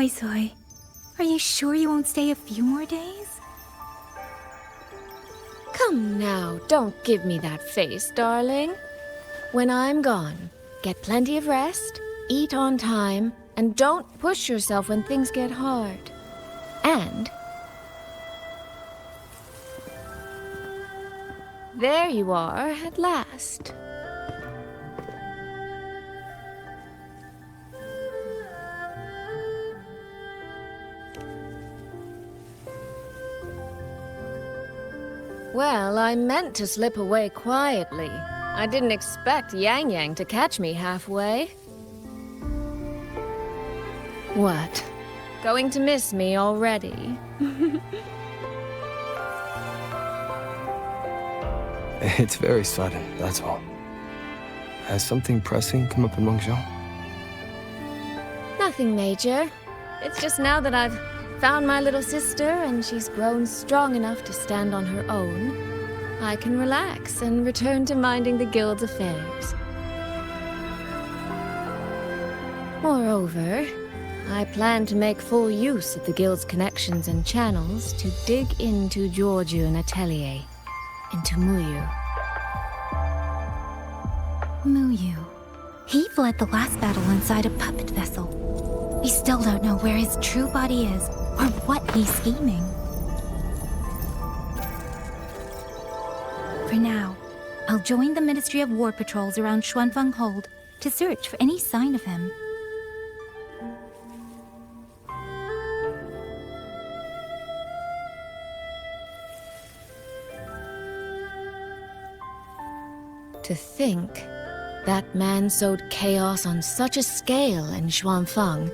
Soy, are you sure you won't stay a few more days? Come now, don't give me that face, darling. When I'm gone, get plenty of rest, eat on time, and don't push yourself when things get hard. And there you are at last. Well, I meant to slip away quietly. I didn't expect Yang Yang to catch me halfway. What? Going to miss me already? It's very sudden, that's all. Has something pressing come up in Mengzhou? Nothing major. It's just now that I've found my little sister and she's grown strong enough to stand on her own, I can relax and return to minding the guild's affairs. Moreover, I plan to make full use of the guild's connections and channels to dig into Georgian Atelier, into Muyu. Muyu. He fled the last battle inside a puppet vessel. We still don't know where his true body is, or what he's scheming. For now, I'll join the Ministry of War patrols around Xuanfeng Hold to search for any sign of him. To think, that man sowed chaos on such a scale in Xuanfeng,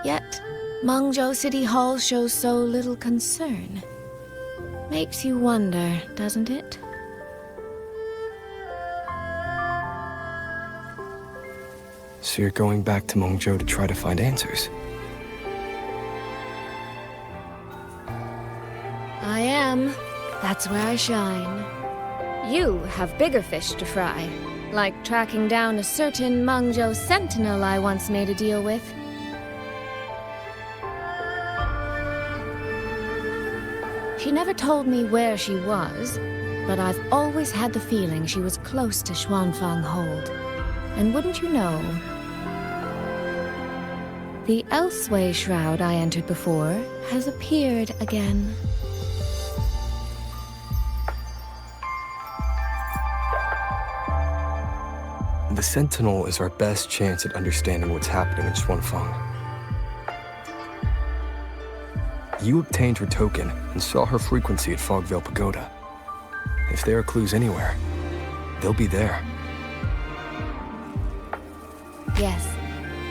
yet Mengzhou City Hall shows so little concern. Makes you wonder, doesn't it? So you're going back to Mengzhou to try to find answers? I am. That's where I shine. You have bigger fish to fry, like tracking down a certain Mengzhou sentinel I once made a deal with. She never told me where she was, but I've always had the feeling she was close to Xuanfeng Hold. And wouldn't you know, the Elseway shroud I entered before has appeared again. The Sentinel is our best chance at understanding what's happening in Xuanfeng. You obtained her token and saw her frequency at Fogvale Pagoda. If there are clues anywhere, they'll be there. Yes,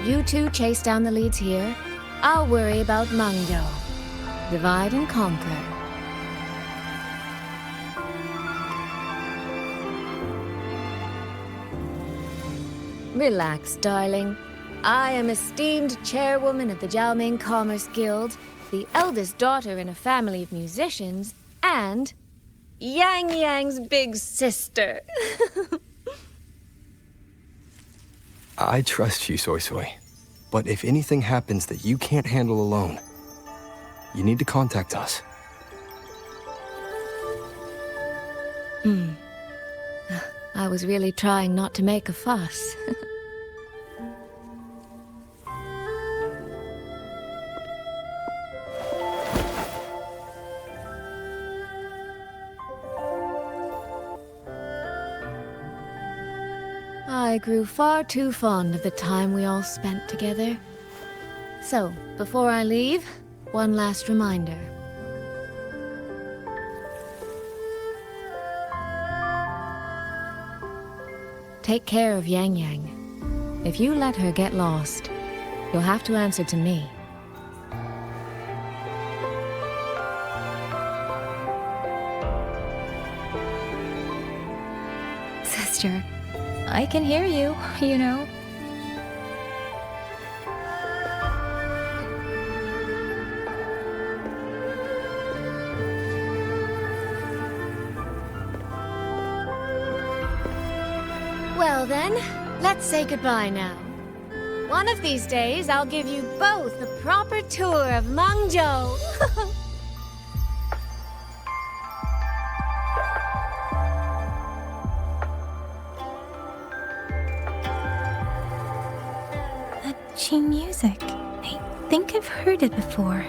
you two chase down the leads here. I'll worry about Mengzhou. Divide and conquer. Relax, darling. I am esteemed chairwoman of the Jiaoming Commerce Guild, the eldest daughter in a family of musicians, and Yang Yang's big sister. I trust you, Soy. But if anything happens that you can't handle alone, you need to contact us. I was really trying not to make a fuss. I grew far too fond of the time we all spent together. So, before I leave, one last reminder. Take care of Yang Yang. If you let her get lost, you'll have to answer to me. gesture. I can hear you, you know. Well then, let's say goodbye now. One of these days, I'll give you both a proper tour of Mangzhou. That Qing music. I think I've heard it before.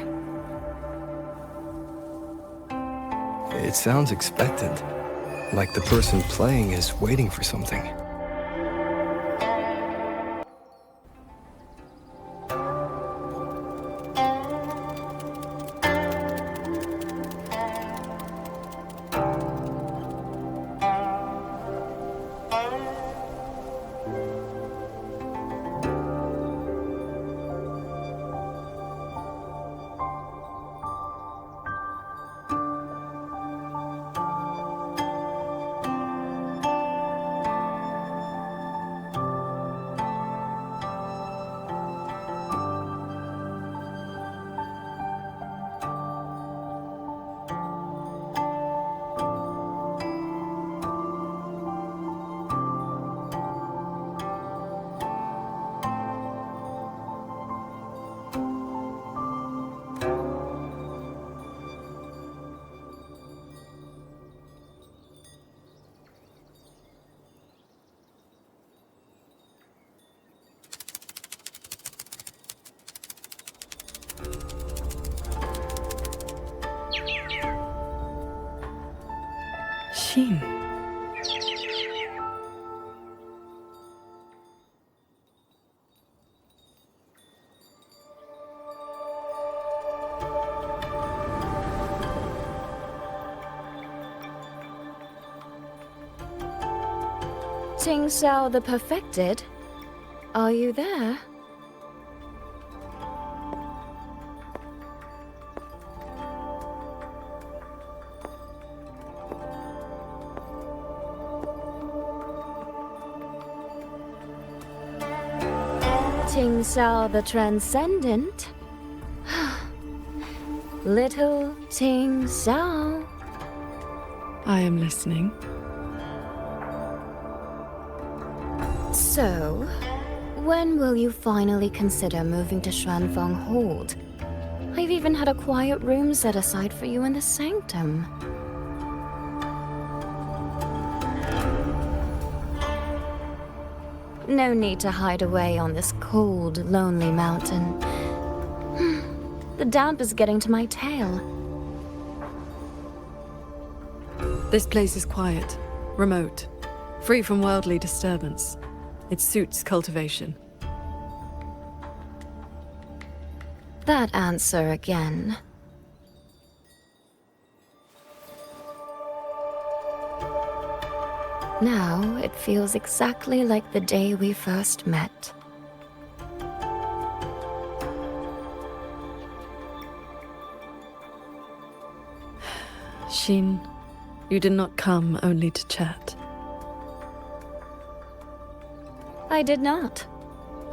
It sounds expectant, like the person playing is waiting for something. Shin. Ting Xiao the Perfected? Are you there? Ting Xiao the Transcendent? Little Ting Xiao. I am listening. So, when will you finally consider moving to Xuanfeng Hold? I've even had a quiet room set aside for you in the sanctum. No need to hide away on this cold, lonely mountain. The damp is getting to my tail. This place is quiet, remote, free from worldly disturbance. It suits cultivation. That answer again. Now it feels exactly like the day we first met. Shin, you did not come only to chat. I did not.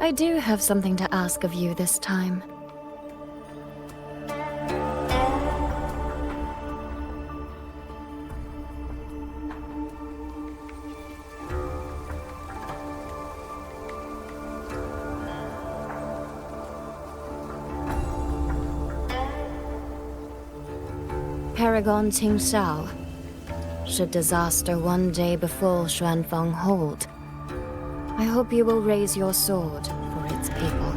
I do have something to ask of you this time. Paragon Ting Xiao. Should disaster one day befall Xuanfeng Hold, I hope you will raise your sword for its people.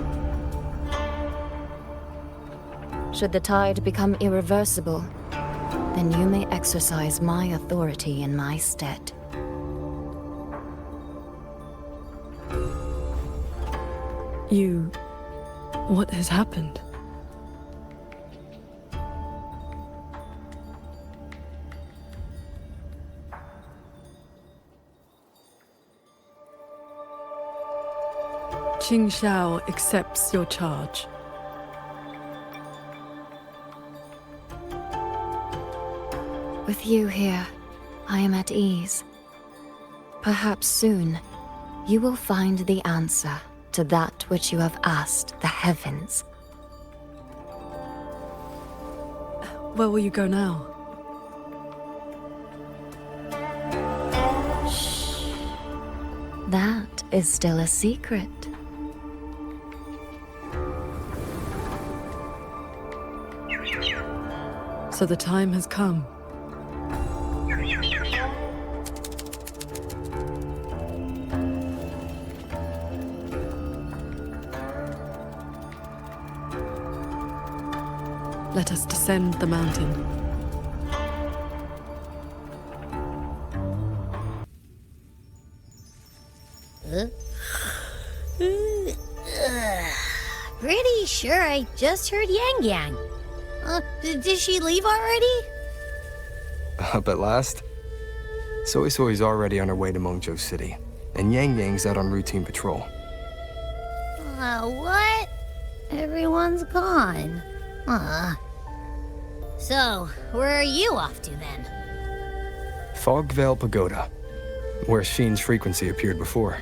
Should the tide become irreversible, then you may exercise my authority in my stead. What has happened? Qing Xiao accepts your charge. With you here, I am at ease. Perhaps soon, you will find the answer to that which you have asked the heavens. Where will you go now? That is still a secret. So the time has come. Let us descend the mountain. Pretty sure I just heard Yang Yang. Did she leave already? Up at last? Soy Soy's already on her way to Mengzhou City, and Yang Yang's out on routine patrol. What? Everyone's gone. So, where are you off to then? Fogvale Pagoda, where Sheen's frequency appeared before.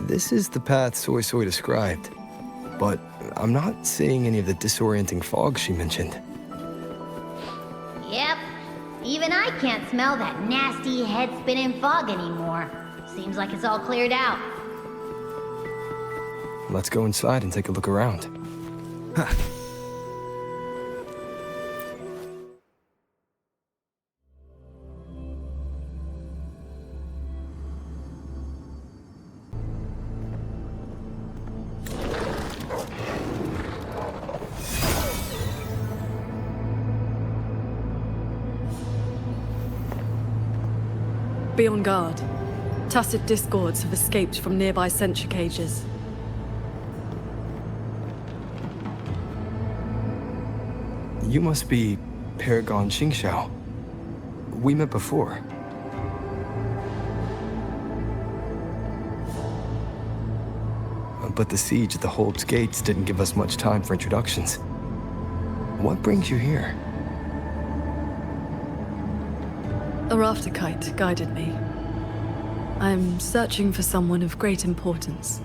This is the path Soy Soy described, but I'm not seeing any of the disorienting fog she mentioned. Yep. Even I can't smell that nasty head-spinning fog anymore. Seems like it's all cleared out. Let's go inside and take a look around. Be on guard. Tacit discords have escaped from nearby sentry cages. You must be Paragon Xingxiao. We met before. But the siege at the Hold's gates didn't give us much time for introductions. What brings you here? A rafter kite guided me. I'm searching for someone of great importance.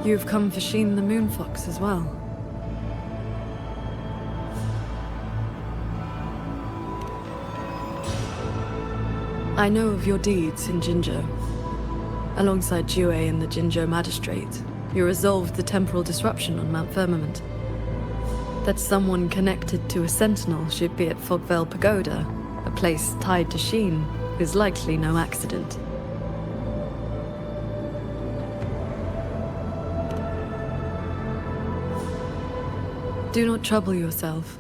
You've come for Sheen the Moonfox as well. I know of your deeds in Jinzhou. Alongside Jue and the Jinzhou Magistrate, you resolved the temporal disruption on Mount Firmament. That someone connected to a sentinel should be at Fogvale Pagoda, a place tied to Sheen, is likely no accident. Do not trouble yourself.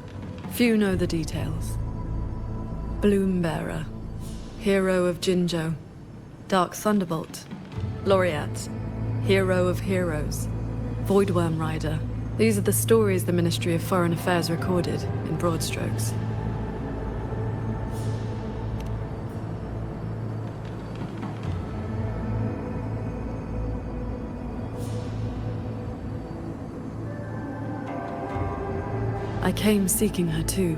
Few know the details. Bloombearer, hero of Jinzhou, Dark Thunderbolt, Laureate, hero of heroes, Voidworm Rider. These are the stories the Ministry of Foreign Affairs recorded, in broad strokes. I came seeking her too,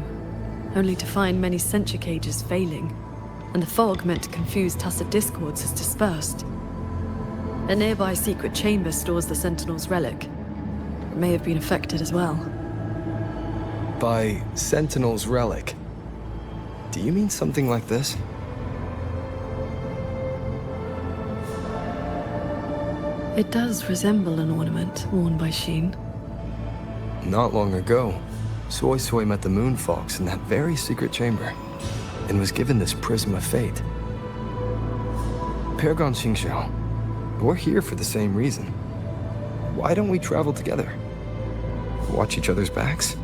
only to find many sentry cages failing, and the fog meant to confuse tacit discords has dispersed. A nearby secret chamber stores the Sentinel's relic. It may have been affected as well. By Sentinel's relic, do you mean something like this? It does resemble an ornament worn by Sheen. Not long ago, Soy Soy met the Moonfox in that very secret chamber, and was given this Prism of Fate. Paragon Xingxiao, we're here for the same reason. Why don't we travel together? Watch each other's backs?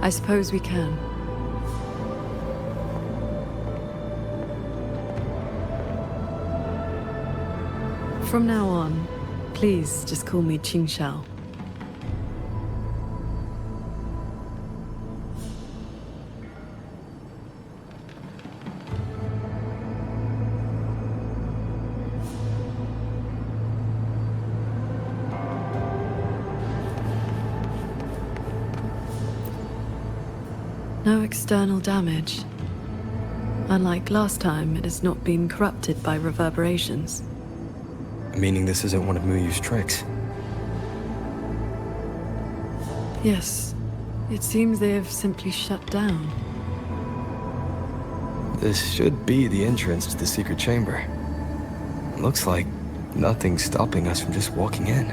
I suppose we can. From now on, please just call me Qingxiao. No external damage. Unlike last time, it has not been corrupted by reverberations. Meaning this isn't one of Muyu's tricks. Yes. It seems they have simply shut down. This should be the entrance to the secret chamber. Looks like nothing's stopping us from just walking in.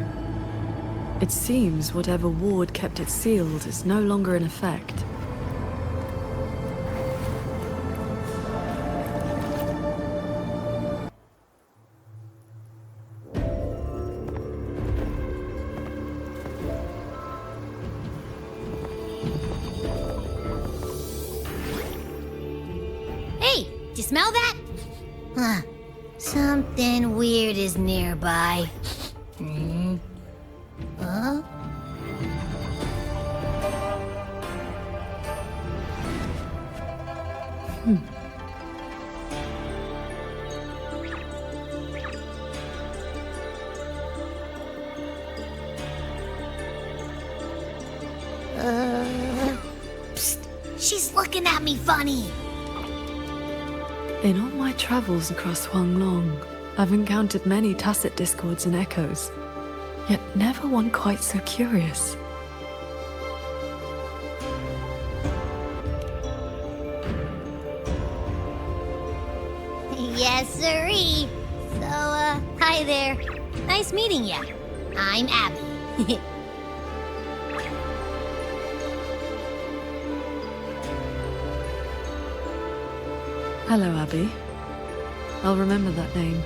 It seems whatever ward kept it sealed is no longer in effect. Hey, do you smell that? Huh. Something weird is nearby. Huh? Psst. She's looking at me funny. In all my travels across Huanglong, I've encountered many tacit discords and echoes, yet never one quite so curious. Yes, sirree. So, hi there. Nice meeting ya. I'm Abby. Hello, Abby. I'll remember that name.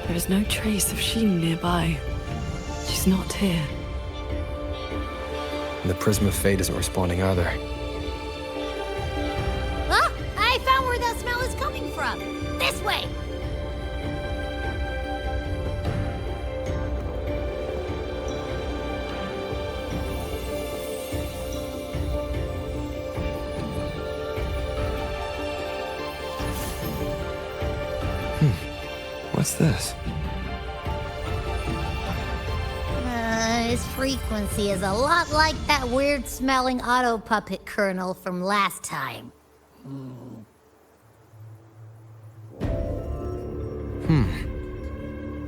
There is no trace of Sheen nearby. She's not here. And the Prism of Fate isn't responding either. Oh, I found where that smell is coming from. This way. What's this? His frequency is a lot like that weird-smelling auto-puppet kernel from last time.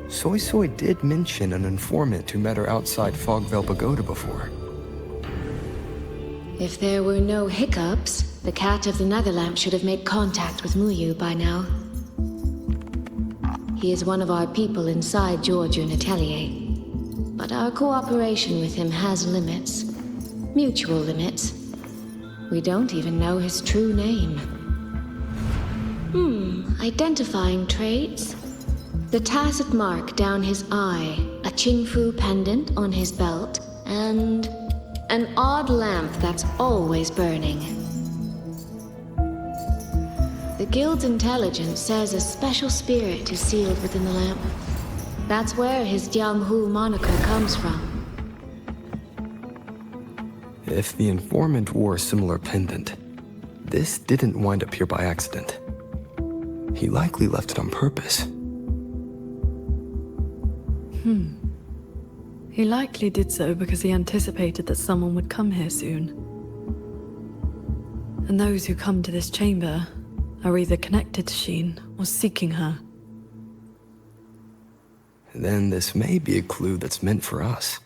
Soy Soy did mention an informant who met her outside Fogvale Pagoda before. If there were no hiccups, the Cat of the Netherlamp should have made contact with Muyu by now. He is one of our people inside Georgian Atelier. But our cooperation with him has limits. Mutual limits. We don't even know his true name. Identifying traits? The tacit mark down his eye, a Qingfu pendant on his belt, and an odd lamp that's always burning. The Guild's intelligence says a special spirit is sealed within the lamp. That's where his Jianghu moniker comes from. If the informant wore a similar pendant, this didn't wind up here by accident. He likely left it on purpose. He likely did so because he anticipated that someone would come here soon. And those who come to this chamber are either connected to Sheen or seeking her. Then this may be a clue that's meant for us.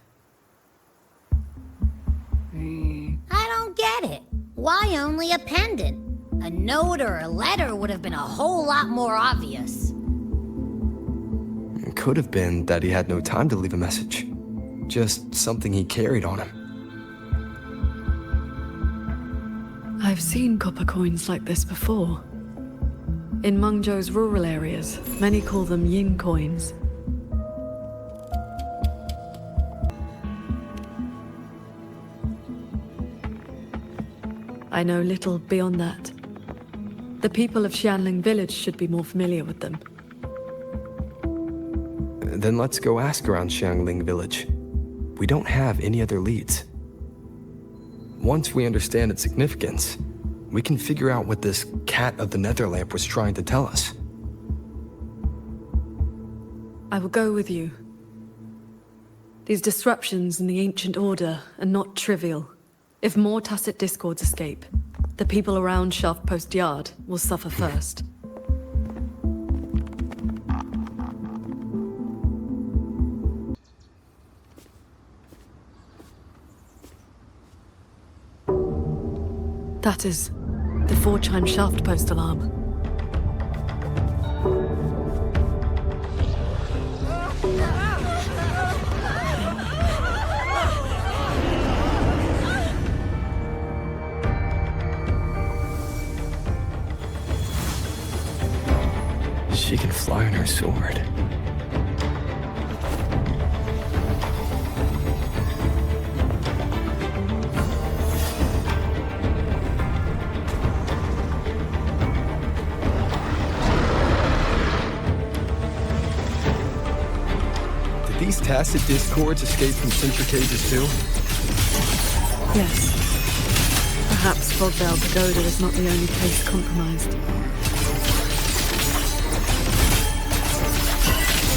I don't get it. Why only a pendant? A note or a letter would have been a whole lot more obvious. could have been that he had no time to leave a message. Just something he carried on him. I've seen copper coins like this before. In Mengzhou's rural areas, many call them yin coins. I know little beyond that. The people of Xianling village should be more familiar with them. Then let's go ask around Xiangling village. We don't have any other leads. Once we understand its significance, we can figure out what this cat of the Netherlamp was trying to tell us. I will go with you. These disruptions in the ancient order are not trivial. If more tacit discords escape, the people around Shaft Post Yard will suffer first. That is the 4-chime shaft post alarm. She can fly on her sword. Did these tacit discords escape from sentry cages too? Yes. Perhaps Fogdale Pagoda is not the only place compromised.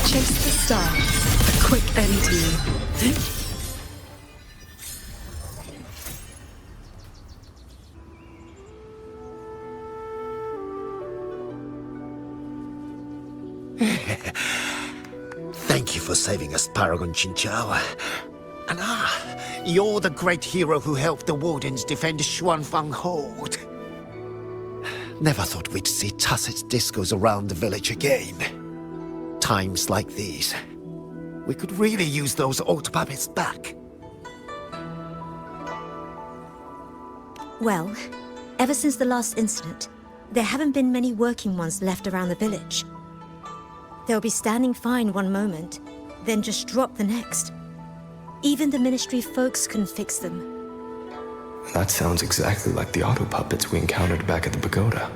Chase the stars. A quick end to you. Thank you for saving us, Paragon Chinchao. And you're the great hero who helped the Wardens defend Xuanfang Hold. Never thought we'd see tacit discos around the village again. Times like these, we could really use those old puppets back. Well, ever since the last incident, there haven't been many working ones left around the village. They'll be standing fine one moment, then just drop the next. Even the Ministry folks couldn't fix them. That sounds exactly like the auto puppets we encountered back at the pagoda.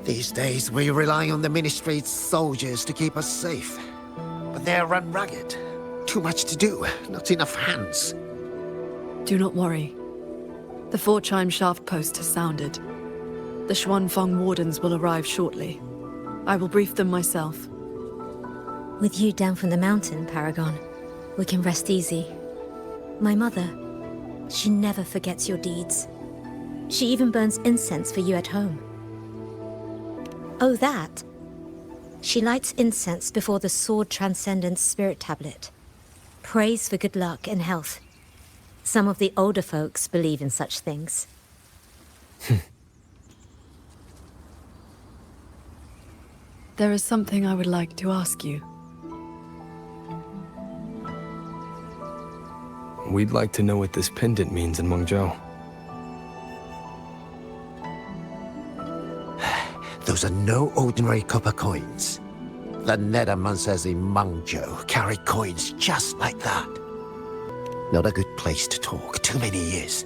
These days, we rely on the Ministry's soldiers to keep us safe. But they're run ragged. Too much to do, not enough hands. Do not worry. The 4-chime shaft post has sounded. The Xuanfang Wardens will arrive shortly. I will brief them myself. With you down from the mountain, Paragon, we can rest easy. My mother, she never forgets your deeds. She even burns incense for you at home. Oh, that. She lights incense before the Sword Transcendence Spirit Tablet. Prays for good luck and health. Some of the older folks believe in such things. There is something I would like to ask you. We'd like to know what this pendant means in Mengzhou. Those are no ordinary copper coins. The Nethermancers in Mengzhou carry coins just like that. Not a good place to talk, too many years.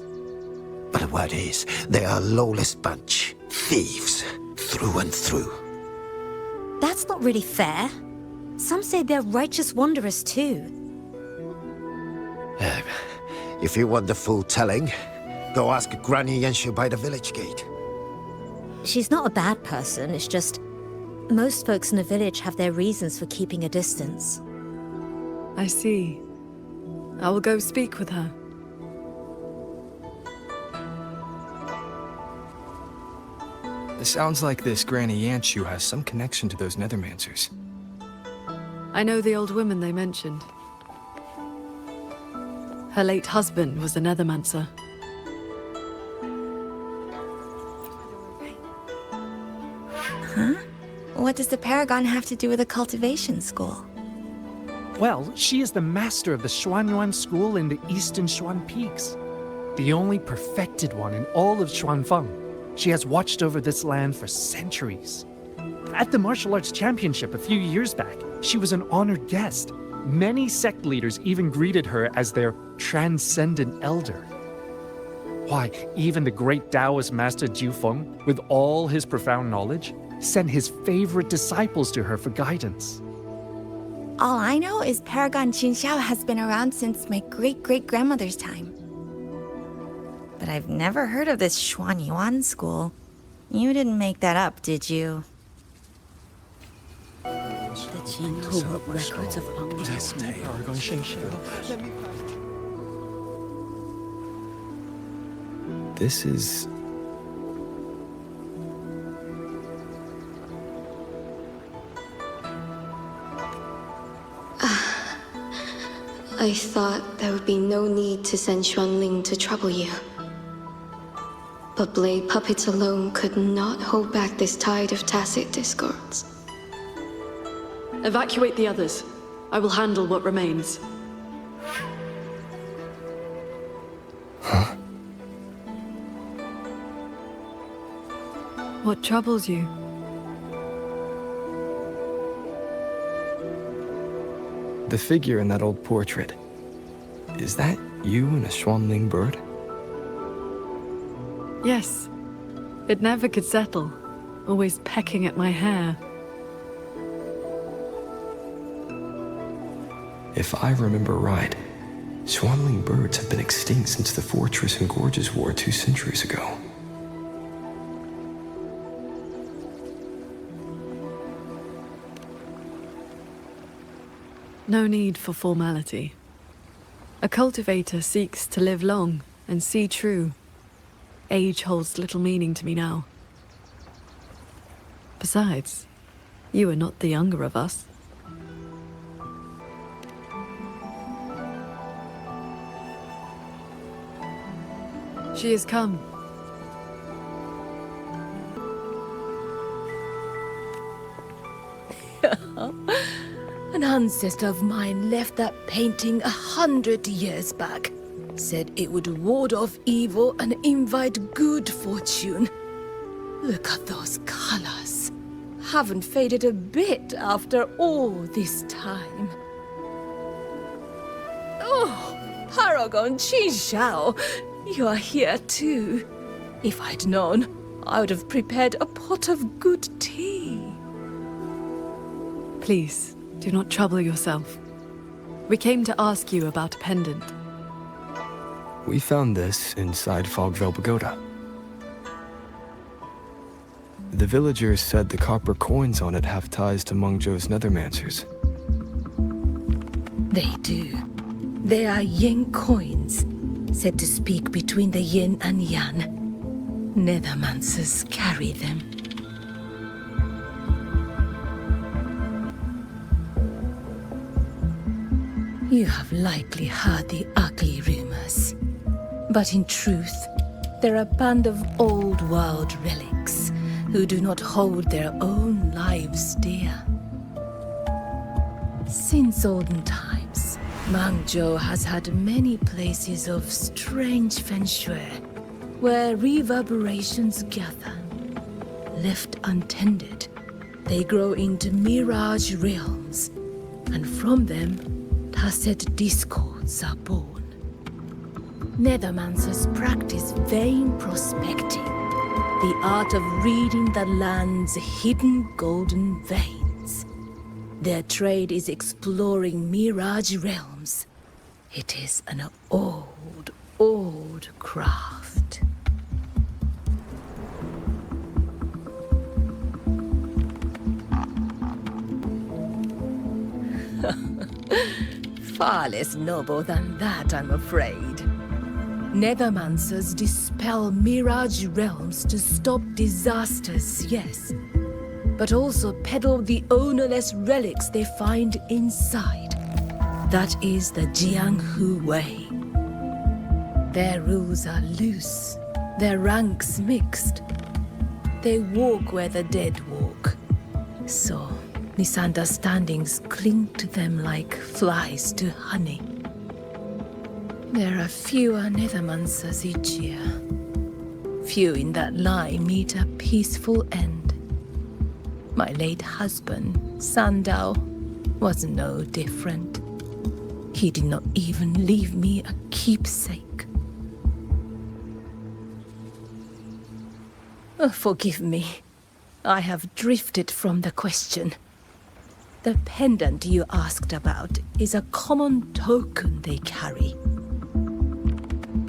But the word is, they are a lawless bunch. Thieves, through and through. That's not really fair. Some say they're righteous wanderers too. If you want the full telling, go ask Granny Yenshu by the village gate. She's not a bad person, it's just... most folks in the village have their reasons for keeping a distance. I see. I will go speak with her. It sounds like this Granny Yanshu has some connection to those Nethermancers. I know the old woman they mentioned. Her late husband was a Nethermancer. What does the Paragon have to do with a cultivation school? Well, she is the master of the Xuanyuan school in the eastern Xuan Peaks. The only perfected one in all of Xuanfeng. She has watched over this land for centuries. At the martial arts championship a few years back, she was an honored guest. Many sect leaders even greeted her as their transcendent elder. Why, even the great Taoist master Jiufeng, with all his profound knowledge, sent his favorite disciples to her for guidance. All I know is Paragon Qinxiao has been around since my great-great-grandmother's time. But I've never heard of this Xuanyuan school. You didn't make that up, did you? The Jin who wrote records of This is... I thought there would be no need to send Xuanling to trouble you. But blade puppets alone could not hold back this tide of tacit discords. Evacuate the others. I will handle what remains. Huh? What troubles you? The figure in that old portrait. Is that you and a Xuanling bird? Yes. It never could settle. Always pecking at my hair. If I remember right, Xuanling birds have been extinct since the Fortress and Gorges War 2 centuries ago. No need for formality. A cultivator seeks to live long and see true. Age holds little meaning to me now. Besides, you are not the younger of us. She has come. An ancestor of mine left that painting 100 years back. Said it would ward off evil and invite good fortune. Look at those colors. Haven't faded a bit after all this time. Oh, Paragon Qinxiao, you are here too. If I'd known, I would have prepared a pot of good tea. Please, do not trouble yourself. We came to ask you about a pendant. We found this inside Fogvale Pagoda. The villagers said the copper coins on it have ties to Mengzhou's nethermancers. They do. They are yin coins, said to speak between the yin and yang. Nethermancers carry them. You have likely heard the ugly rumors. But in truth, they're a band of old world relics who do not hold their own lives dear. Since olden times, Mengzhou has had many places of strange feng shui, where reverberations gather. Left untended, they grow into mirage realms, and from them, tacit discords are born. Nethermancers practice vain prospecting, the art of reading the land's hidden golden veins. Their trade is exploring mirage realms. It is an old, old craft. Far less noble than that, I'm afraid. Nethermancers dispel mirage realms to stop disasters, yes, but also peddle the ownerless relics they find inside. That is the Jianghu way. Their rules are loose, their ranks mixed. They walk where the dead walk, So, misunderstandings cling to them like flies to honey. There are fewer Nethermancers each year. Few in that line meet a peaceful end. My late husband, Sandao, was no different. He did not even leave me a keepsake. Oh, forgive me. I have drifted from the question. The pendant you asked about is a common token they carry.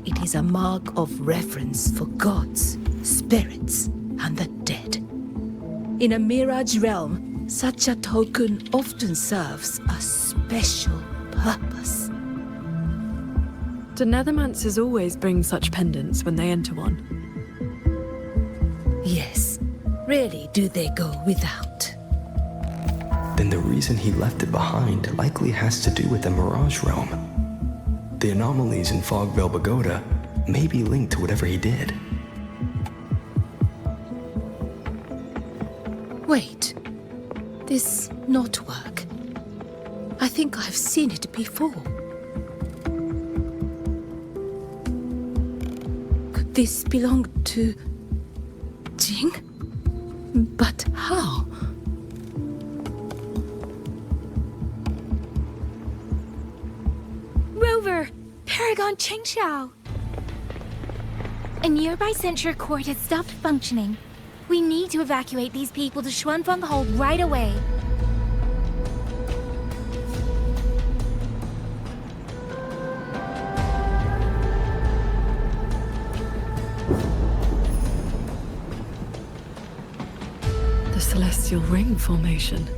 It is a mark of reverence for gods, spirits, and the dead. In a Mirage realm, such a token often serves a special purpose. Do Nethermancers always bring such pendants when they enter one? Yes. Rarely do they go without. Then the reason he left it behind likely has to do with the Mirage Realm. The anomalies in Fogvale Pagoda may be linked to whatever he did. Wait. This knotwork. I think I've seen it before. Could this belong to Jing? But how? Rover! Paragon Chengxiao! A nearby censure court has stopped functioning. We need to evacuate these people to Xuanfeng Hold right away. The Celestial Ring formation.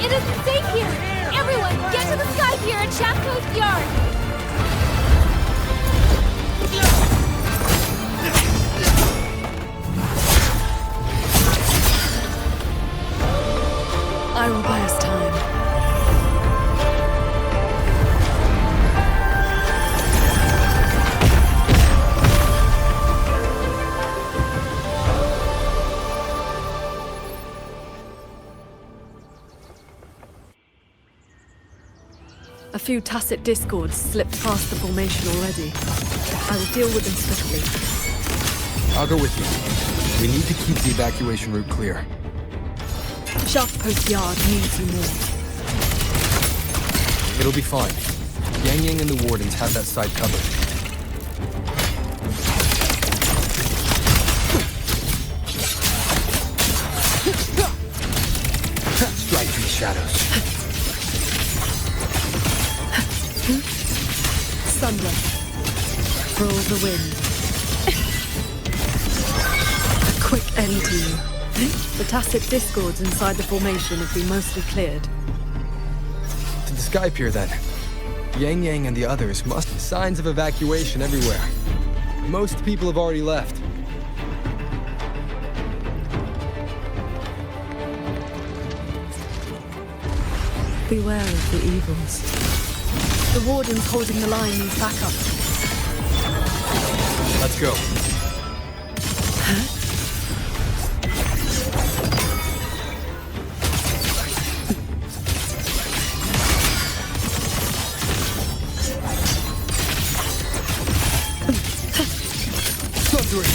It isn't safe here! Everyone, get to the sky pier at Shaft Coast Yard! I will buy us time. A few tacit discords slipped past the formation already. I will deal with them swiftly. I'll go with you. We need to keep the evacuation route clear. Shaft Post Yard needs you more. It'll be fine. Yang Yang and the Wardens have that side covered. Strike through the shadows. Thunder. For all the wind. A quick end to you. The tacit discords inside the formation have been mostly cleared. To the sky pier, then. Yang Yang and the others must have signs of evacuation everywhere. Most people have already left. Beware of the evils. The Warden's holding the line needs backup. Let's go.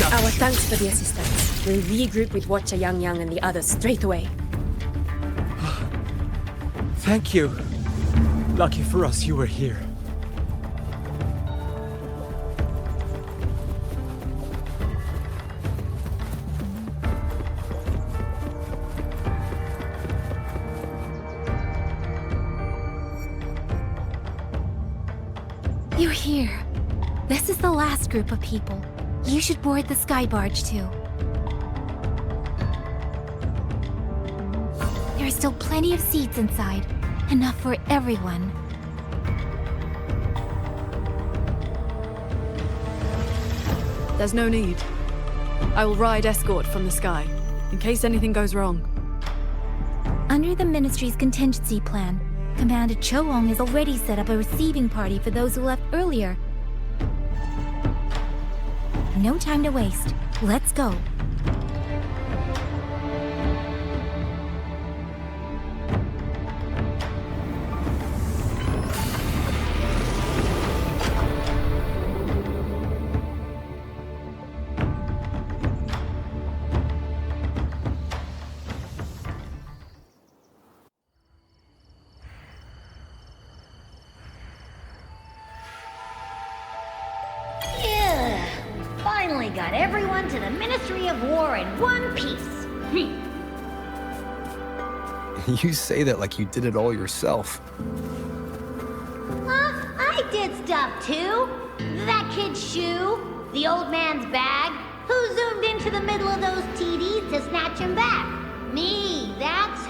Our thanks for the assistance. We'll regroup with Watcher Yang Yang and the others straight away. Thank you. Lucky for us you were here. You're here. This is the last group of people. You should board the sky barge too. There are still plenty of seats inside. Enough for everyone. There's no need. I will ride escort from the sky, in case anything goes wrong. Under the Ministry's contingency plan, Commander Choong has already set up a receiving party for those who left earlier. No time to waste. Let's go. Finally got everyone to the Ministry of War in one piece. You say that like you did it all yourself. I did stuff too. That kid's shoe, the old man's bag. Who zoomed into the middle of those TDs to snatch him back? Me, that's...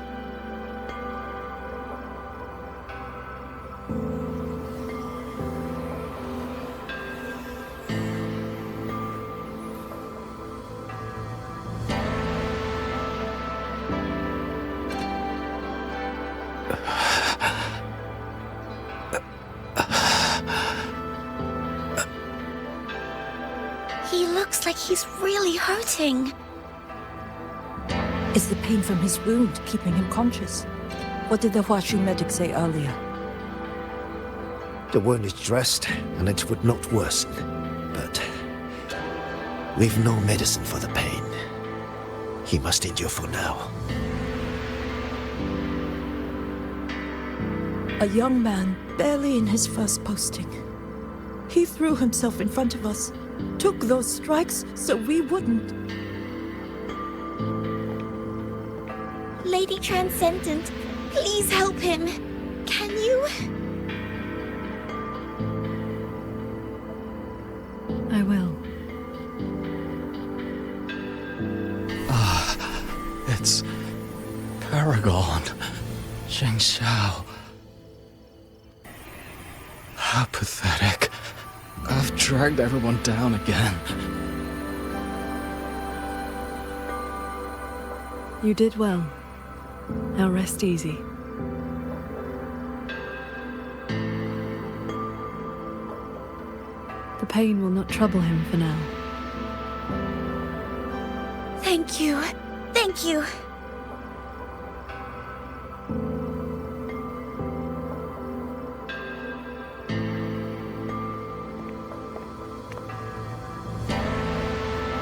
He looks like he's really hurting. Is the pain from his wound keeping him conscious? What did the Huashu medic say earlier? The wound is dressed, and it would not worsen. But we've no medicine for the pain. He must endure for now. A young man, barely in his first posting. He threw himself in front of us, took those strikes so we wouldn't. Lady Transcendent, please help him. Can you? I will. It's Paragon. Sheng Xiao. How pathetic. I've dragged everyone down again. You did well. Now rest easy. The pain will not trouble him for now. Thank you. Thank you.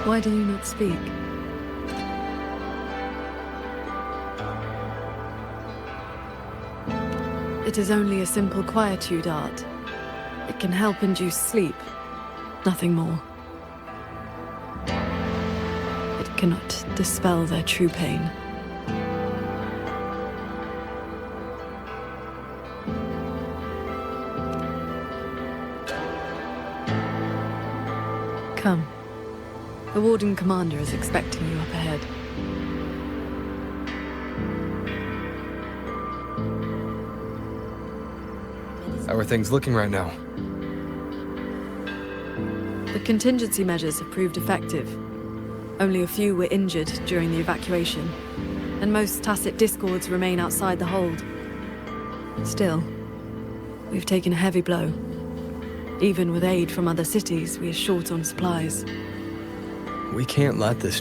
Why do you not speak? It is only a simple quietude art. It can help induce sleep, nothing more. It cannot dispel their true pain. Come. The Warden Commander is expecting you up ahead. How are things looking right now? The contingency measures have proved effective. Only a few were injured during the evacuation, and most tacit discords remain outside the hold. Still, we've taken a heavy blow. Even with aid from other cities, we are short on supplies. We can't let this...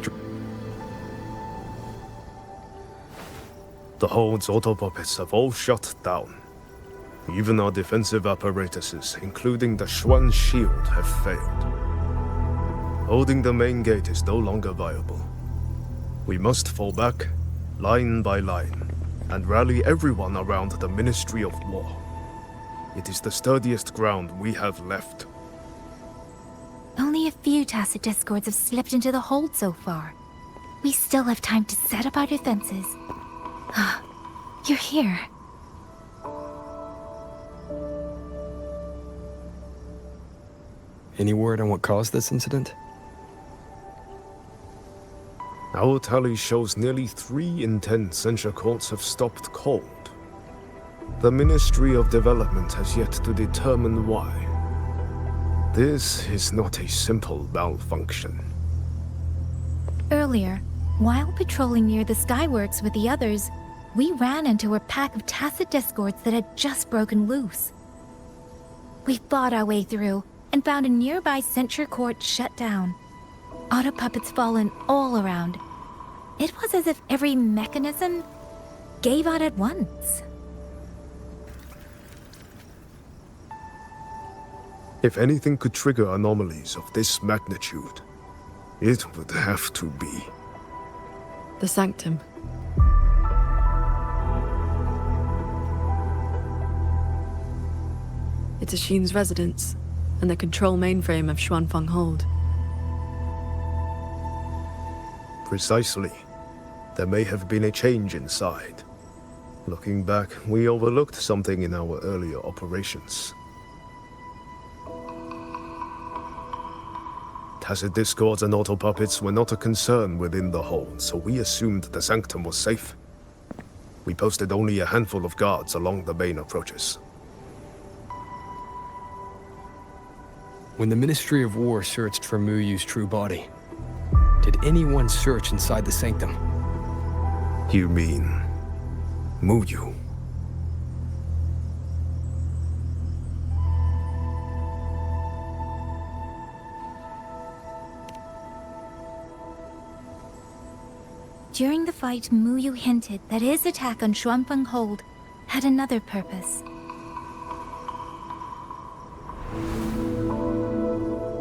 The hold's autopuppets have all shut down. Even our defensive apparatuses, including the Xuan shield, have failed. Holding the main gate is no longer viable. We must fall back, line by line, and rally everyone around the Ministry of War. It is the sturdiest ground we have left. Only a few tacit discords have slipped into the hold so far. We still have time to set up our defenses. You're here. Any word on what caused this incident? Our tally shows nearly 3 in 10 censure courts have stopped cold. The Ministry of Development has yet to determine why. This is not a simple malfunction. Earlier, while patrolling near the Skyworks with the others, we ran into a pack of tacit discords that had just broken loose. We fought our way through and found a nearby censure court shut down. Auto puppets fallen all around. It was as if every mechanism gave out at once. If anything could trigger anomalies of this magnitude, it would have to be The Sanctum. It's Ashin's residence, and the control mainframe of Xuanfeng Hold. Precisely. There may have been a change inside. Looking back, we overlooked something in our earlier operations. Tacit discords and auto puppets were not a concern within the hold, so we assumed the Sanctum was safe. We posted only a handful of guards along the main approaches. When the Ministry of War searched for Muyu's true body, did anyone search inside the Sanctum? You mean Muyu? During the fight, Muyu hinted that his attack on Xuanfeng Hold had another purpose.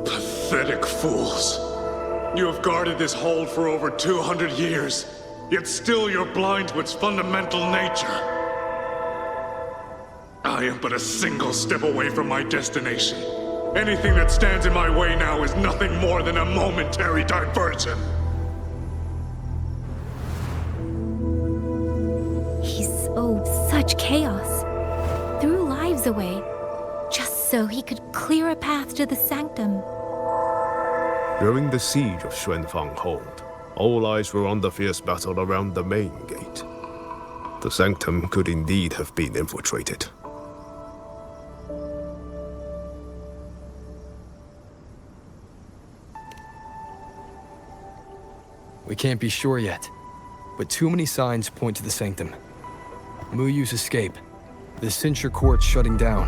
Pathetic fools. You have guarded this hold for over 200 years, yet still you're blind to its fundamental nature. I am but a single step away from my destination. Anything that stands in my way now is nothing more than a momentary diversion. He sowed such chaos, threw lives away, just so he could clear a path to the Sanctum. During the siege of Xuanfeng Hold, all eyes were on the fierce battle around the main gate. The Sanctum could indeed have been infiltrated. We can't be sure yet, but too many signs point to the Sanctum. Muyu's escape, the censure court shutting down,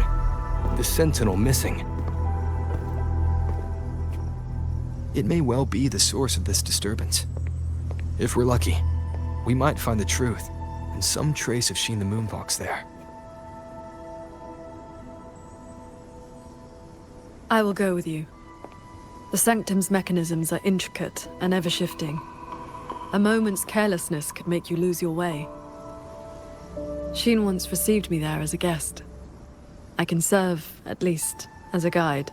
the Sentinel missing. It may well be the source of this disturbance. If we're lucky, we might find the truth and some trace of Sheen the Moonfox there. I will go with you. The Sanctum's mechanisms are intricate and ever-shifting. A moment's carelessness could make you lose your way. Sheen once received me there as a guest. I can serve, at least, as a guide.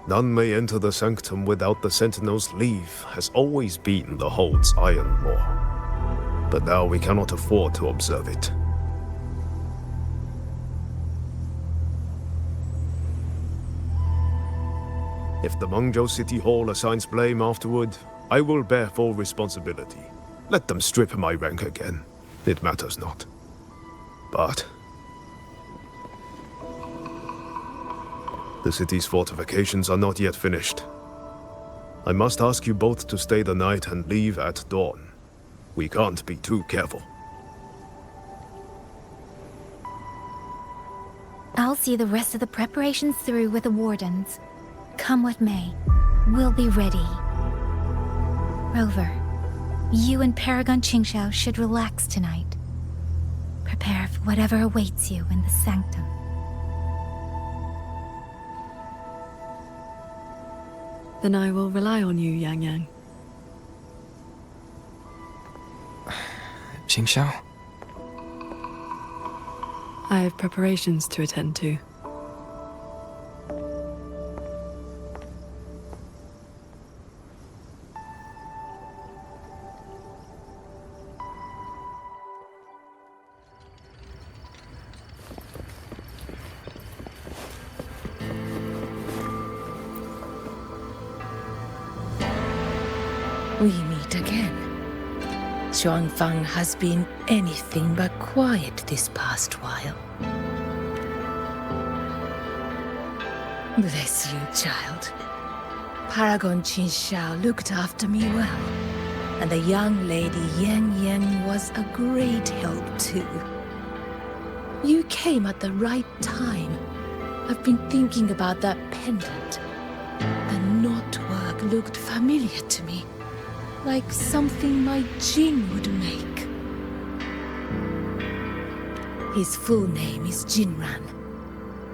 None may enter the Sanctum without the Sentinel's leave has always been the Hold's iron law. But now we cannot afford to observe it. If the Mengzhou City Hall assigns blame afterward, I will bear full responsibility. Let them strip my rank again. It matters not. But the city's fortifications are not yet finished. I must ask you both to stay the night and leave at dawn. We can't be too careful. I'll see the rest of the preparations through with the wardens. Come what may, we'll be ready. Rover, you and Paragon Qingxiao should relax tonight. Prepare for whatever awaits you in the Sanctum. Then I will rely on you, Yang Yang. Qingxiao? I have preparations to attend to. We meet again. Xuanfeng has been anything but quiet this past while. Bless you, child. Paragon Qin Shao looked after me well, and the young lady Yan Yan was a great help too. You came at the right time. I've been thinking about that pendant. The knotwork looked familiar to me, like something my Jin would make. His full name is Jinran.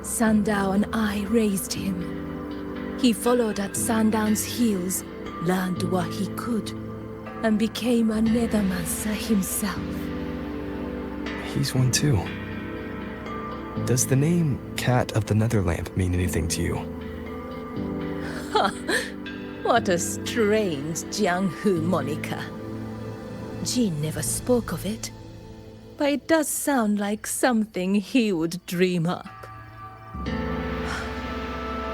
Sandao and I raised him. He followed at Sandown's heels, learned what he could, and became a nethermancer himself. He's one too. Does the name Cat of the Netherlamp mean anything to you? What a strange Jianghu moniker. Jin never spoke of it, but it does sound like something he would dream up.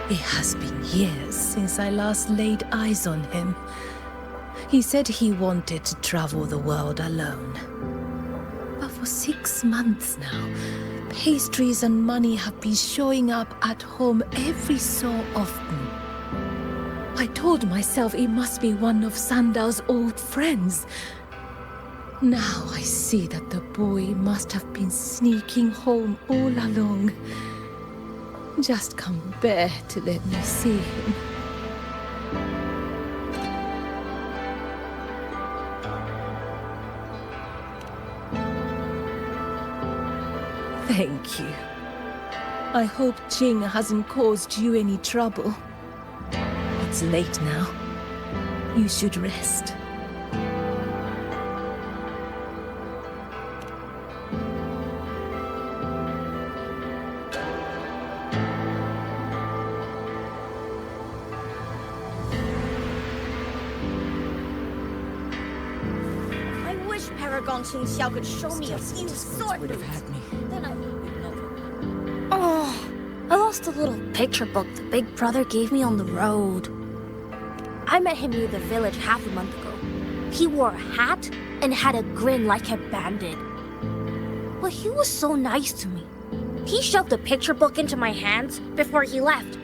It has been years since I last laid eyes on him. He said he wanted to travel the world alone. But for 6 months now, pastries and money have been showing up at home every so often. I told myself it must be one of Sandao's old friends. Now I see that the boy must have been sneaking home all along. Just can't bear to let me see him. Thank you. I hope Jing hasn't caused you any trouble. It's late now. You should rest. I wish Paragon Qin Xiao could show me a few sword moves. Then I would never. Oh, I lost a little picture book the big brother gave me on the road. I met him near the village half a month ago. He wore a hat and had a grin like a bandit. But he was so nice to me. He shoved the picture book into my hands before he left.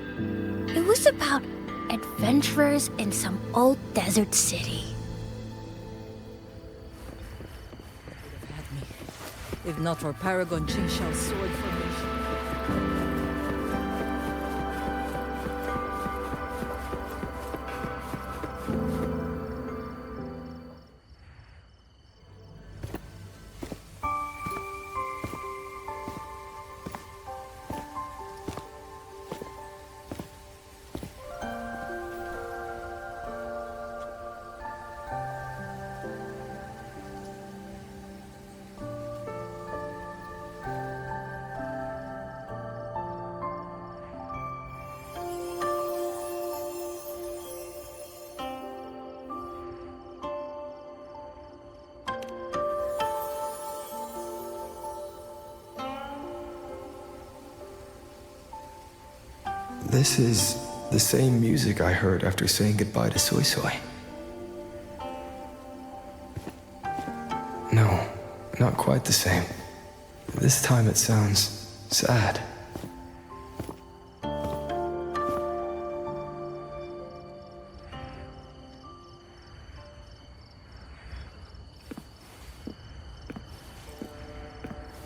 It was about adventurers in some old desert city. If not for Paragon Qin Xiao's sword formation. This is the same music I heard after saying goodbye to Soy Soy. No, not quite the same. This time it sounds sad.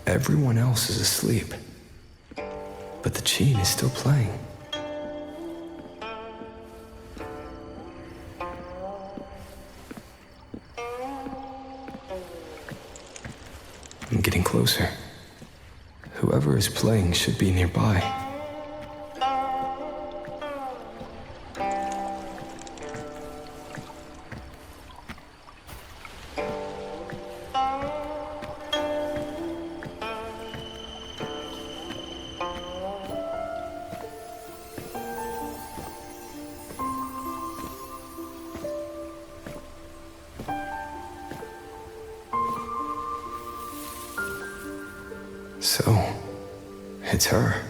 Everyone else is asleep, but the Qin is still playing. I'm getting closer. Whoever is playing should be nearby. So, it's her.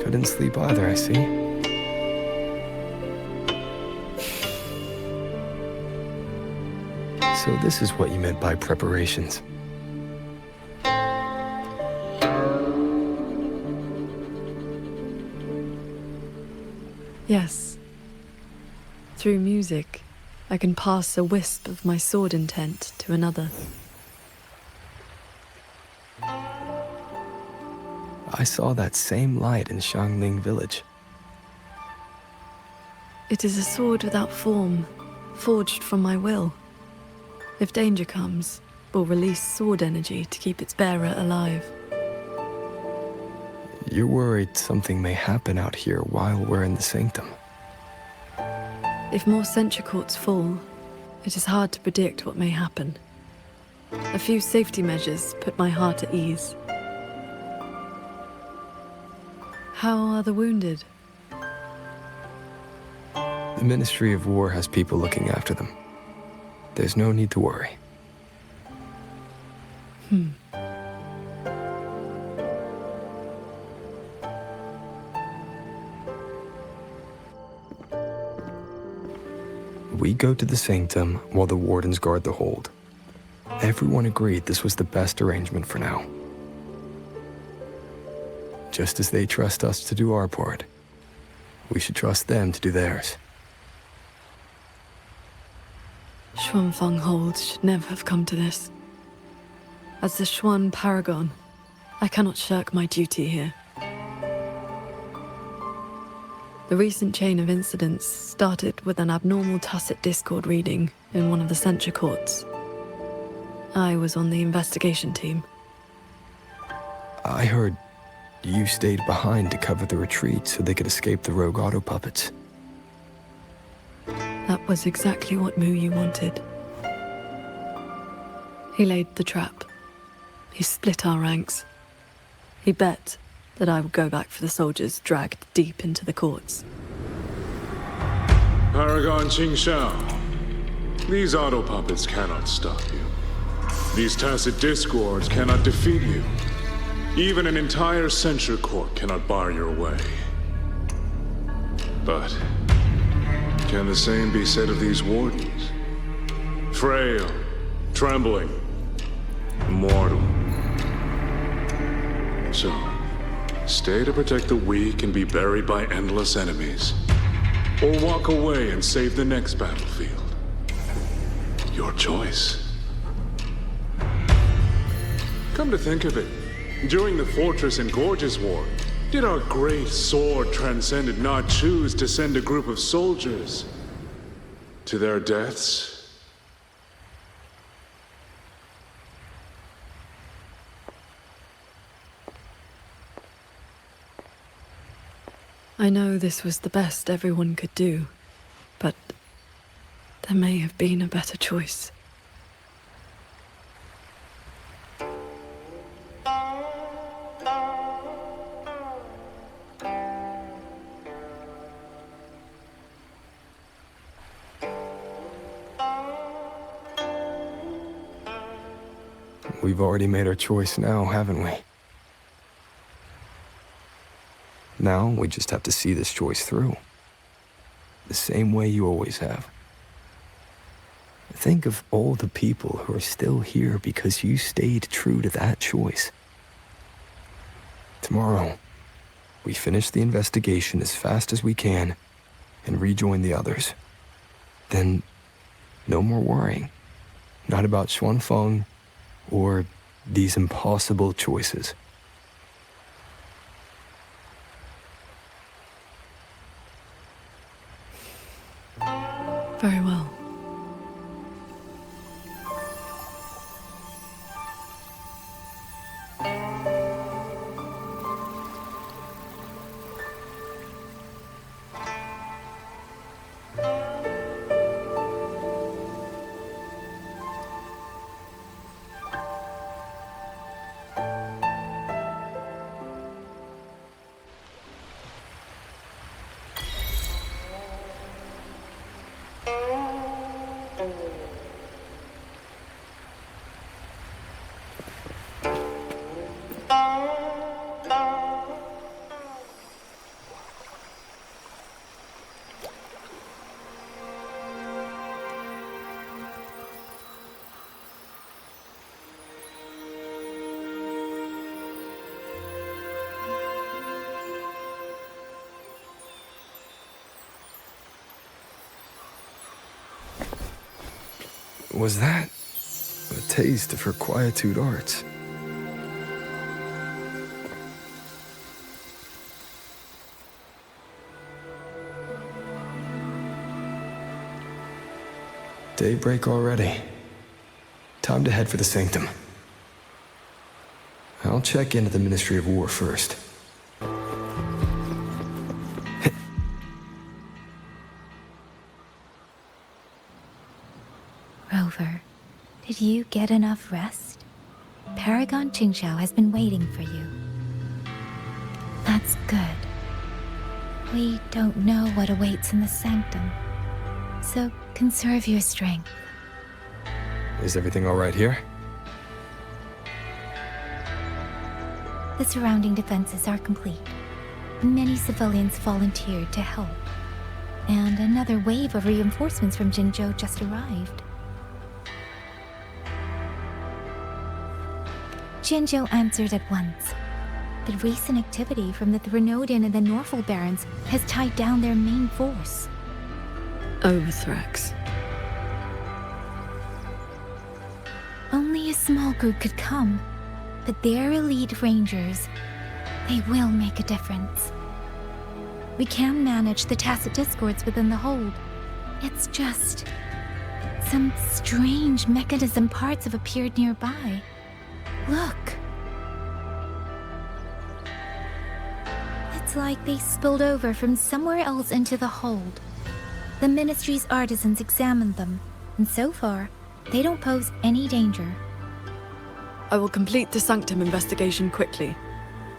Couldn't sleep either, I see. So this is what you meant by preparations. Yes. Through music, I can pass a wisp of my sword intent to another. I saw that same light in Xiangling village. It is a sword without form, forged from my will. If danger comes, will release sword energy to keep its bearer alive. You're worried something may happen out here while we're in the sanctum. If more sentry courts fall, it is hard to predict what may happen. A few safety measures put my heart at ease. How are the wounded? The Ministry of War has people looking after them. There's no need to worry. We go to the sanctum while the wardens guard the hold. Everyone agreed this was the best arrangement for now. Just as they trust us to do our part, we should trust them to do theirs. Xuanfang Hold should never have come to this. As the Xuan Paragon, I cannot shirk my duty here. The recent chain of incidents started with an abnormal tacit discord reading in one of the sentry courts. I was on the investigation team. I heard you stayed behind to cover the retreat so they could escape the rogue auto puppets. That was exactly what Muyi wanted. He laid the trap. He split our ranks. He bet that I would go back for the soldiers dragged deep into the courts. Paragon Qingxiao, these auto puppets cannot stop you. These tacit discords cannot defeat you. Even an entire censure court cannot bar your way. But can the same be said of these wardens? Frail, trembling, mortal. So, stay to protect the weak and be buried by endless enemies. Or walk away and save the next battlefield. Your choice. Come to think of it, during the Fortress and Gorges War, did our great sword transcendent not choose to send a group of soldiers to their deaths? I know this was the best everyone could do, but there may have been a better choice. We've already made our choice now, haven't we? Now we just have to see this choice through. The same way you always have. Think of all the people who are still here because you stayed true to that choice. Tomorrow, we finish the investigation as fast as we can and rejoin the others. Then, no more worrying. Not about Xuanfeng or these impossible choices. Very well. Was that a taste of her quietude arts? Daybreak already. Time to head for the Sanctum. I'll check into the Ministry of War first. Rover, did you get enough rest? Paragon Qingxiao has been waiting for you. That's good. We don't know what awaits in the Sanctum, so conserve your strength. Is everything all right here? The surrounding defenses are complete. Many civilians volunteered to help, and another wave of reinforcements from Jinzhou just arrived. Jinzhou answered at once. The recent activity from the Threnodian and the Norful Barons has tied down their main force. Overthrax. Only a small group could come, but their elite rangers, they will make a difference. We can manage the tacit discords within the hold. It's just... some strange mechanism parts have appeared nearby. Look. It's like they spilled over from somewhere else into the hold. The Ministry's artisans examined them, and so far, they don't pose any danger. I will complete the Sanctum investigation quickly.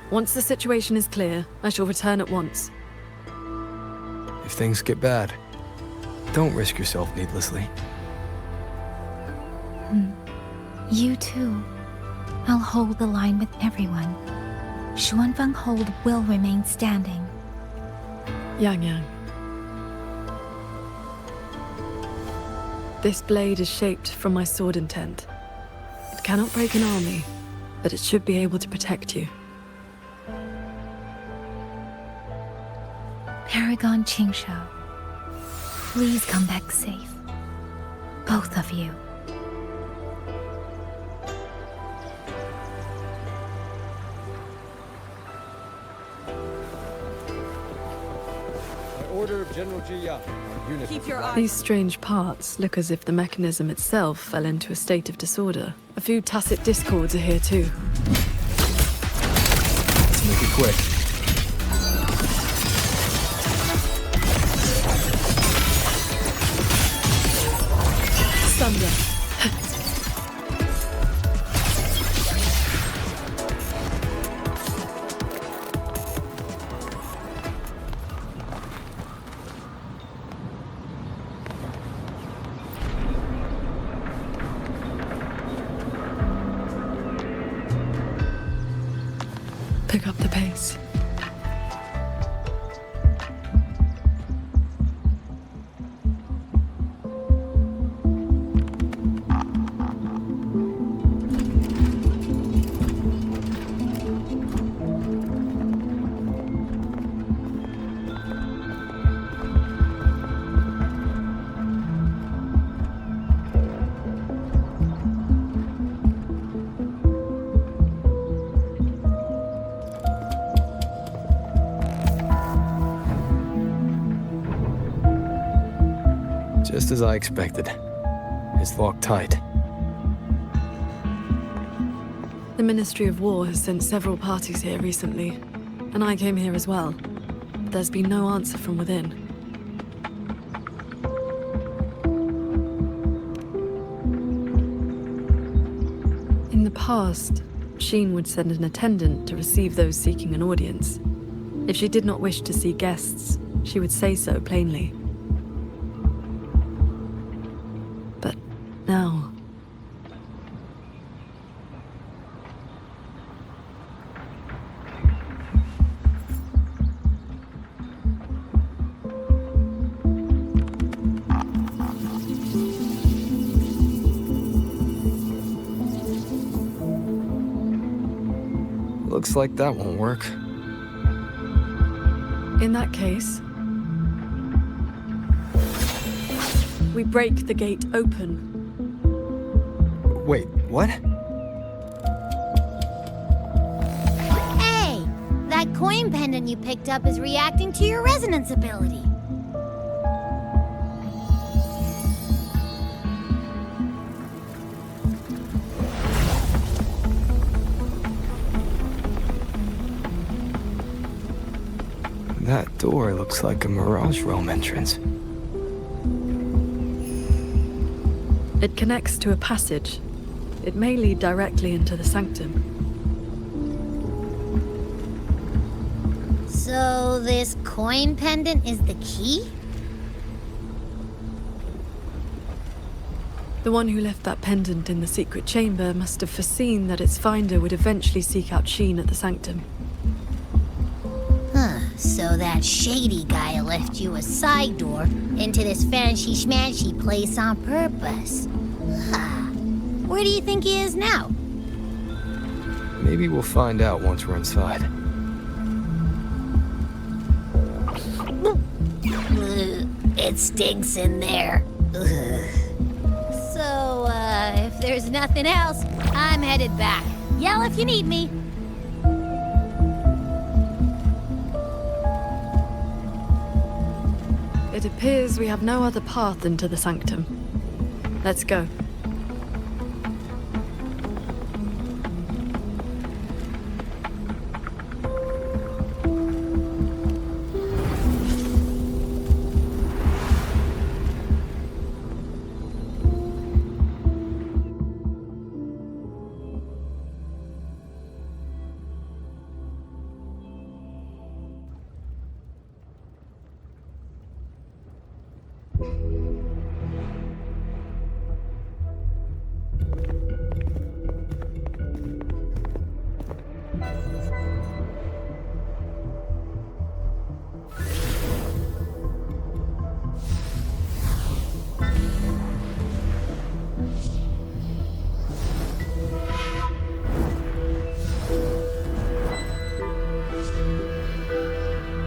Once the situation is clear, I shall return at once. If things get bad, don't risk yourself needlessly. You too. I'll hold the line with everyone. Xuanfeng Hold will remain standing. Yang Yang. This blade is shaped from my sword intent. It cannot break an army, but it should be able to protect you. Paragon Qingxiao, please come back safe. Both of you. Order of General Jiya. Keep your eyes. These strange parts look as if the mechanism itself fell into a state of disorder. A few tacit discords are here too. Let's make it quick. Thunder. Pick up the pace. Just as I expected. It's locked tight. The Ministry of War has sent several parties here recently, and I came here as well. But there's been no answer from within. In the past, Sheen would send an attendant to receive those seeking an audience. If she did not wish to see guests, she would say so plainly. But now... Looks like that won't work. In that case, we break the gate open. Wait, what? Hey! That coin pendant you picked up is reacting to your resonance ability. That door looks like a Mirage Realm entrance. It connects to a passage. It may lead directly into the sanctum. So this coin pendant is the key? The one who left that pendant in the secret chamber must have foreseen that its finder would eventually seek out Sheen at the sanctum. Huh, so that shady guy left you a side door into this fancy-schmancy place on purpose. Huh. Where do you think he is now? Maybe we'll find out once we're inside. It stinks in there. So, if there's nothing else, I'm headed back. Yell if you need me. It appears we have no other path into the sanctum. Let's go.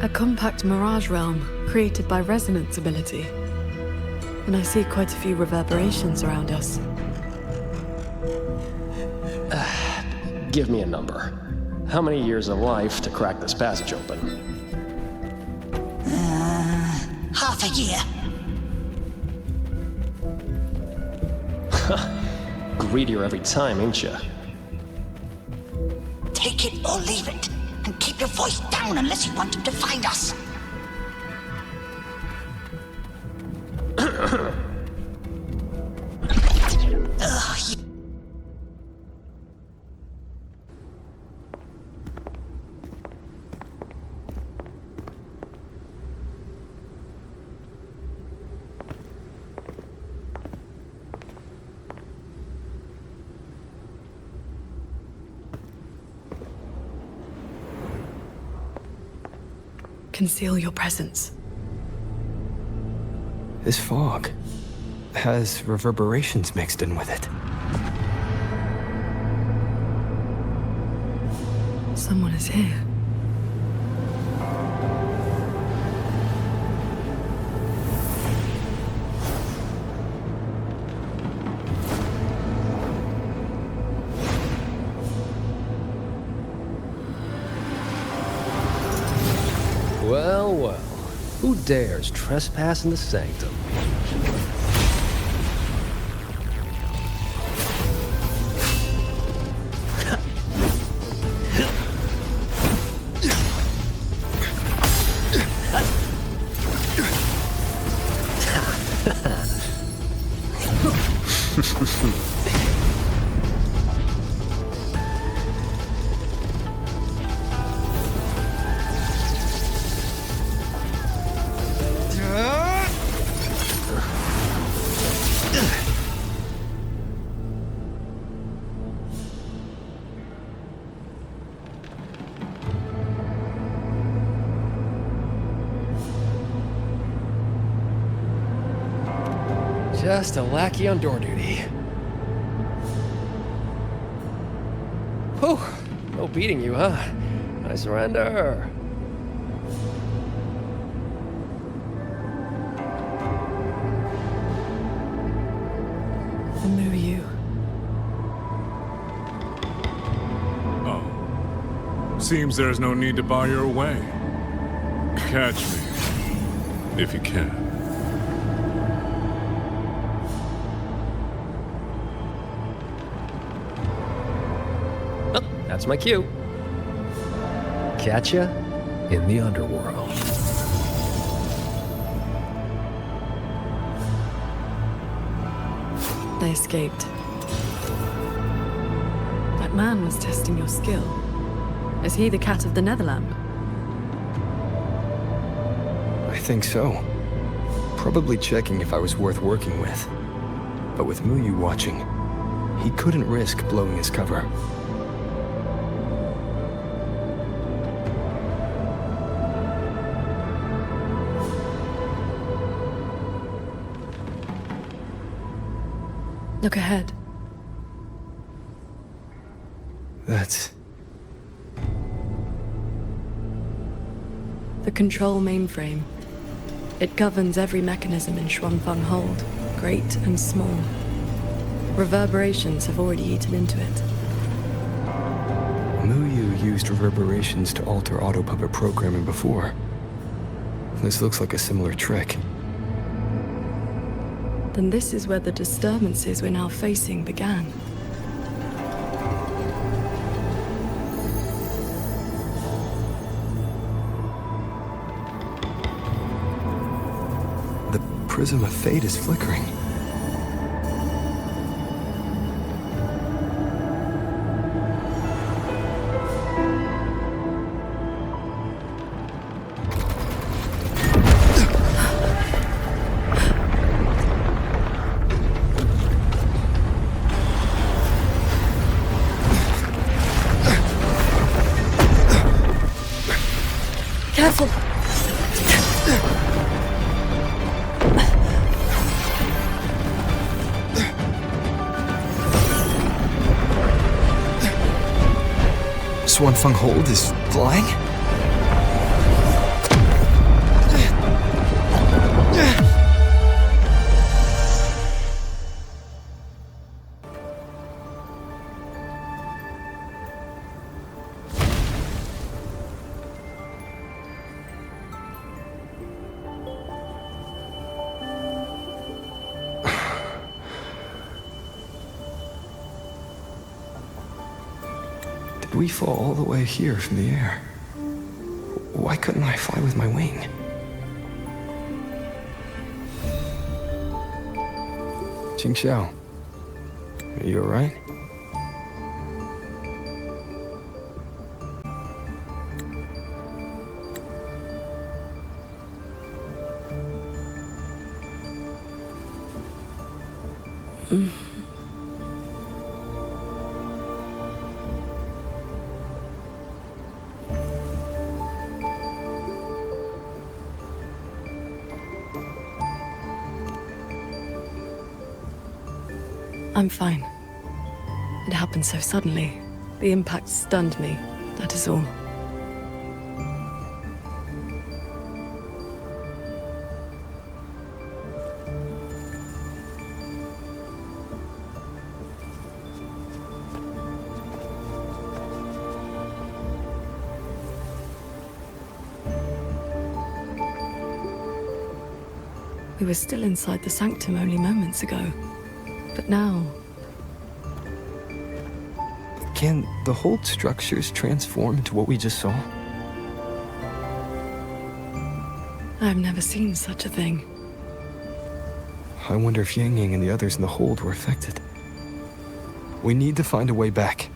A compact mirage realm created by resonance ability. And I see quite a few reverberations around us. Give me a number. How many years of life to crack this passage open? Half a year. Greedier every time, ain't ya? Take it or leave it. And keep your voice down unless you want him to find us. Conceal your presence. This fog has reverberations mixed in with it. Someone is here. Well, well. Who dares trespass in the sanctum? Just a lackey on door duty. Whew, no beating you, huh? I surrender. Who you? Seems there's no need to bar your way. Catch me, if you can. Oh, that's my cue. Catch ya in the underworld. They escaped. That man was testing your skill. Is he the cat of the Netherlamp? I think so. Probably checking if I was worth working with. But with Muyu watching, he couldn't risk blowing his cover. Look ahead. That's... the control mainframe. It governs every mechanism in Xuanfeng Hold, great and small. Reverberations have already eaten into it. Muyu used reverberations to alter autopuppet programming before. This looks like a similar trick. Then this is where the disturbances we're now facing began. The prism of fate is flickering. Careful! Xuanfeng Hold is flying? Did we fall all the way here from the air? Why couldn't I fly with my wing? Jingxiao, are you alright? I'm fine. It happened so suddenly. The impact stunned me, that is all. We were still inside the sanctum only moments ago. But now... Can the Hold structures transform into what we just saw? I've never seen such a thing. I wonder if Yang Yang and the others in the Hold were affected. We need to find a way back.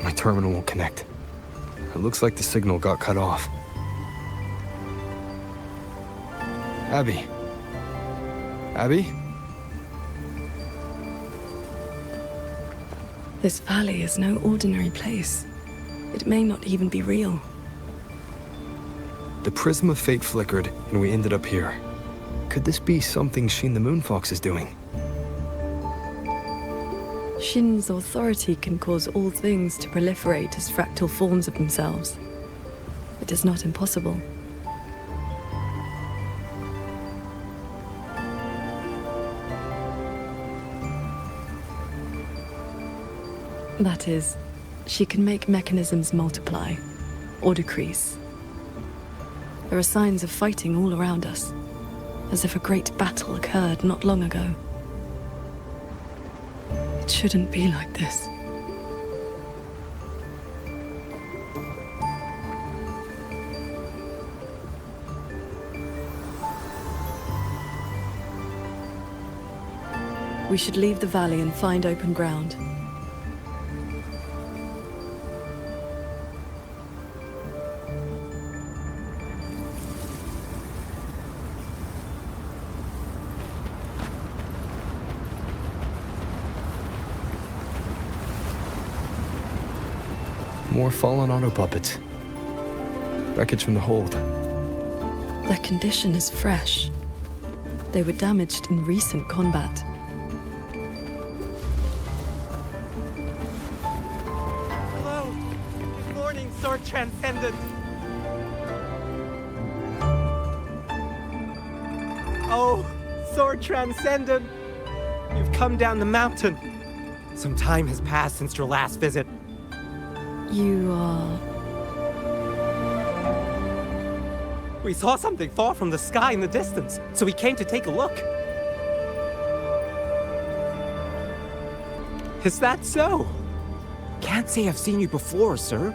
My terminal won't connect. It looks like the signal got cut off. Abby? Abby? This valley is no ordinary place. It may not even be real. The prism of fate flickered, and we ended up here. Could this be something Shin the Moonfox is doing? Shin's authority can cause all things to proliferate as fractal forms of themselves. It is not impossible. That is, she can make mechanisms multiply or decrease. There are signs of fighting all around us, as if a great battle occurred not long ago. It shouldn't be like this. We should leave the valley and find open ground. More fallen auto puppets. Wreckage from the hold. Their condition is fresh. They were damaged in recent combat. Hello! Good morning, Sword Transcendent! Oh, Sword Transcendent! You've come down the mountain. Some time has passed since your last visit. You are... We saw something fall from the sky in the distance, so we came to take a look. Is that so? Can't say I've seen you before, sir.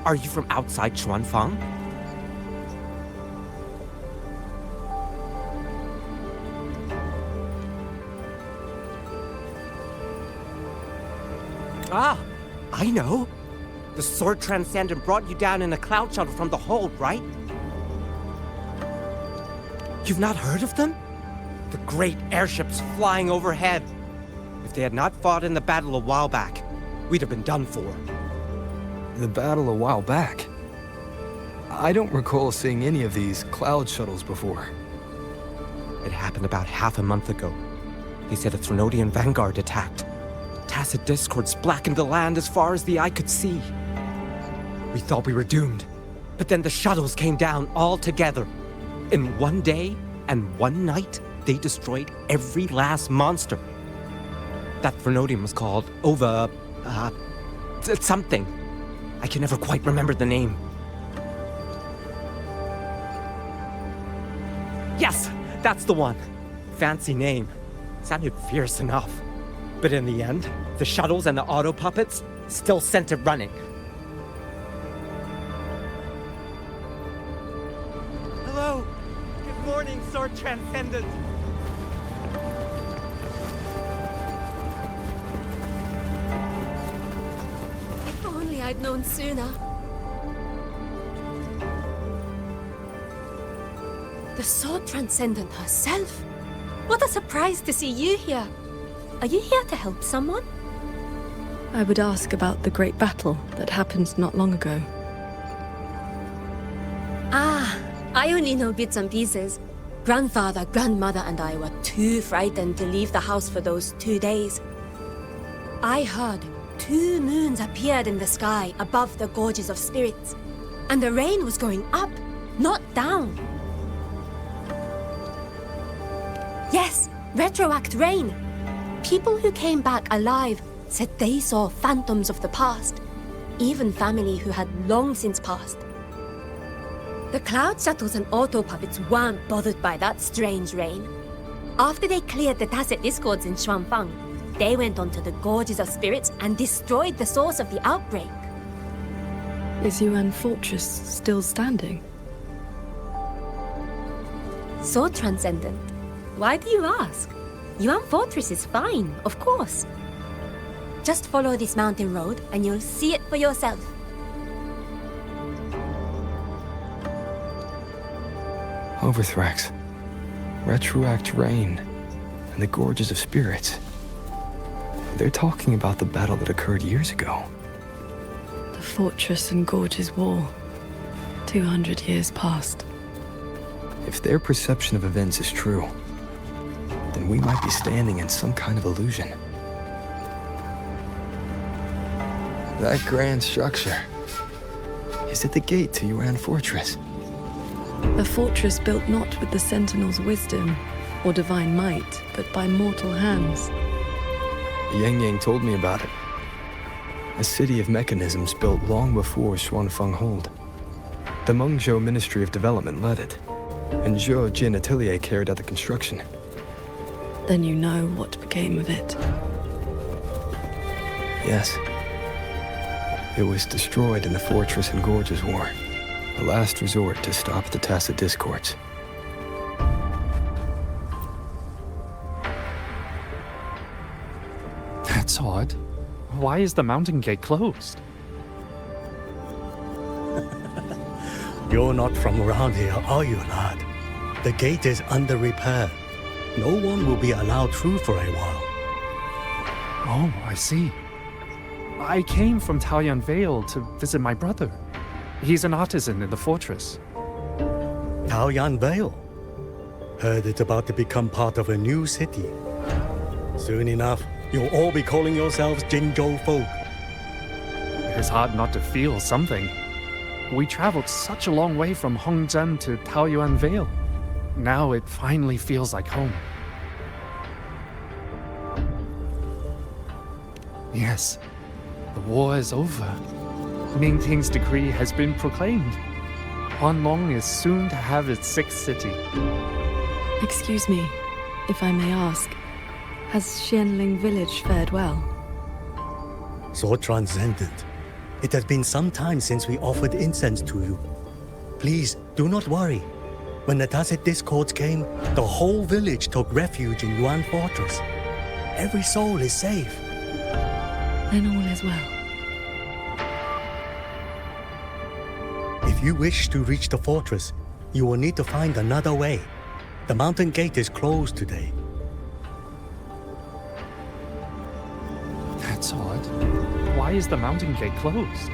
Are you from outside Xuanfang? Ah, I know. The Sword Transcendent brought you down in a cloud shuttle from the hold, right? You've not heard of them? The great airships flying overhead. If they had not fought in the battle a while back, we'd have been done for. The battle a while back? I don't recall seeing any of these cloud shuttles before. It happened about half a month ago. They said a Threnodian vanguard attacked. Tacit discords blackened the land as far as the eye could see. We thought we were doomed, but then the shuttles came down all together. In one day and one night, they destroyed every last monster. That Threnodian was called something. I can never quite remember the name. Yes, that's the one. Fancy name. Sounded fierce enough. But in the end, the shuttles and the auto puppets still sent it running. Hello. Good morning, Sword Transcendent. If only I'd known sooner. The Sword Transcendent herself. What a surprise to see you here. Are you here to help someone? I would ask about the great battle that happened not long ago. Ah, I only know bits and pieces. Grandfather, grandmother, and I were too frightened to leave the house for those 2 days. I heard 2 moons appeared in the sky above the gorges of spirits, and the rain was going up, not down. Yes, retroact rain. People who came back alive said they saw phantoms of the past, even family who had long since passed. The cloud shuttles and auto puppets weren't bothered by that strange rain. After they cleared the tacit discords in Xuanfang, they went onto the gorges of spirits and destroyed the source of the outbreak. Is Yuan Fortress still standing? So transcendent. Why do you ask? Yuan Fortress is fine, of course. Just follow this mountain road and you'll see it for yourself. Overthrax, retroact rain, and the gorges of spirits. They're talking about the battle that occurred years ago. The Fortress and Gorges War. 200 years past. If their perception of events is true, then we might be standing in some kind of illusion. That grand structure, Is it the gate to Yuan Fortress? A fortress built not with the Sentinel's wisdom or divine might, but by mortal hands. Yang Yang told me about it. A city of mechanisms built long before Xuanfeng Hold. The Mengzhou Ministry of Development led it, and Zhou Jin Atelier carried out the construction. Then you know what became of it. Yes. It was destroyed in the Fortress and Gorges War, a last resort to stop the Tacit Discords. That's odd. Why is the mountain gate closed? You're not from around here, are you, lad? The gate is under repair. No one will be allowed through for a while. Oh, I see. I came from Taoyuan Vale to visit my brother. He's an artisan in the fortress. Taoyuan Vale? Heard it's about to become part of a new city. Soon enough, you'll all be calling yourselves Jinzhou folk. It's hard not to feel something. We traveled such a long way from Hongzhen to Taoyuan Vale. Now it finally feels like home. Yes, the war is over. Ming Ting's decree has been proclaimed. Huanlong is soon to have its sixth city. Excuse me, if I may ask, has Xianling village fared well? So transcendent. It has been some time since we offered incense to you. Please, do not worry. When the Tacit Discords came, the whole village took refuge in Yuan Fortress. Every soul is safe. Then all is well. If you wish to reach the fortress, you will need to find another way. The mountain gate is closed today. That's odd. Why is the mountain gate closed?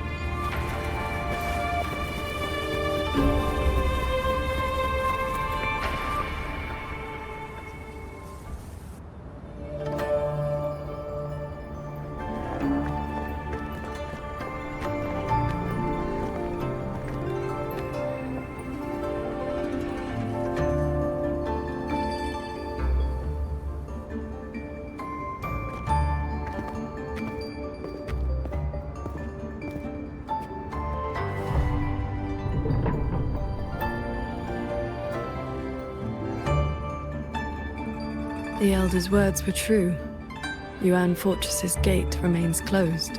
The Elder's words were true. Yuan Fortress's gate remains closed.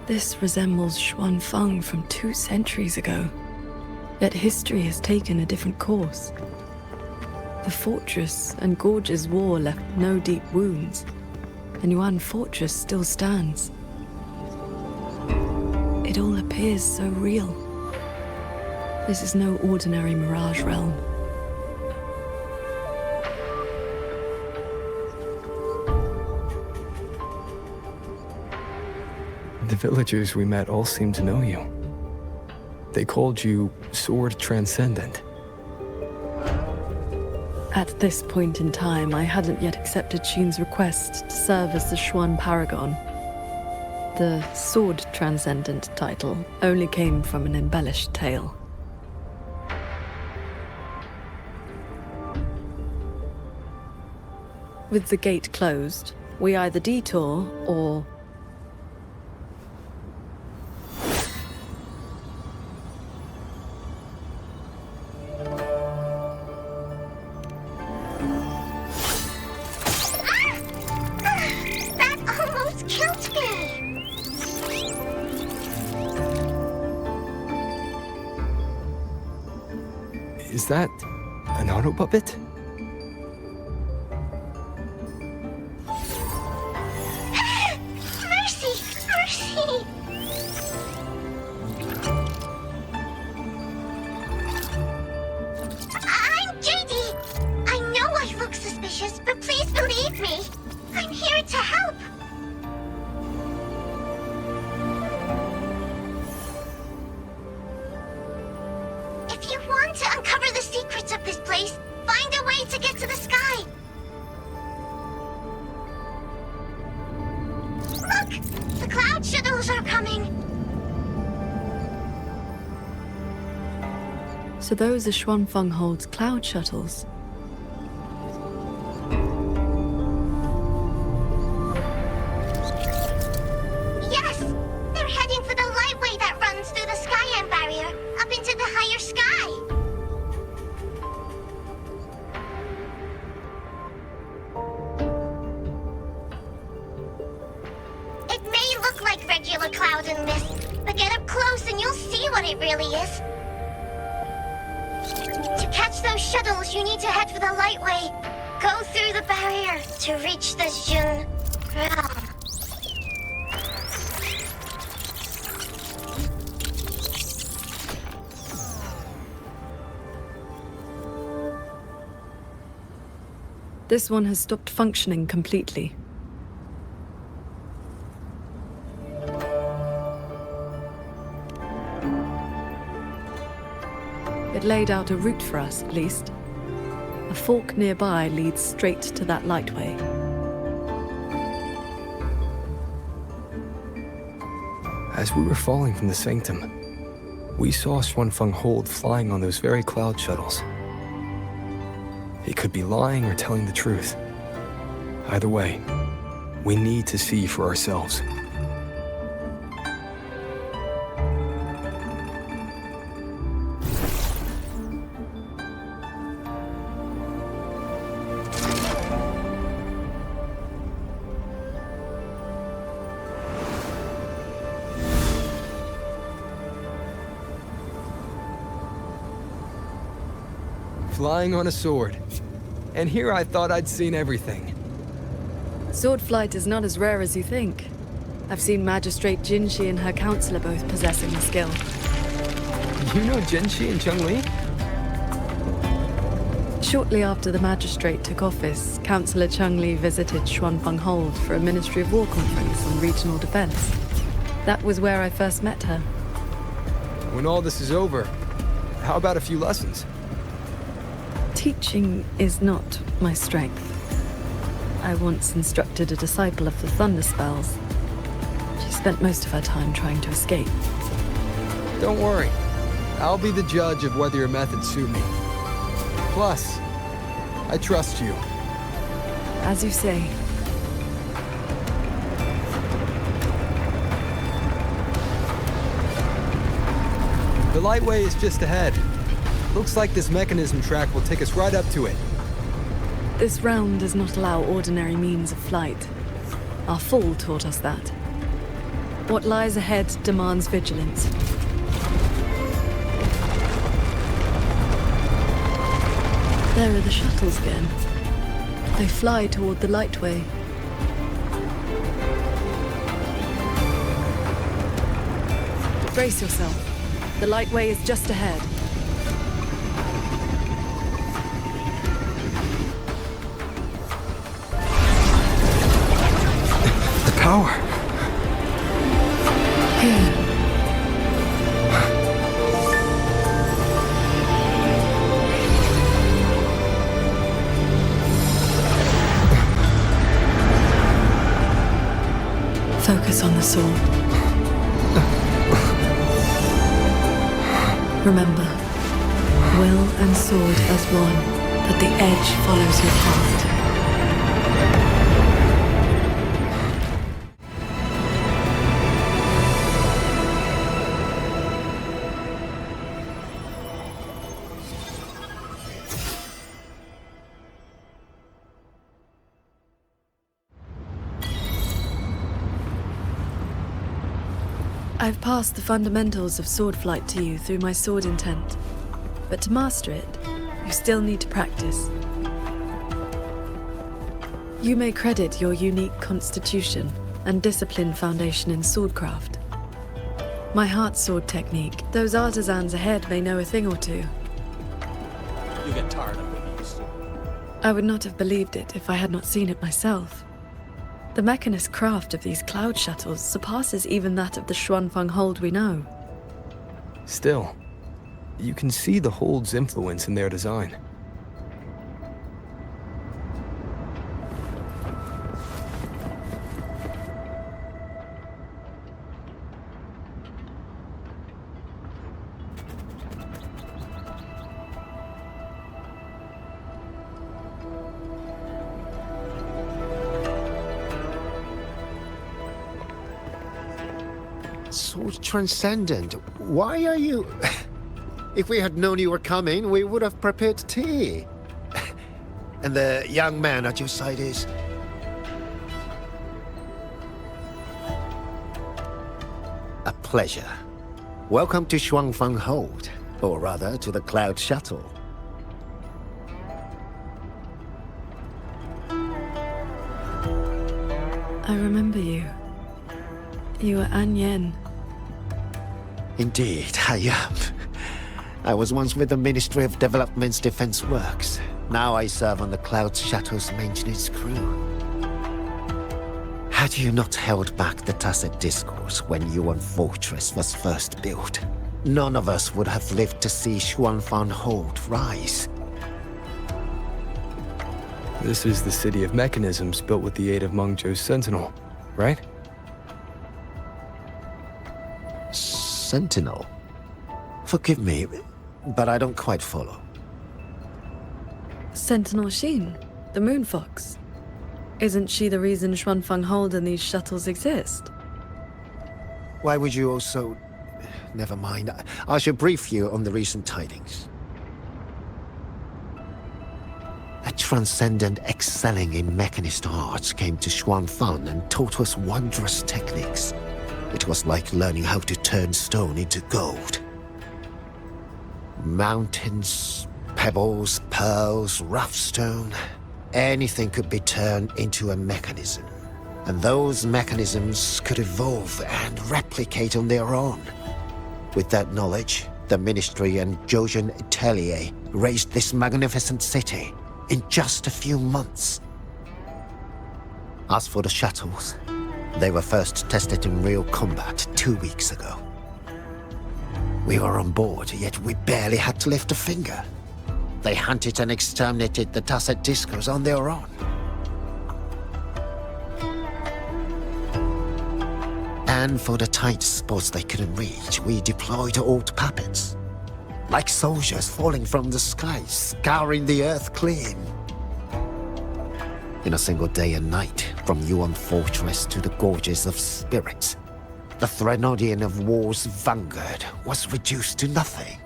This resembles Xuanfeng from 2 centuries ago. Yet history has taken a different course. The fortress and Gorges War left no deep wounds, and Yuan Fortress still stands. It all appears so real. This is no ordinary mirage realm. The villagers we met all seemed to know you. They called you Sword Transcendent. At this point in time, I hadn't yet accepted Xun's request to serve as the Xuan Paragon. The Sword Transcendent title only came from an embellished tale. With the gate closed, we either detour or... Is that an auto puppet? Mercy! Mercy! I'm JD. I know I look suspicious, but please believe me. I'm here to help. I want to uncover the secrets of this place. Find a way to get to the sky. Look! The cloud shuttles are coming. So those are Xuanfeng Hold's cloud shuttles. Yes! They're heading for the lightway that runs through the Skyend barrier, up into the higher sky. It may look like regular cloud and mist, but get up close and you'll see what it really is. To catch those shuttles, you need to head for the lightway. Go through the barrier to reach the Jun realm. This one has stopped functioning completely. It laid out a route for us, at least. A fork nearby leads straight to that lightway. As we were falling from the sanctum, we saw Xuanfeng Hold flying on those very cloud shuttles. He could be lying or telling the truth. Either way, we need to see for ourselves. Flying on a sword. And here I thought I'd seen everything. Sword flight is not as rare as you think. I've seen Magistrate Jinshi and her counselor both possessing the skill. You know Jinshi and Cheng-Li? Shortly after the Magistrate took office, Councillor Cheng-Li visited Xuanfeng Hold for a Ministry of War conference on regional defense. That was where I first met her. When all this is over, how about a few lessons? Teaching is not my strength. I once instructed a disciple of the Thunder Spells. She spent most of her time trying to escape. Don't worry. I'll be the judge of whether your methods suit me. Plus, I trust you. As you say. The lightway is just ahead. Looks like this mechanism track will take us right up to it. This realm does not allow ordinary means of flight. Our fall taught us that. What lies ahead demands vigilance. There are the shuttles again. They fly toward the lightway. Brace yourself. The lightway is just ahead. Power. Here. Focus on the sword. Remember, will and sword as one, but the edge follows your heart. I've passed the fundamentals of sword flight to you through my sword intent, but to master it, you still need to practice. You may credit your unique constitution and disciplined foundation in swordcraft. My heart sword technique, those artisans ahead may know a thing or two. You get tired of these. I would not have believed it if I had not seen it myself. The mechanist craft of these cloud shuttles surpasses even that of the Xuanfeng Hold we know. Still, You can see the hold's influence in their design. So transcendent. Why are you... If we had known you were coming, we would have prepared tea. And the young man at your side is... A pleasure. Welcome to Xuanfang Hold, or rather, to the Cloud Shuttle. I remember you. You were An Yen. Indeed, I am. I was once with the Ministry of Development's Defense Works. Now I serve on the Cloud Shuttle's maintenance crew. Had you not held back the Tacit Discourse when Yuan Fortress was first built, none of us would have lived to see Xuanfang Hold rise. This is the city of mechanisms built with the aid of Mengzhou's Sentinel, right? Sentinel? Forgive me, but I don't quite follow. Sentinel Sheen, the Moon Fox. Isn't she the reason Xuanfang Hold and these shuttles exist? Why would you also... Never mind. I should brief you on the recent tidings. A transcendent excelling in mechanist arts came to Xuanfang and taught us wondrous techniques. It was like learning how to turn stone into gold. Mountains, pebbles, pearls, rough stone. Anything could be turned into a mechanism. And those mechanisms could evolve and replicate on their own. With that knowledge, the Ministry and Zhouzhen Atelier raised this magnificent city in just a few months. As for the shuttles, they were first tested in real combat 2 weeks ago. We were on board, yet we barely had to lift a finger. They hunted and exterminated the Tacit Discos on their own. And for the tight spots they couldn't reach, we deployed old puppets. Like soldiers falling from the sky, scouring the earth clean. In a single day and night, from Yuan Fortress to the Gorges of Spirits, the Threnodian of War's vanguard was reduced to nothing.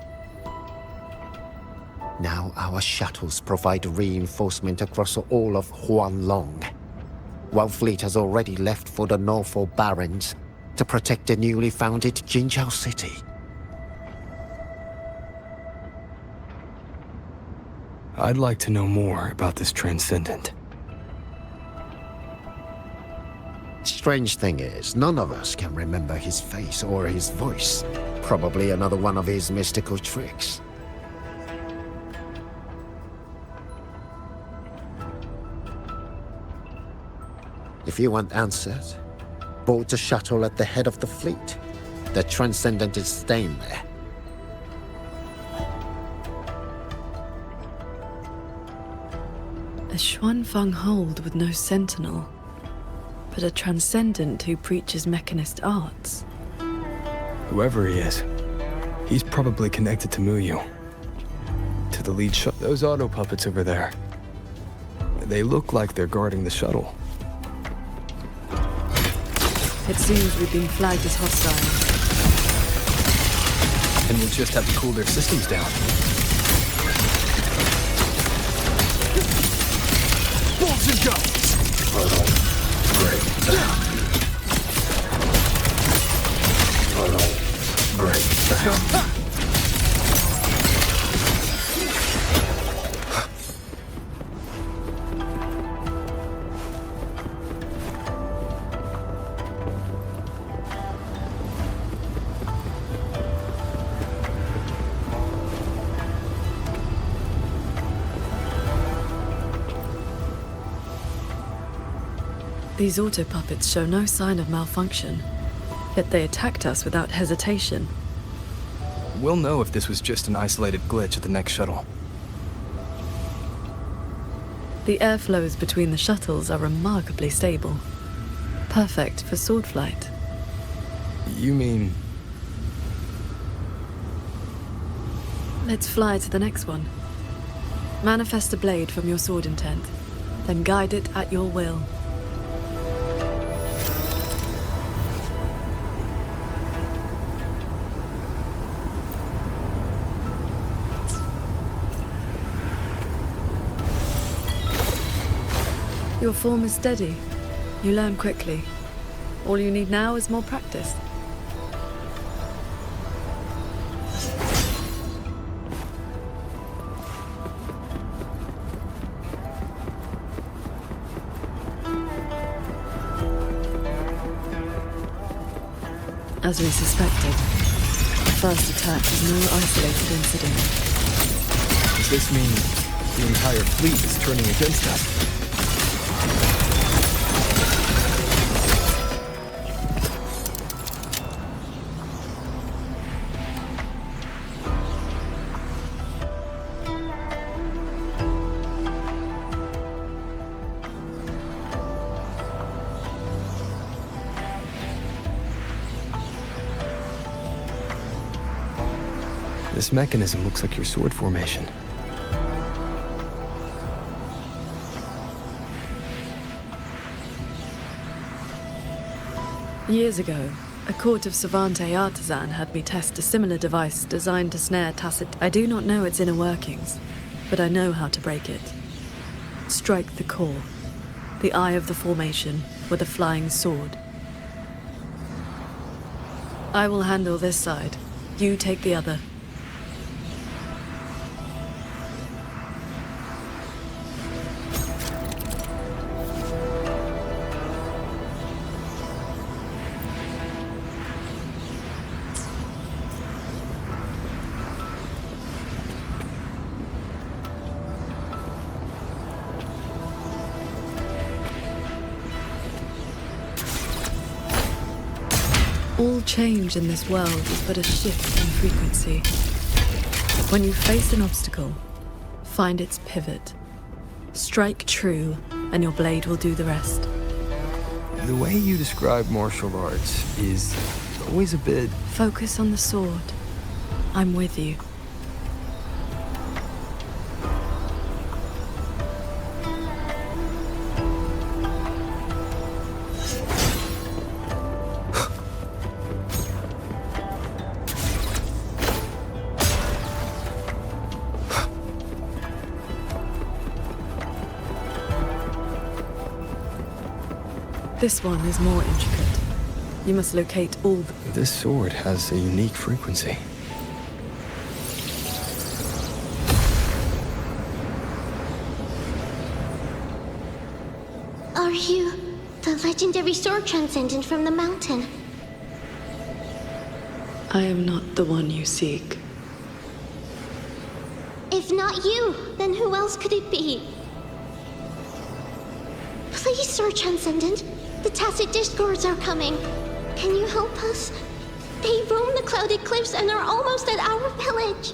Now our shuttles provide reinforcement across all of Huanglong, while fleet has already left for the Norfolk Barrens to protect the newly founded Jinzhou city. I'd like to know more about this Transcendent. Strange thing is, none of us can remember his face or his voice. Probably another one of his mystical tricks. If you want answers, board the shuttle at the head of the fleet. The Transcendent is staying there. A Xuanfang Hold with no sentinel, but a Transcendent who preaches mechanist arts. Whoever he is, he's probably connected to Muyu. To the lead shuttle. Those auto puppets over there. They look like they're guarding the shuttle. It seems we've been flagged as hostile. And we'll just have to cool their systems down. Bolts and go! Great. Let's go. These auto puppets show no sign of malfunction, yet they attacked us without hesitation. we'll know if this was just an isolated glitch at the next shuttle. The airflows between the shuttles are remarkably stable. Perfect for sword flight. You mean... Let's fly to the next one. Manifest a blade from your sword intent, then guide it at your will. Your form is steady. You learn quickly. All you need now is more practice. As we suspected, the first attack was no isolated incident. Does this mean the entire fleet is turning against us? This mechanism looks like your sword formation. Years ago, a court of Savante artisan had me test a similar device designed to snare Tacit. I do not know its inner workings, but I know how to break it. Strike the core, the eye of the formation, with a flying sword. I will handle this side. You take the other. All change in this world is but a shift in frequency. When you face an obstacle, find its pivot. Strike true, and your blade will do the rest. The way you describe martial arts is always a bit... Focus on the sword. I'm with you. This one is more intricate. You must locate all the... This sword has a unique frequency. Are you the legendary sword transcendent from the mountain? I am not the one you seek. If not you, then who else could it be? Please, Sword Transcendent. The Tacit Discords are coming. Can you help us? They roam the clouded cliffs and are almost at our village.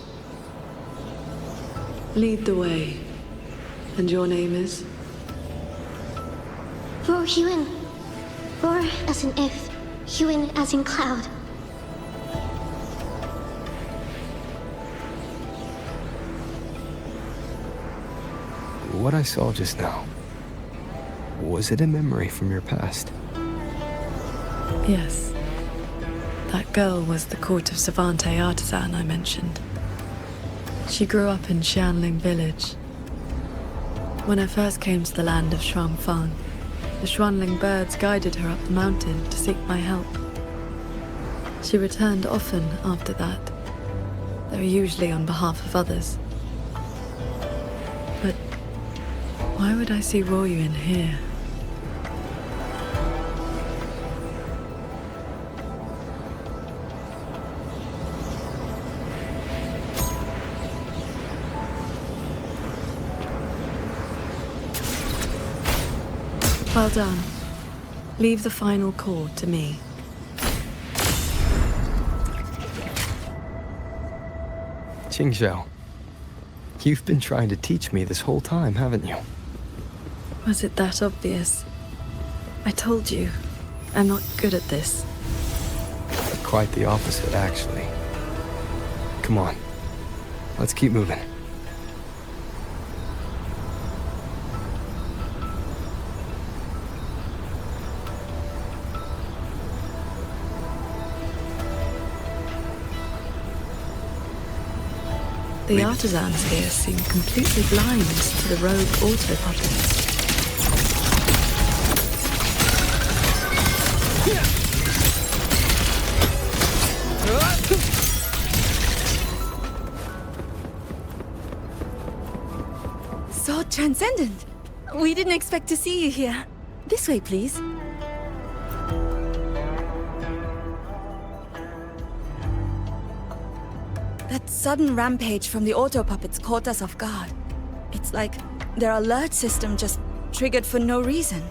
Lead the way. And your name is? Roar Huin. Roar as in if, Huin as in cloud. What I saw just now, was it a memory from your past? Yes. That girl was the court of Savante artisan I mentioned. She grew up in Xianling village. When I first came to the land of Xuanfang, the Xuanling birds guided her up the mountain to seek my help. She returned often after that, though usually on behalf of others. But why would I see Royuin here? Well done. Leave the final core to me. Qingzhou, you've been trying to teach me this whole time, haven't you? Was it that obvious? I told you, I'm not good at this. Quite the opposite, actually. Come on, let's keep moving. The artisans here seem completely blind to the rogue autopuppets. So transcendent. We didn't expect to see you here. This way, please. That sudden rampage from the auto puppets caught us off guard. It's like their alert system just triggered for no reason.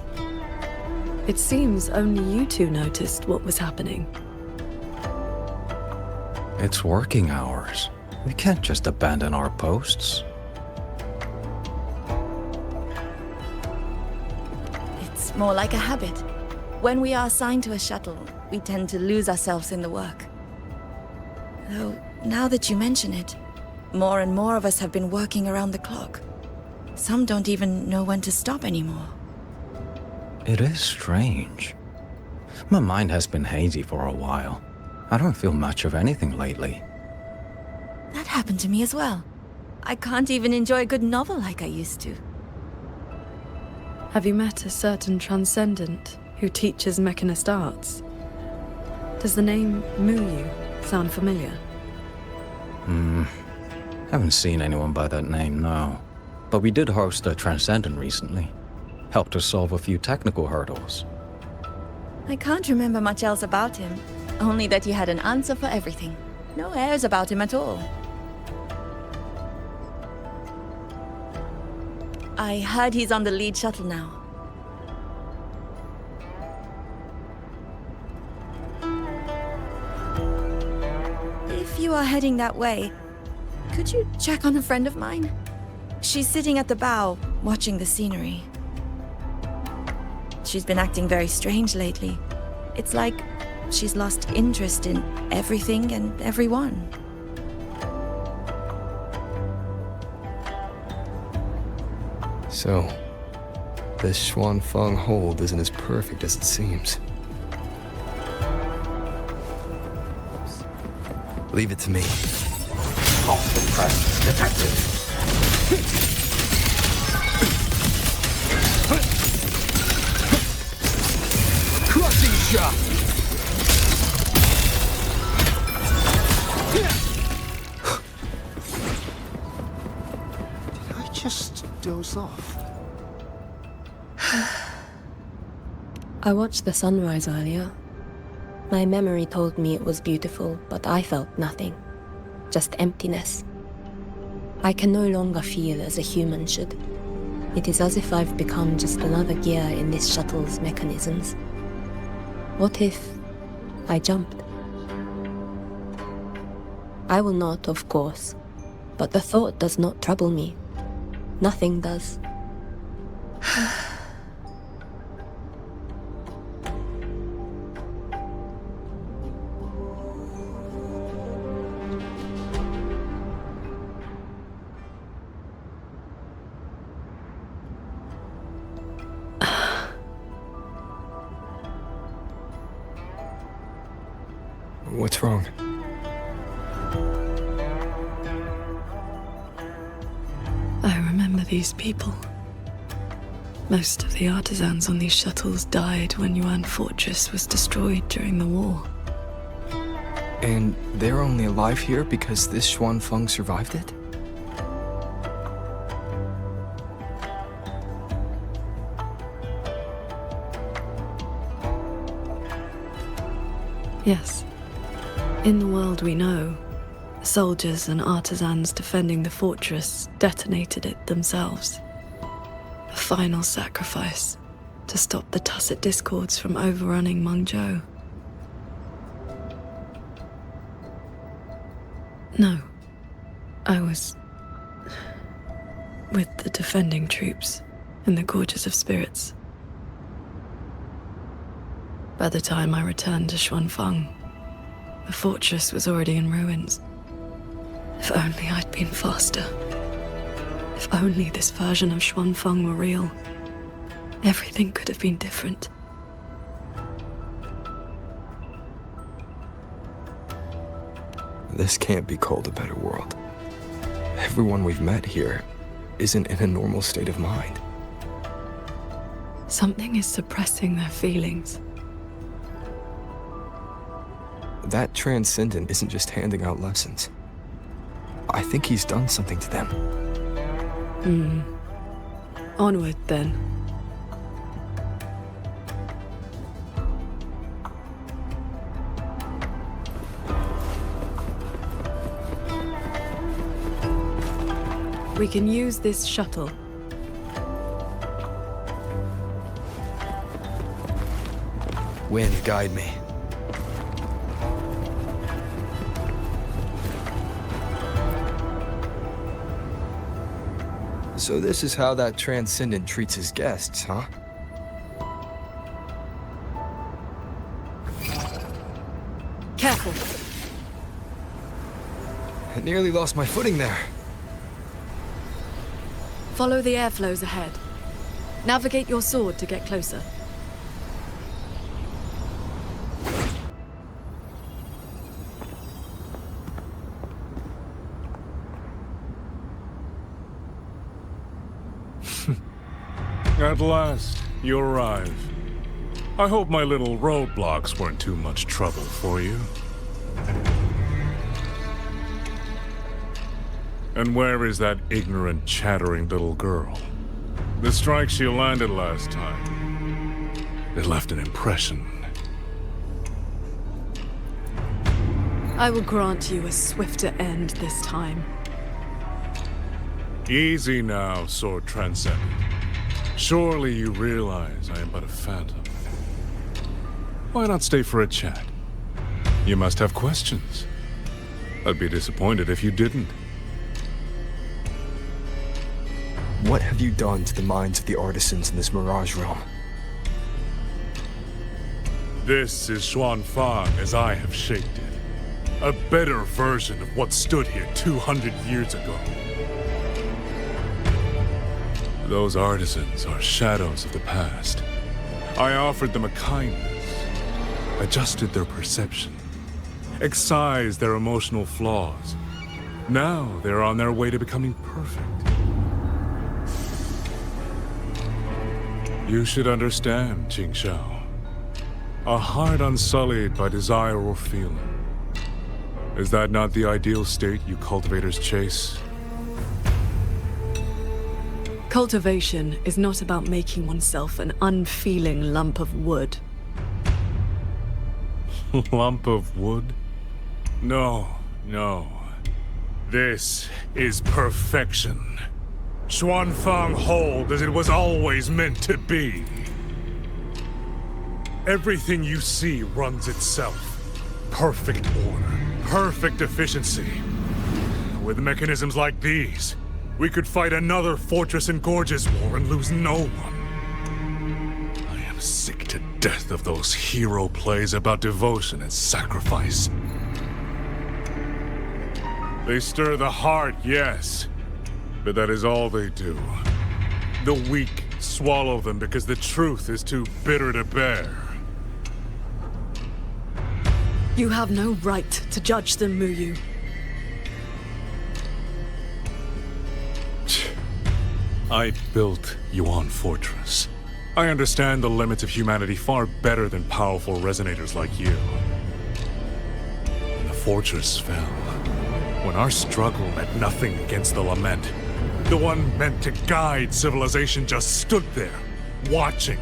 It seems only you two noticed what was happening. It's working hours. We can't just abandon our posts. It's more like a habit. When we are assigned to a shuttle, we tend to lose ourselves in the work. Though, now that you mention it, more and more of us have been working around the clock. Some don't even know when to stop anymore. It is strange. My mind has been hazy for a while. I don't feel much of anything lately. That happened to me as well. I can't even enjoy a good novel like I used to. Have you met a certain transcendent who teaches mechanist arts? Does the name Muyu sound familiar? Haven't seen anyone by that name, no. But we did host a transcendent recently. Helped us solve a few technical hurdles. I can't remember much else about him. Only that he had an answer for everything. No airs about him at all. I heard he's on the lead shuttle now. If you are heading that way, could you check on a friend of mine? She's sitting at the bow, watching the scenery. She's been acting very strange lately. It's like she's lost interest in everything and everyone. So, this Xuanfeng hold isn't as perfect as it seems. Leave it to me. Hostile presence detected. Crushing shot! Did I just doze off? I watched the sunrise earlier. My memory told me it was beautiful, but I felt nothing. Just emptiness. I can no longer feel as a human should. It is as if I've become just another gear in this shuttle's mechanisms. What if I jumped? I will not, of course, but the thought does not trouble me. Nothing does. What's wrong? I remember these people. Most of the artisans on these shuttles died when Yuan Fortress was destroyed during the war. And they're only alive here because this Xuanfeng survived it? Yes. In the world we know, soldiers and artisans defending the fortress detonated it themselves. A final sacrifice to stop the Tacit Discords from overrunning Mengzhou. No. I was with the defending troops in the Gorges of Spirits. By the time I returned to Xuanfang, the fortress was already in ruins. If only I'd been faster. If only this version of Xuanfang were real, everything could have been different. This can't be called a better world. Everyone we've met here isn't in a normal state of mind. Something is suppressing their feelings. That Transcendent isn't just handing out lessons. I think he's done something to them. Onward, then. We can use this shuttle. Wind, guide me. So this is how that Transcendent treats his guests, huh? Careful. I nearly lost my footing there. Follow the airflows ahead. Navigate your sword to get closer. At last, you arrive. I hope my little roadblocks weren't too much trouble for you. And where is that ignorant, chattering little girl? The strike she landed last time, it left an impression. I will grant you a swifter end this time. Easy now, Sword Transcendent. Surely you realize I am but a phantom. Why not stay for a chat? You must have questions. I'd be disappointed if you didn't. What have you done to the minds of the artisans in this Mirage realm? This is Xuanfang as I have shaped it. A better version of what stood here 200 years ago. Those artisans are shadows of the past. I offered them a kindness, adjusted their perception, excised their emotional flaws. Now they're on their way to becoming perfect. You should understand, Qingxiao. A heart unsullied by desire or feeling. Is that not the ideal state you cultivators chase? Cultivation is not about making oneself an unfeeling lump of wood. Lump of wood? No, no. This is perfection. Xuanfang hold as it was always meant to be. Everything you see runs itself. Perfect order, perfect efficiency. With mechanisms like these, we could fight another Fortress and Gorges war and lose no one. I am sick to death of those hero plays about devotion and sacrifice. They stir the heart, yes, but that is all they do. The weak swallow them because the truth is too bitter to bear. You have no right to judge them, Muyu. I built Yuan Fortress. I understand the limits of humanity far better than powerful resonators like you. The fortress fell when our struggle meant nothing against the lament. The one meant to guide civilization just stood there, watching.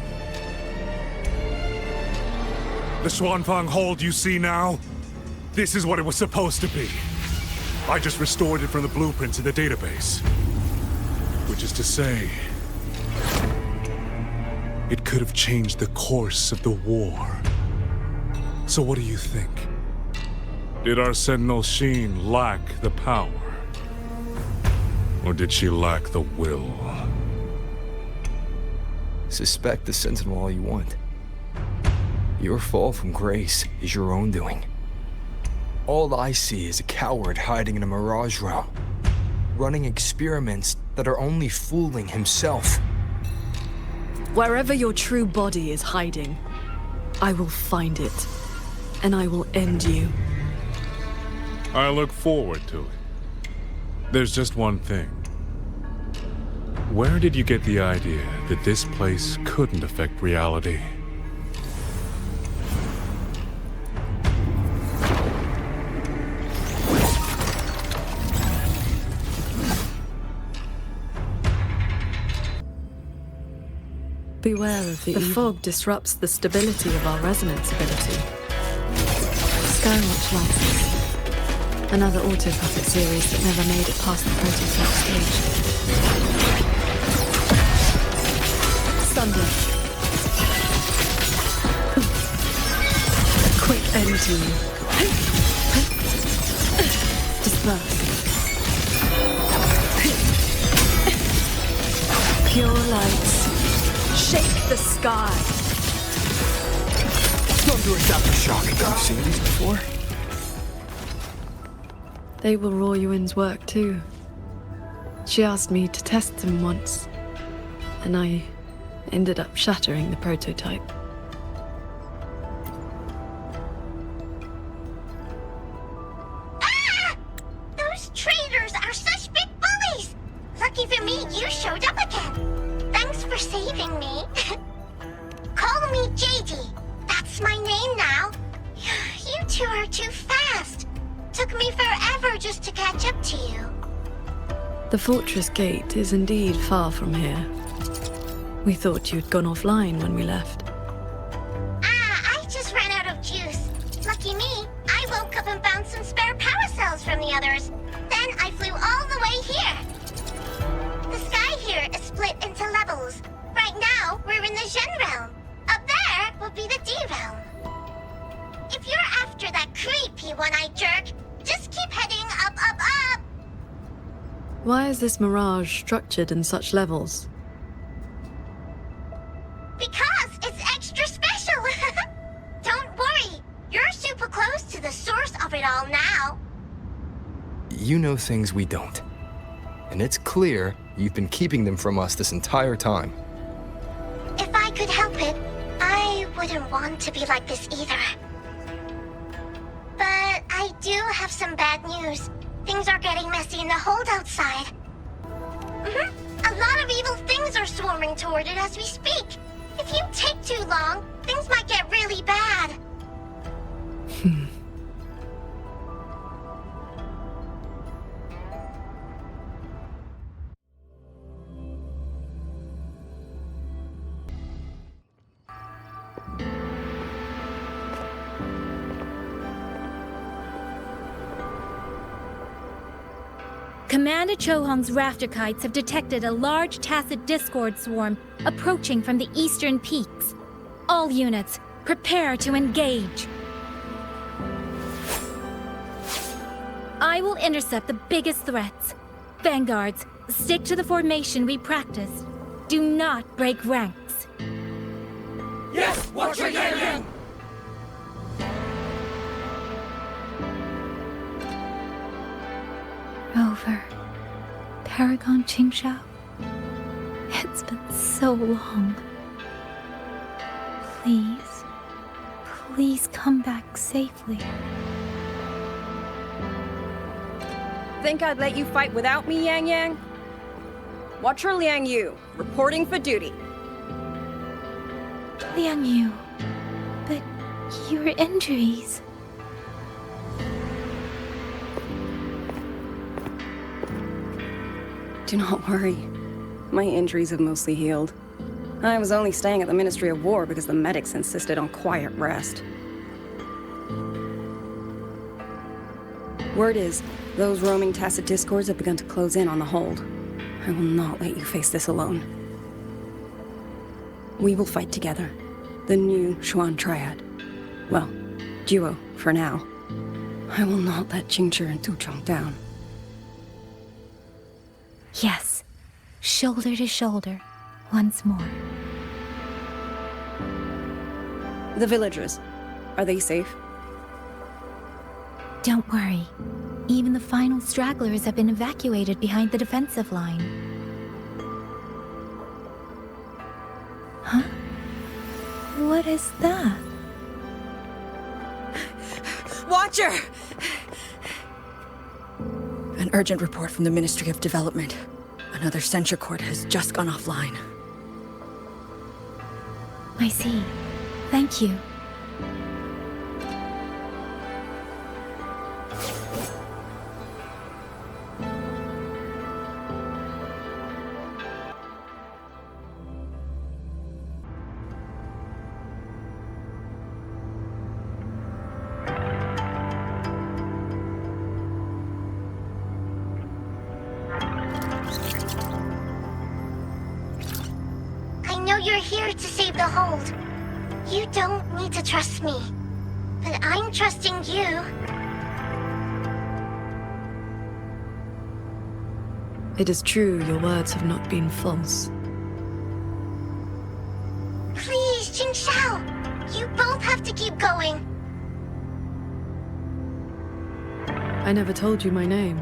The Xuanfang hold you see now? This is what it was supposed to be. I just restored it from the blueprints in the database. Which is to say, it could have changed the course of the war. So what do you think? Did our Sentinel Sheen lack the power? Or did she lack the will? Suspect the Sentinel all you want. Your fall from grace is your own doing. All I see is a coward hiding in a mirage realm, running experiments that are only fooling himself. Wherever your true body is hiding, I will find it, and I will end you. I look forward to it. There's just one thing. Where did you get the idea that this place couldn't affect reality? Beware of the fog disrupts the stability of our resonance ability. Skywatch Lances. Another auto-puppet series that never made it past the prototype stage. Thunder. A quick end to you. Disperse. Pure lights. Shake the sky. Thunder is aftershock. Have you seen these before? They will Raw Yuin's work too. She asked me to test them once, and I ended up shattering the prototype. Ah! Those traitors are such big bullies! Lucky for me, you showed up again. Thanks for saving me. Call me JD. That's my name now. You two are too fast. Took me forever just to catch up to you. The fortress gate is indeed far from here. We thought you'd gone offline when we left. I just ran out of juice. Lucky me, I woke up and found some spare power cells from the others. Then I flew all the way here. The sky here is split into levels. Right now, we're in the Zhen realm. Up there will be the D realm. If you're after that creepy one-eyed jerk, just keep heading up, up, up. Why is this mirage structured in such levels? Because it's extra special. Don't worry, you're super close to the source of it all now. You know things we don't. And it's clear you've been keeping them from us this entire time. If I could help it, I wouldn't want to be like this either. But I do have some bad news. Things are getting messy in the hold outside. A lot of evil things are swarming toward it as we speak. If you take too long, things might get really bad. Commander Chohong's rafter kites have detected a large tacit discord swarm approaching from the eastern peaks. All units, prepare to engage. I will intercept the biggest threats. Vanguards, stick to the formation we practiced. Do not break ranks. Yes, watch your Yang Yang! Rover, Paragon Qingshao. It's been so long. Please, please come back safely. Think I'd let you fight without me, Yang Yang? Watcher Liang Yu, reporting for duty. Liang Yu, but your injuries... Do not worry. My injuries have mostly healed. I was only staying at the Ministry of War because the medics insisted on quiet rest. Word is, those roaming tacit discords have begun to close in on the hold. I will not let you face this alone. We will fight together. The new Xuan Triad. Well, duo, for now. I will not let Qingzhi and Tuchong down. Yes, shoulder to shoulder, once more. The villagers, are they safe? Don't worry. Even the final stragglers have been evacuated behind the defensive line. Huh? What is that? Watcher! An urgent report from the Ministry of Development. Another censure court has just gone offline. I see. Thank you. I know you're here to save the hold. You don't need to trust me, but I'm trusting you. It is true your words have not been false. Please, Jingxiao, you both have to keep going. I never told you my name.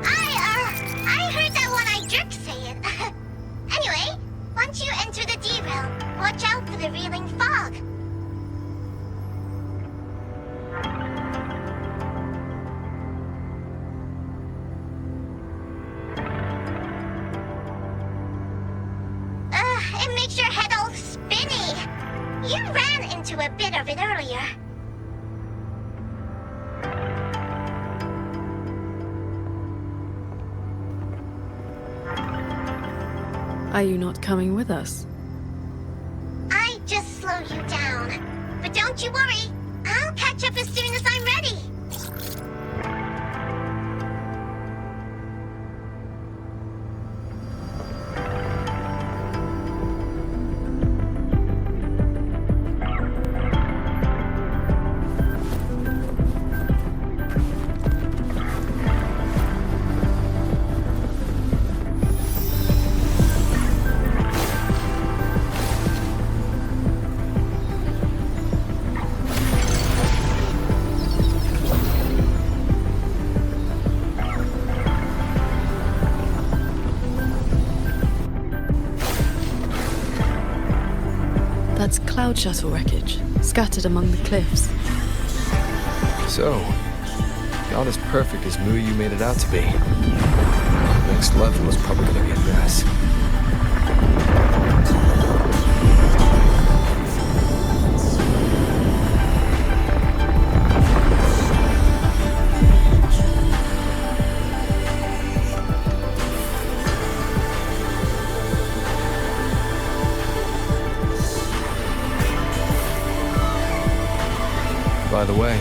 I heard that one-eyed jerk say it. Anyway, once you enter the D-realm, watch out for the reeling fog. It makes your head all spinny. You ran into a bit of it earlier. Are you not coming with us? I just slow you down. But don't you worry. I'll catch up as soon as I'm ready. That's cloud shuttle wreckage, scattered among the cliffs. So, not as perfect as Muyu made it out to be. Next level is probably gonna be a mess. By the way,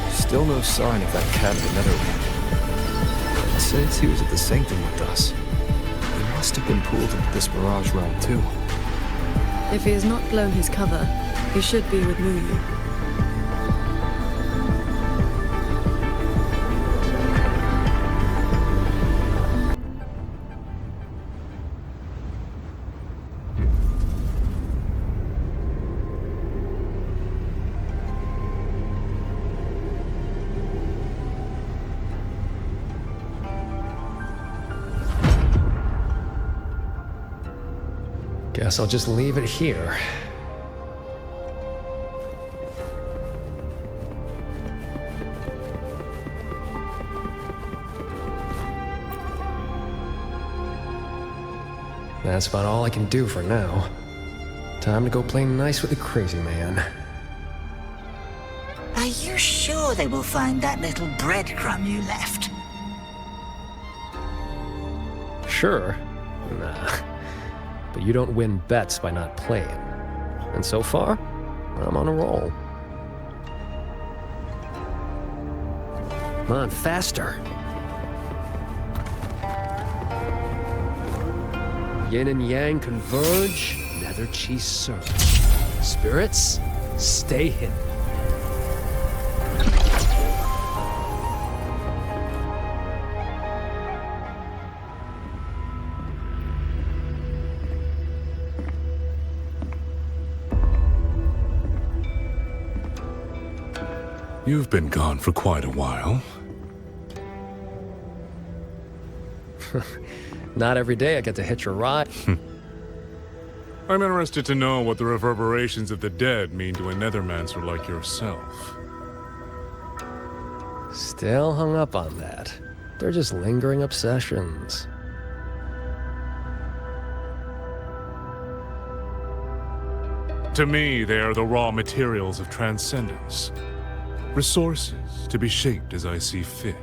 still no sign of that cat in the Netherland. Since he was at the Sanctum with us, he must have been pulled into this Mirage realm too. If he has not blown his cover, he should be with Muyu. Guess I'll just leave it here. That's about all I can do for now. Time to go play nice with the crazy man. Are you sure they will find that little breadcrumb you left? Sure. Nah. But you don't win bets by not playing. And so far, I'm on a roll. Come on, faster. Yin and yang converge, nether chi surge. Spirits, stay hidden. You've been gone for quite a while. Not every day I get to hitch a ride. I'm interested to know what the reverberations of the dead mean to a Nethermancer like yourself. Still hung up on that. They're just lingering obsessions. To me, they are the raw materials of transcendence. Resources to be shaped as I see fit.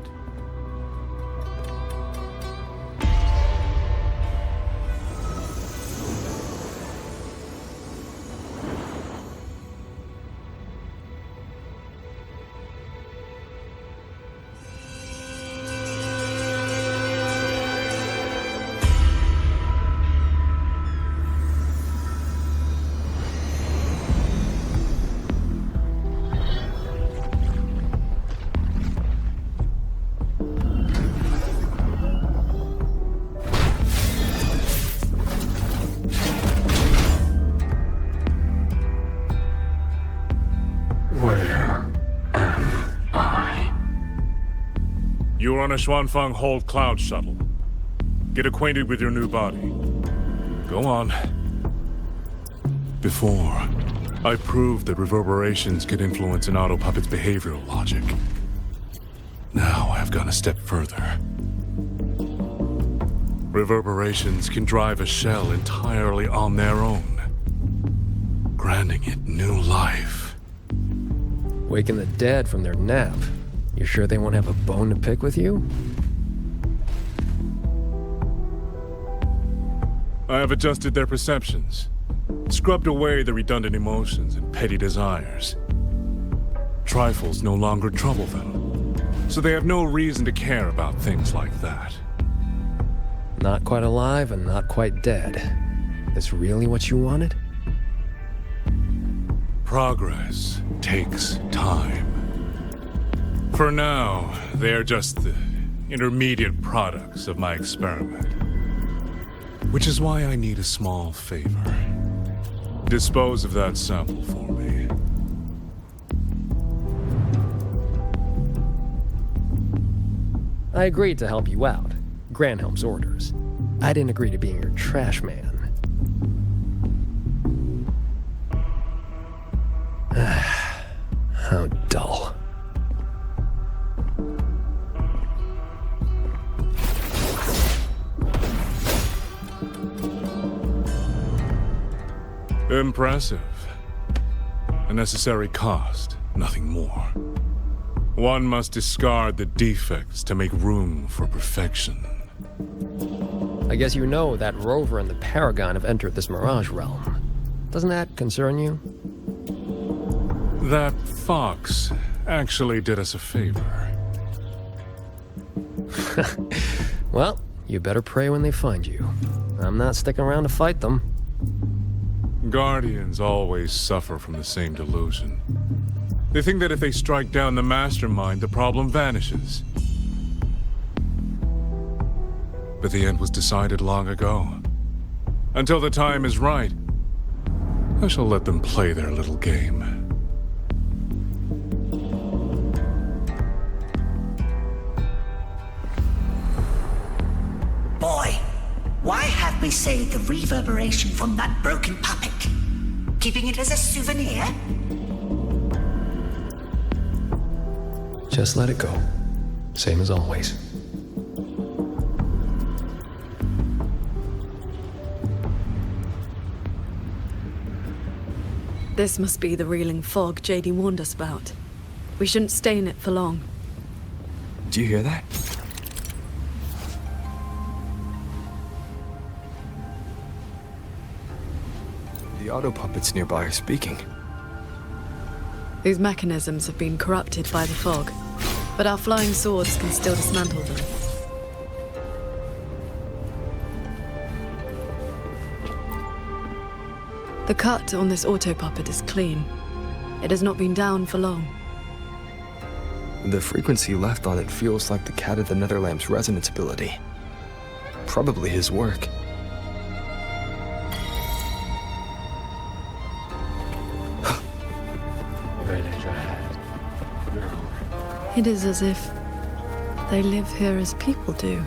You are on a Xuanfeng Hold Cloud shuttle. Get acquainted with your new body. Go on. Before, I proved that reverberations could influence an autopuppet's behavioral logic. Now I've gone a step further. Reverberations can drive a shell entirely on their own, granting it new life. Waking the dead from their nap. You sure they won't have a bone to pick with you? I have adjusted their perceptions, scrubbed away the redundant emotions and petty desires. Trifles no longer trouble them, so they have no reason to care about things like that. Not quite alive and not quite dead. This really what you wanted? Progress takes time. For now, they are just the intermediate products of my experiment. Which is why I need a small favor. Dispose of that sample for me. I agreed to help you out. Granhelm's orders. I didn't agree to being your trash man. How dull. Impressive. A necessary cost, nothing more. One must discard the defects to make room for perfection. I guess you know that Rover and the Paragon have entered this Mirage realm. Doesn't that concern you? That fox actually did us a favor. Well, you better pray when they find you. I'm not sticking around to fight them. Guardians always suffer from the same delusion. They think that if they strike down the mastermind, the problem vanishes. But the end was decided long ago. Until the time is right, I shall let them play their little game. Boy, why have we saved the reverberation from that broken puppet? Keeping it as a souvenir? Just let it go. Same as always. This must be the reeling fog JD warned us about. We shouldn't stay in it for long. Do you hear that? The auto puppets nearby are speaking. These mechanisms have been corrupted by the fog, but our flying swords can still dismantle them. The cut on this auto puppet is clean. It has not been down for long. The frequency left on it feels like the Cat of the Netherlamp's resonance ability. Probably his work. Village ahead. It is as if they live here as people do.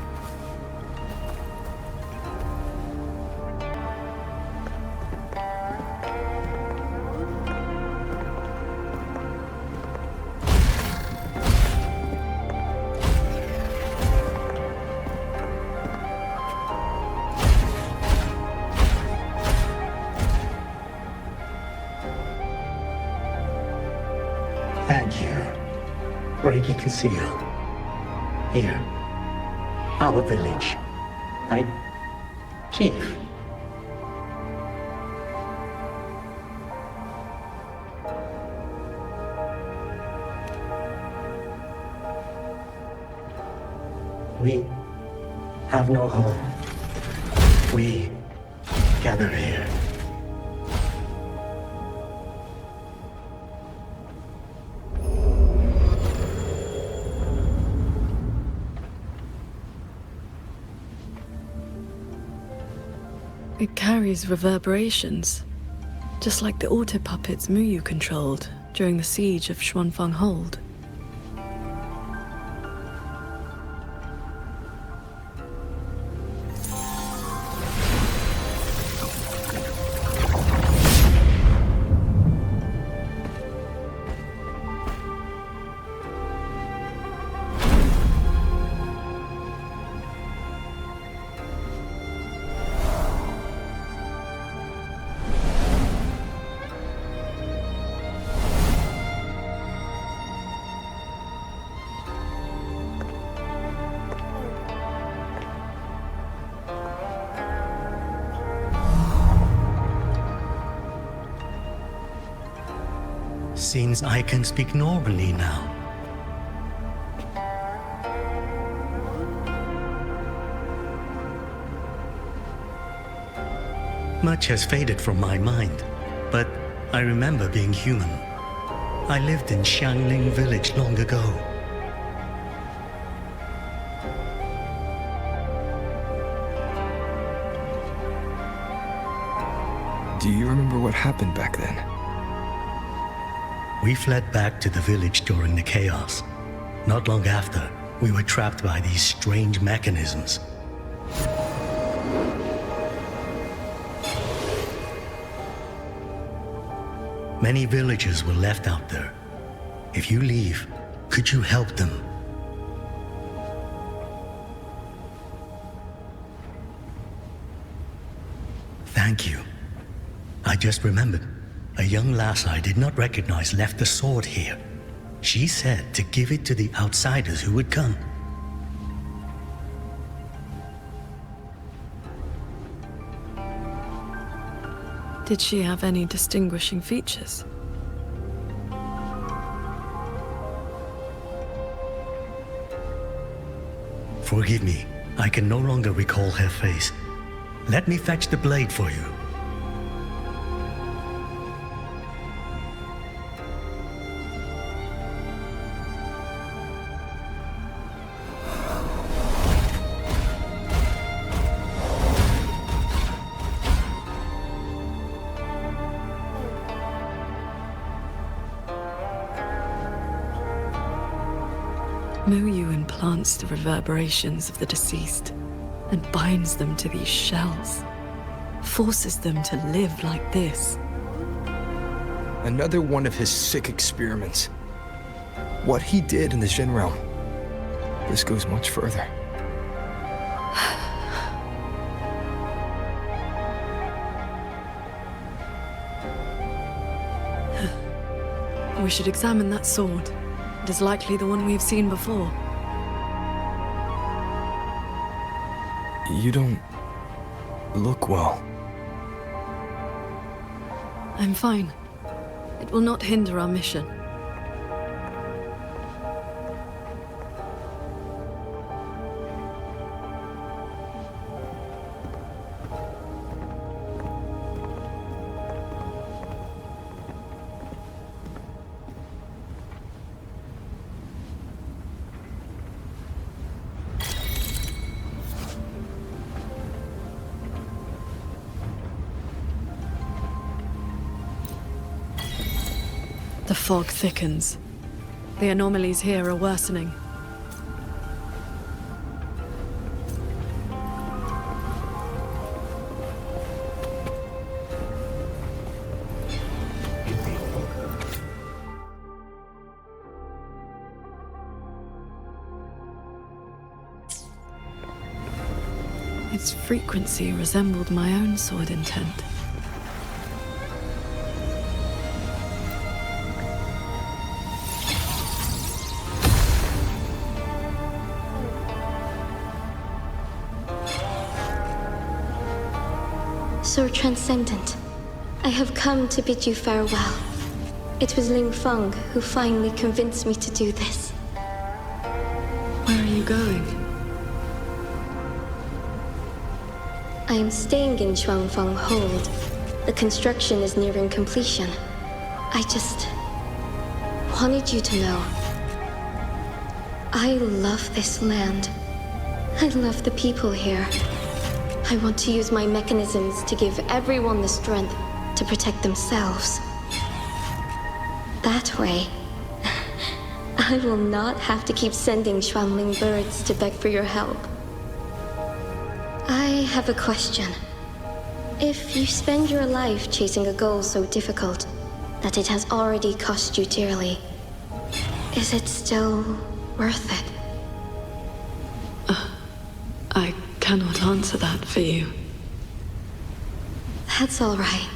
Thank you. Breaking the seal. Here. Our village. Right? Chief. We have no home. We gather here. It carries reverberations, just like the auto-puppets Muyu controlled during the siege of Xuanfang Hold. Seems I can speak normally now. Much has faded from my mind, but I remember being human. I lived in Xiangling village long ago. Do you remember what happened back then? We fled back to the village during the chaos. Not long after, we were trapped by these strange mechanisms. Many villagers were left out there. If you leave, could you help them? Thank you. I just remembered. A young lass I did not recognize left the sword here. She said to give it to the outsiders who would come. Did she have any distinguishing features? Forgive me, I can no longer recall her face. Let me fetch the blade for you. Muyu implants the reverberations of the deceased and binds them to these shells. Forces them to live like this. Another one of his sick experiments. What he did in the Jin realm. This goes much further. We should examine that sword. It is likely the one we've seen before. You don't look well. I'm fine. It will not hinder our mission. The fog thickens. The anomalies here are worsening. Its frequency resembled my own sword intent. Sir Transcendent, I have come to bid you farewell. It was Ling Feng who finally convinced me to do this. Where are you going? I am staying in Xuanfeng Hold. The construction is nearing completion. I just wanted you to know. I love this land. I love the people here. I want to use my mechanisms to give everyone the strength to protect themselves. That way, I will not have to keep sending Xuanling birds to beg for your help. I have a question. If you spend your life chasing a goal so difficult that it has already cost you dearly, is it still worth it? I cannot answer that for you. That's all right.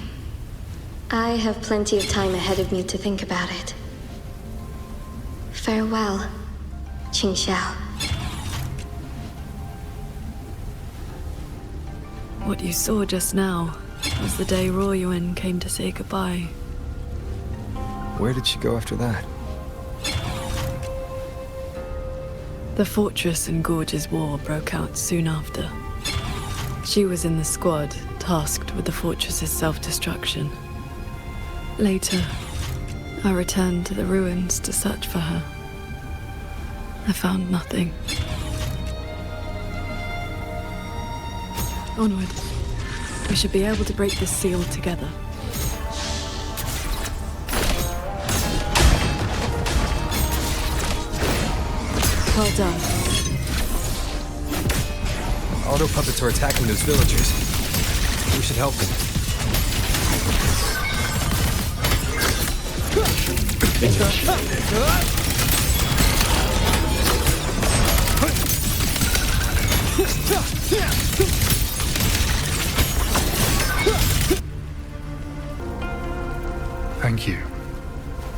I have plenty of time ahead of me to think about it. Farewell, Qing Xiao. What you saw just now was the day Royuan came to say goodbye. Where did she go after that? The Fortress and Gorge's War broke out soon after. She was in the squad tasked with the fortress's self-destruction. Later, I returned to the ruins to search for her. I found nothing. Onward. We should be able to break this seal together. Well done. Auto puppets are attacking those villagers. We should help them. Thank you.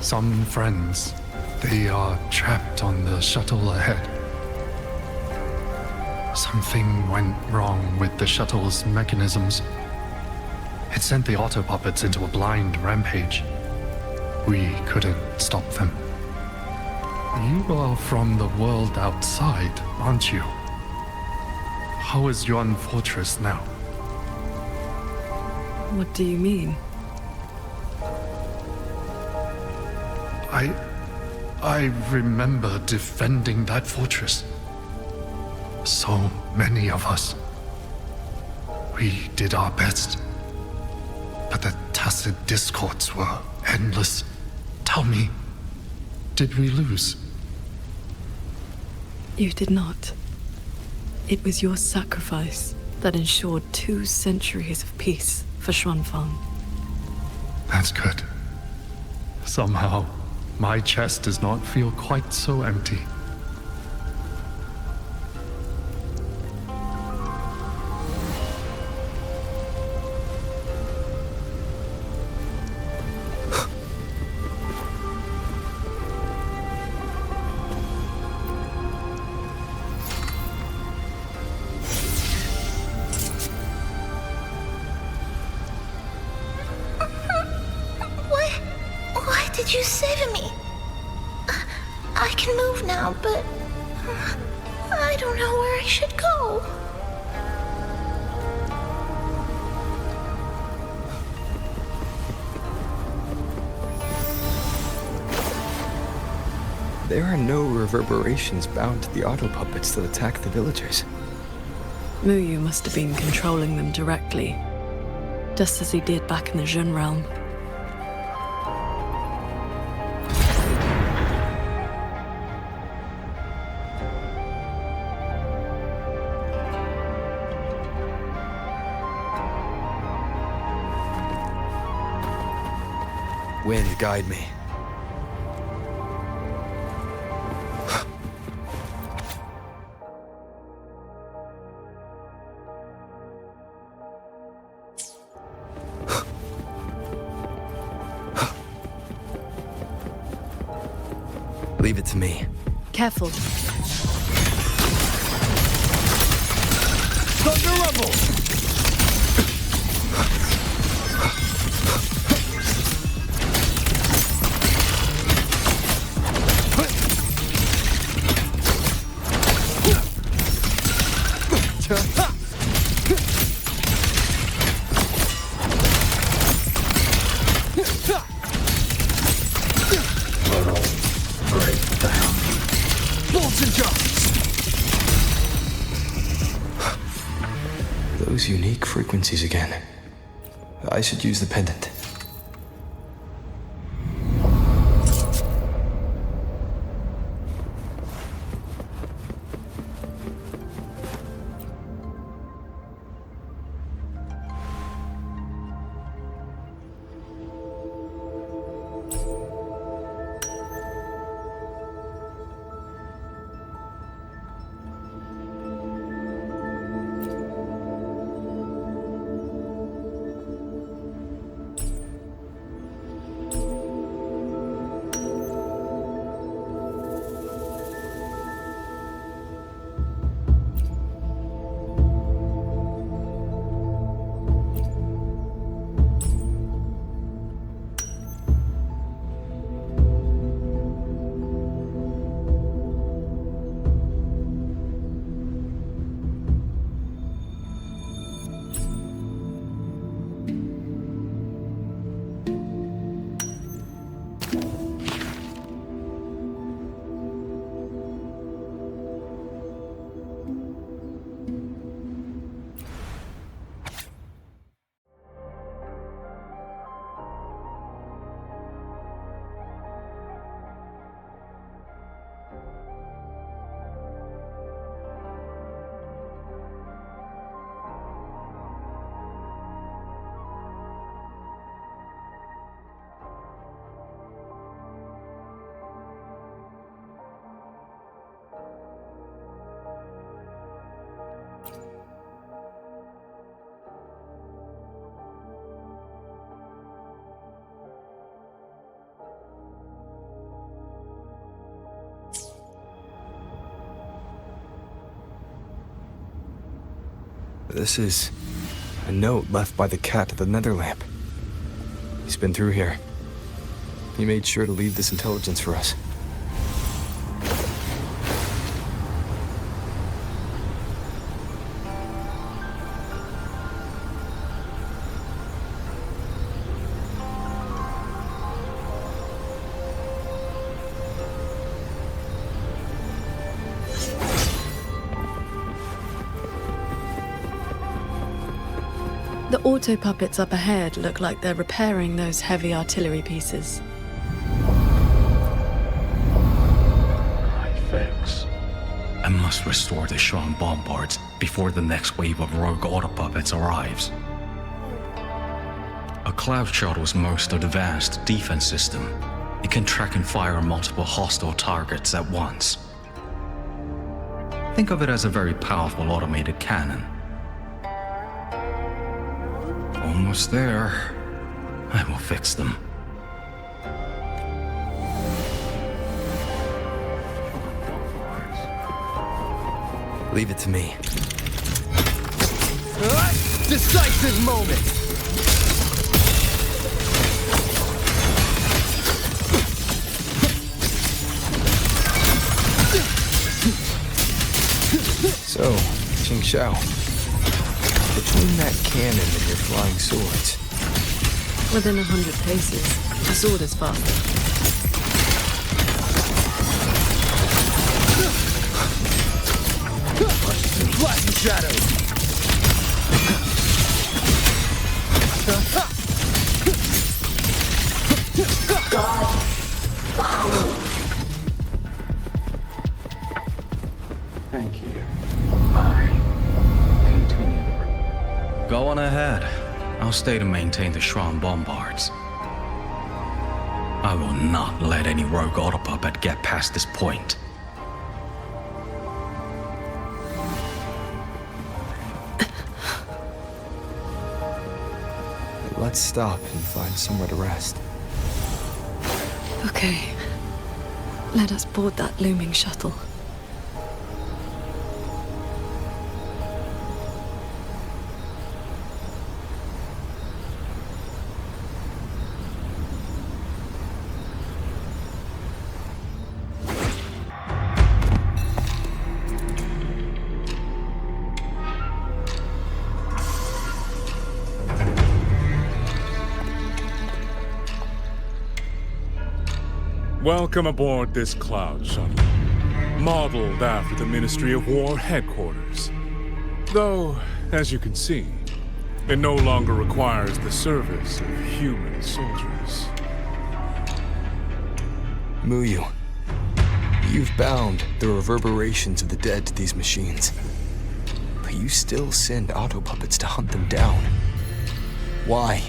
Some friends, they are trapped on the shuttle ahead. Something went wrong with the shuttle's mechanisms. It sent the auto puppets into a blind rampage. We couldn't stop them. You are from the world outside, aren't you? How is Yuan Fortress now? What do you mean? I remember defending that fortress. So many of us. We did our best. But the tacit discords were endless. Tell me, did we lose? You did not. It was your sacrifice that ensured 2 centuries of peace for Xuanfeng. That's good. Somehow, my chest does not feel quite so empty. Why did you save me? I can move now, but I don't know where I should go. There are no reverberations bound to the auto puppets that attack the villagers. Muyu must have been controlling them directly, just as he did back in the Jun realm. Wind, guide me. Leave it to me. Careful. Thunder rumble! Bolts and jumps! Those unique frequencies again. I should use the pendant. This is a note left by the cat at the nether lamp. He's been through here. He made sure to leave this intelligence for us. The auto puppets up ahead look like they're repairing those heavy artillery pieces. Fix. I must restore the Shuan bombards before the next wave of rogue auto puppets arrives. A cloud shuttle's most advanced defense system. It can track and fire multiple hostile targets at once. Think of it as a very powerful automated cannon. Almost there. I will fix them. Leave it to me. Decisive moment! So, Ching Xiao, between that cannon and your flying swords. Within 100 paces, the sword is faster. Flash shadows! Thank you. Continue. Go on ahead. I'll stay to maintain the Shuan bombards. I will not let any rogue autopuppet get past this point. Let's stop and find somewhere to rest. Okay. Let us board that looming shuttle. Welcome aboard this cloud shuttle, modeled after the Ministry of War headquarters. Though, as you can see, it no longer requires the service of human soldiers. Muyu, you've bound the reverberations of the dead to these machines. But you still send autopuppets to hunt them down. Why?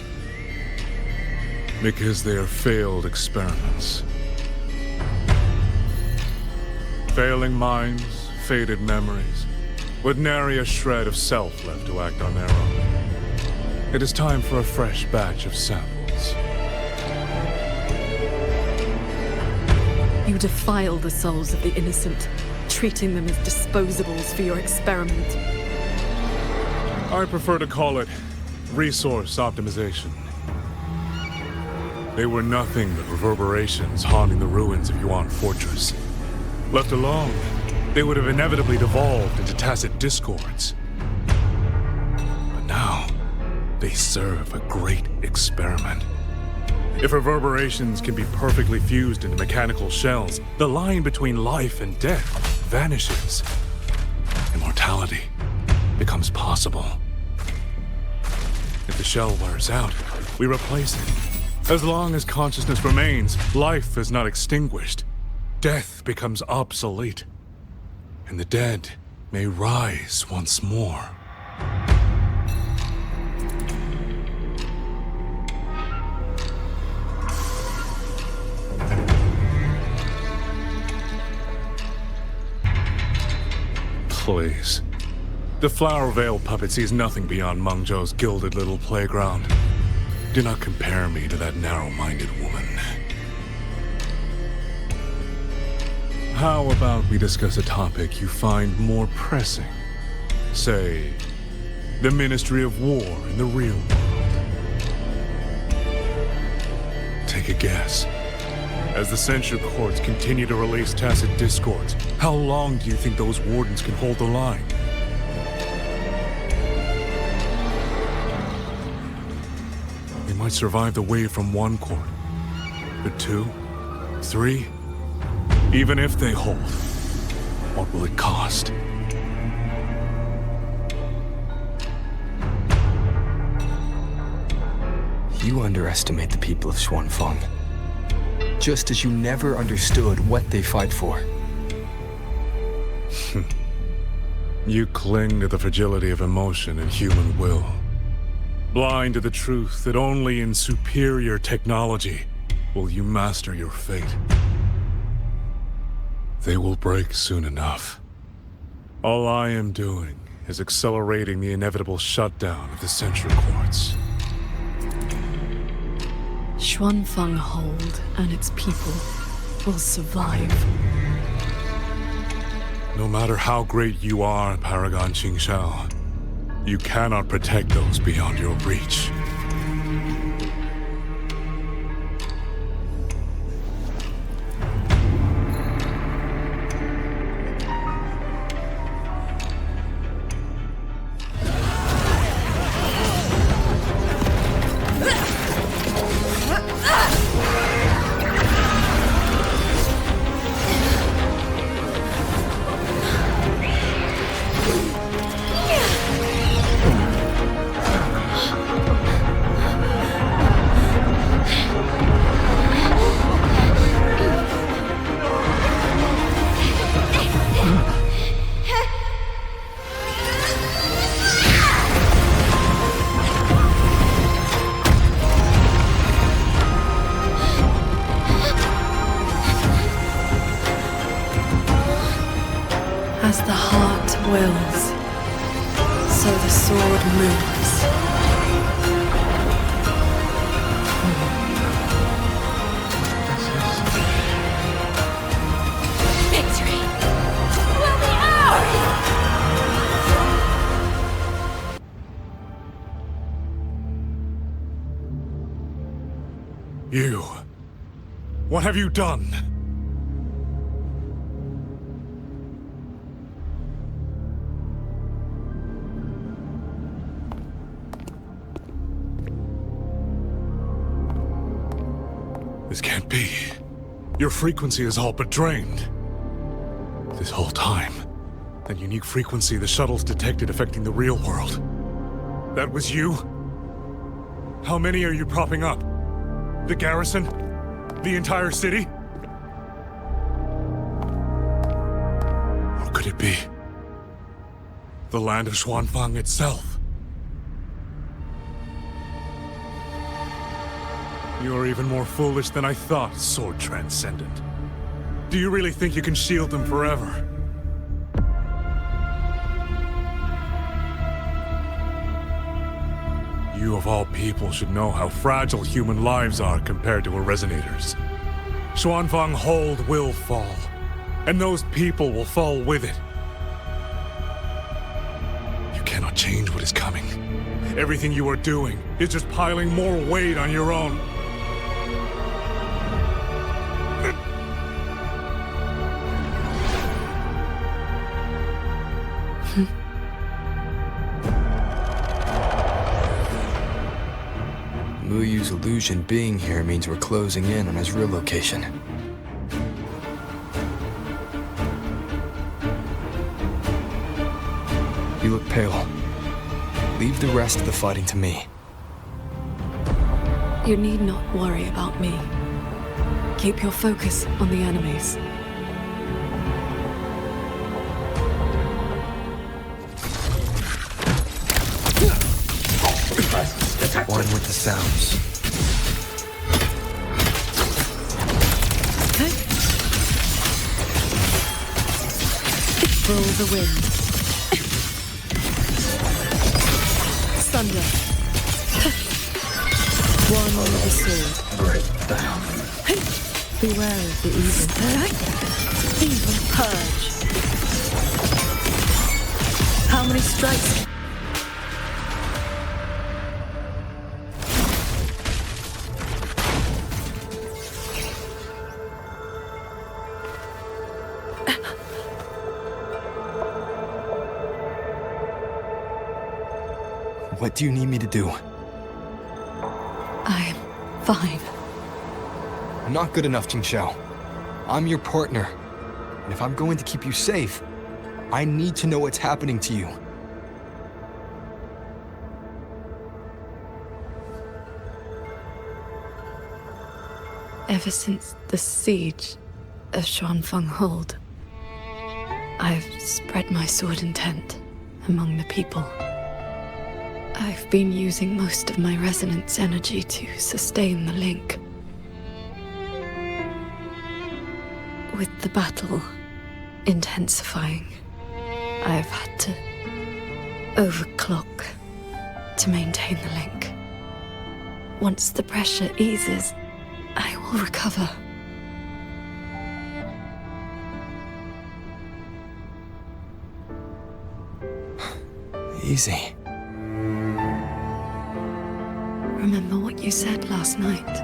Because they are failed experiments. Failing minds, faded memories, with nary a shred of self left to act on their own. It is time for a fresh batch of samples. You defile the souls of the innocent, treating them as disposables for your experiment. I prefer to call it resource optimization. They were nothing but reverberations haunting the ruins of Yuan Fortress. Left alone, they would have inevitably devolved into tacit discords. But now, they serve a great experiment. If reverberations can be perfectly fused into mechanical shells, the line between life and death vanishes. Immortality becomes possible. If the shell wears out, we replace it. As long as consciousness remains, life is not extinguished. Death becomes obsolete, and the dead may rise once more. Please. The Flower Veil puppet sees nothing beyond Mengzhou's gilded little playground. Do not compare me to that narrow-minded woman. How about we discuss a topic you find more pressing? Say, the Ministry of War in the real world. Take a guess. As the censure courts continue to release tacit discords, how long do you think those wardens can hold the line? They might survive the wave from one court, but 2, 3... Even if they hold, what will it cost? You underestimate the people of Xuanfeng, just as you never understood what they fight for. You cling to the fragility of emotion and human will, blind to the truth that only in superior technology will you master your fate. They will break soon enough. All I am doing is accelerating the inevitable shutdown of the censure courts. Xuanfeng Hold and its people will survive. No matter how great you are, Paragon Qingxiao, you cannot protect those beyond your reach. So the sword moves. Victory will be ours! You. What have you done? This can't be. Your frequency is all but drained. This whole time, that unique frequency the shuttles detected affecting the real world. That was you? How many are you propping up? The garrison? The entire city? Or could it be the land of Xuanfang itself? You're even more foolish than I thought, Sword Transcendent. Do you really think you can shield them forever? You of all people should know how fragile human lives are compared to a Resonator's. Xuanfang Hold will fall, and those people will fall with it. You cannot change what is coming. Everything you are doing is just piling more weight on your own. Muyu's illusion being here means we're closing in on his real location. You look pale. Leave the rest of the fighting to me. You need not worry about me. Keep your focus on the enemies. One with the sounds. Roll the wind. Thunder. One with the sword. Break down. Beware of the evil. Evil purge. How many strikes? What do you need me to do? I am fine. Not good enough, Jingxiao. I'm your partner. And if I'm going to keep you safe, I need to know what's happening to you. Ever since the siege of Xuanfang Hold, I've spread my sword intent among the people. I've been using most of my resonance energy to sustain the link. With the battle intensifying, I've had to overclock to maintain the link. Once the pressure eases, I will recover. Easy. Remember what you said last night.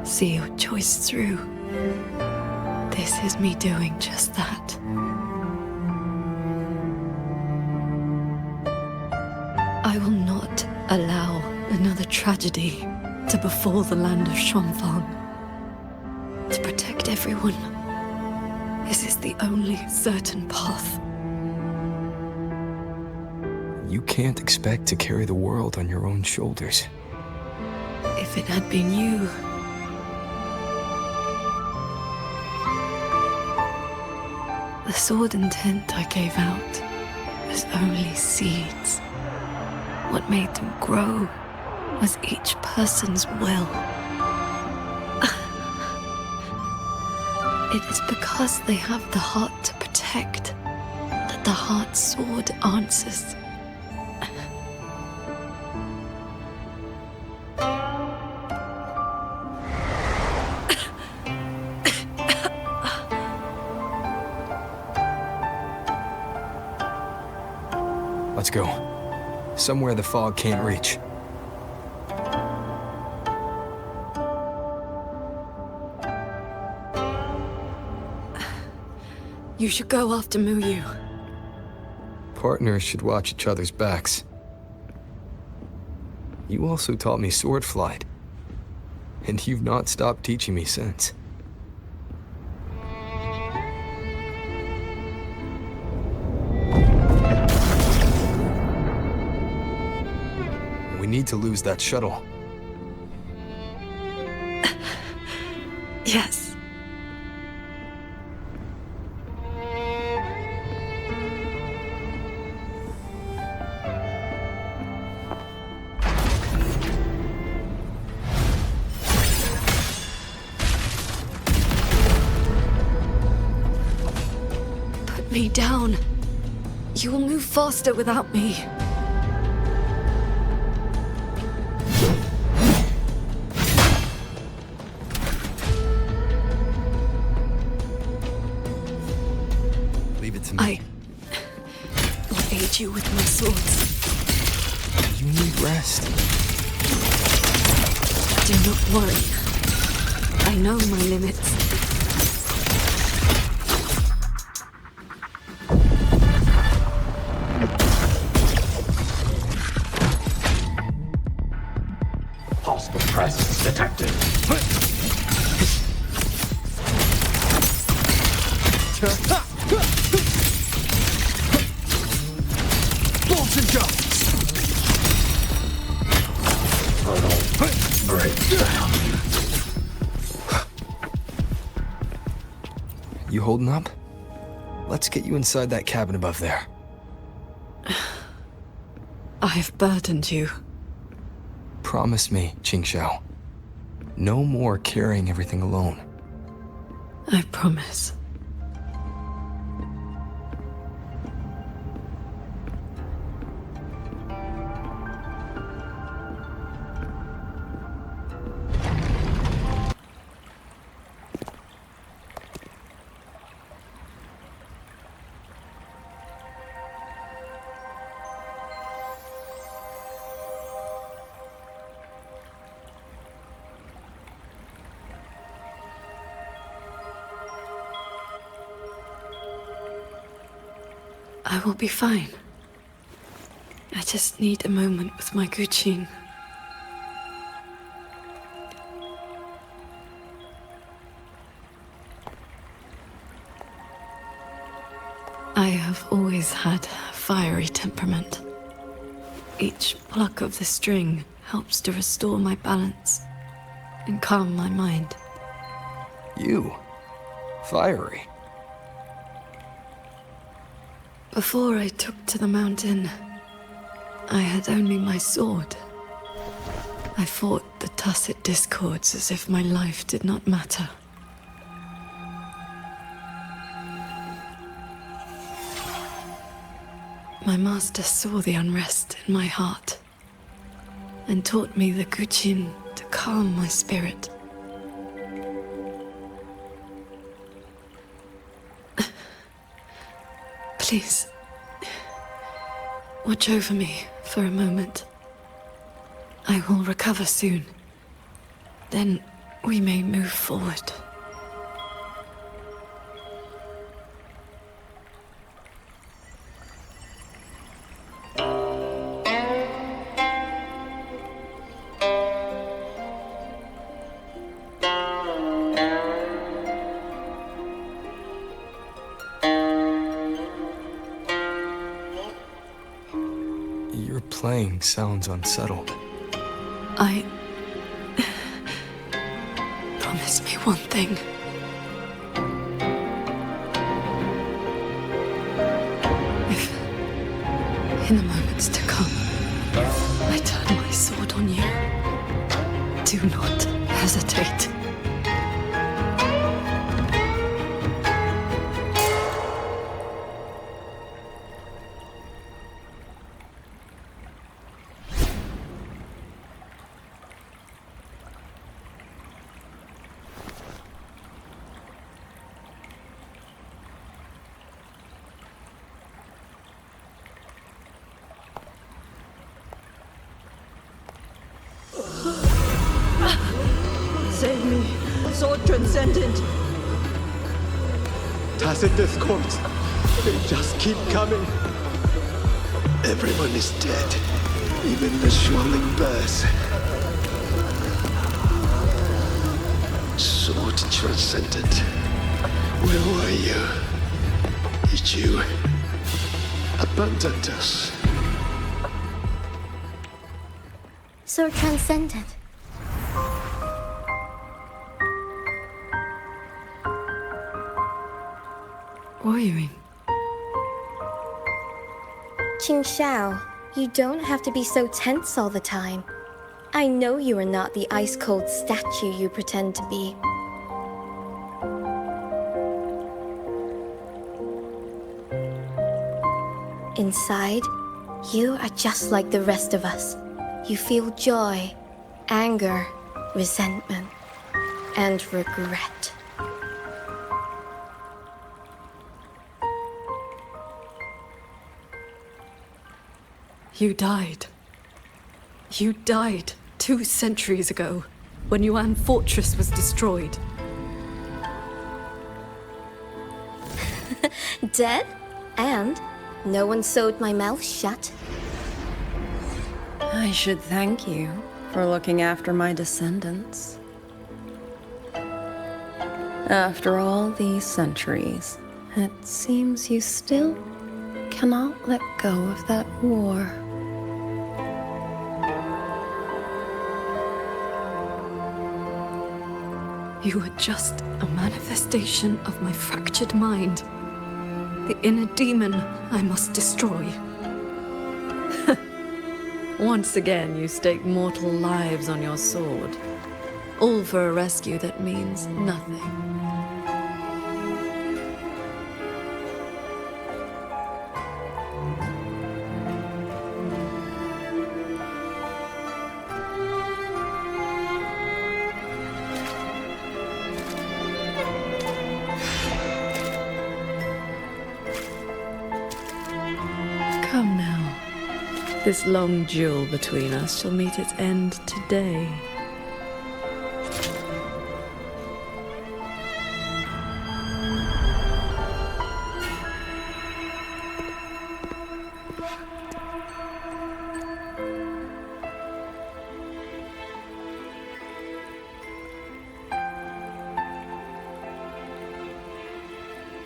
See your choice through. This is me doing just that. I will not allow another tragedy to befall the land of Xuanfang. To protect everyone, this is the only certain path. You can't expect to carry the world on your own shoulders. If it had been you, the sword intent I gave out was only seeds. What made them grow was each person's will. It is because they have the heart to protect that the heart sword answers Let's go. Somewhere the fog can't reach. You should go after Muyu. Partners should watch each other's backs. You also taught me sword flight. And you've not stopped teaching me since. We need to lose that shuttle. Yes. Put me down. You will move faster without me. Leave it to me. I will aid you with my swords. You need rest. Do not worry. I know my limits. Hostile presence detected. Bolts and jumps. Breakdown. You holding up? Let's get you inside that cabin above there. I have burdened you. Promise me, Qingxiao. No more carrying everything alone. I promise. I will be fine. I just need a moment with my Guqin. I have always had a fiery temperament. Each pluck of the string helps to restore my balance and calm my mind. You? Fiery? Before I took to the mountain, I had only my sword. I fought the tacit discords as if my life did not matter. My master saw the unrest in my heart and taught me the Guqin to calm my spirit. Please, watch over me for a moment. I will recover soon. Then we may move forward. Your playing sounds unsettled. Promise me one thing. If, in the moments to come, I turn my sword on you, do not hesitate. Sword Transcendent! Tacit discords. They just keep coming. Everyone is dead. Even the swirling bears. Sword Transcendent. Where were you? Did you abandon us? So transcendent. Wuthering. Qing Xiao, you don't have to be so tense all the time. I know you are not the ice-cold statue you pretend to be. Inside, you are just like the rest of us. You feel joy, anger, resentment, and regret. You died. You died 2 centuries ago, when Yuan Fortress was destroyed. Dead? And no one sewed my mouth shut. I should thank you for looking after my descendants. After all these centuries, it seems you still cannot let go of that war. You were just a manifestation of my fractured mind. The inner demon I must destroy. Once again, you stake mortal lives on your sword. All for a rescue that means nothing. Come now. This long duel between us shall meet its end today.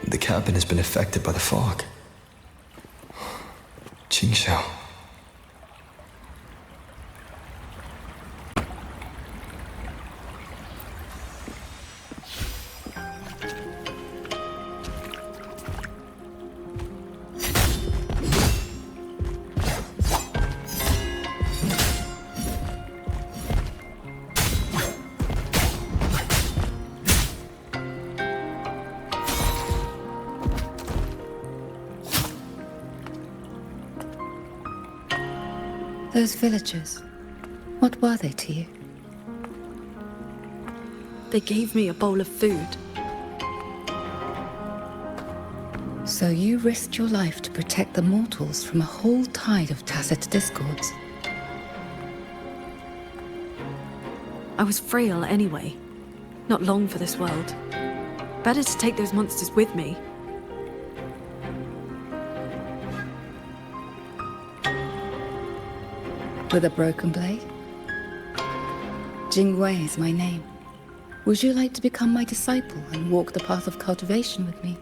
The cabin has been affected by the fog. Qing Xiao. Those villagers, what were they to you? They gave me a bowl of food. So you risked your life to protect the mortals from a whole tide of tacit discords. I was frail anyway. Not long for this world. Better to take those monsters with me. With a broken blade? Jingwei is my name. Would you like to become my disciple and walk the path of cultivation with me?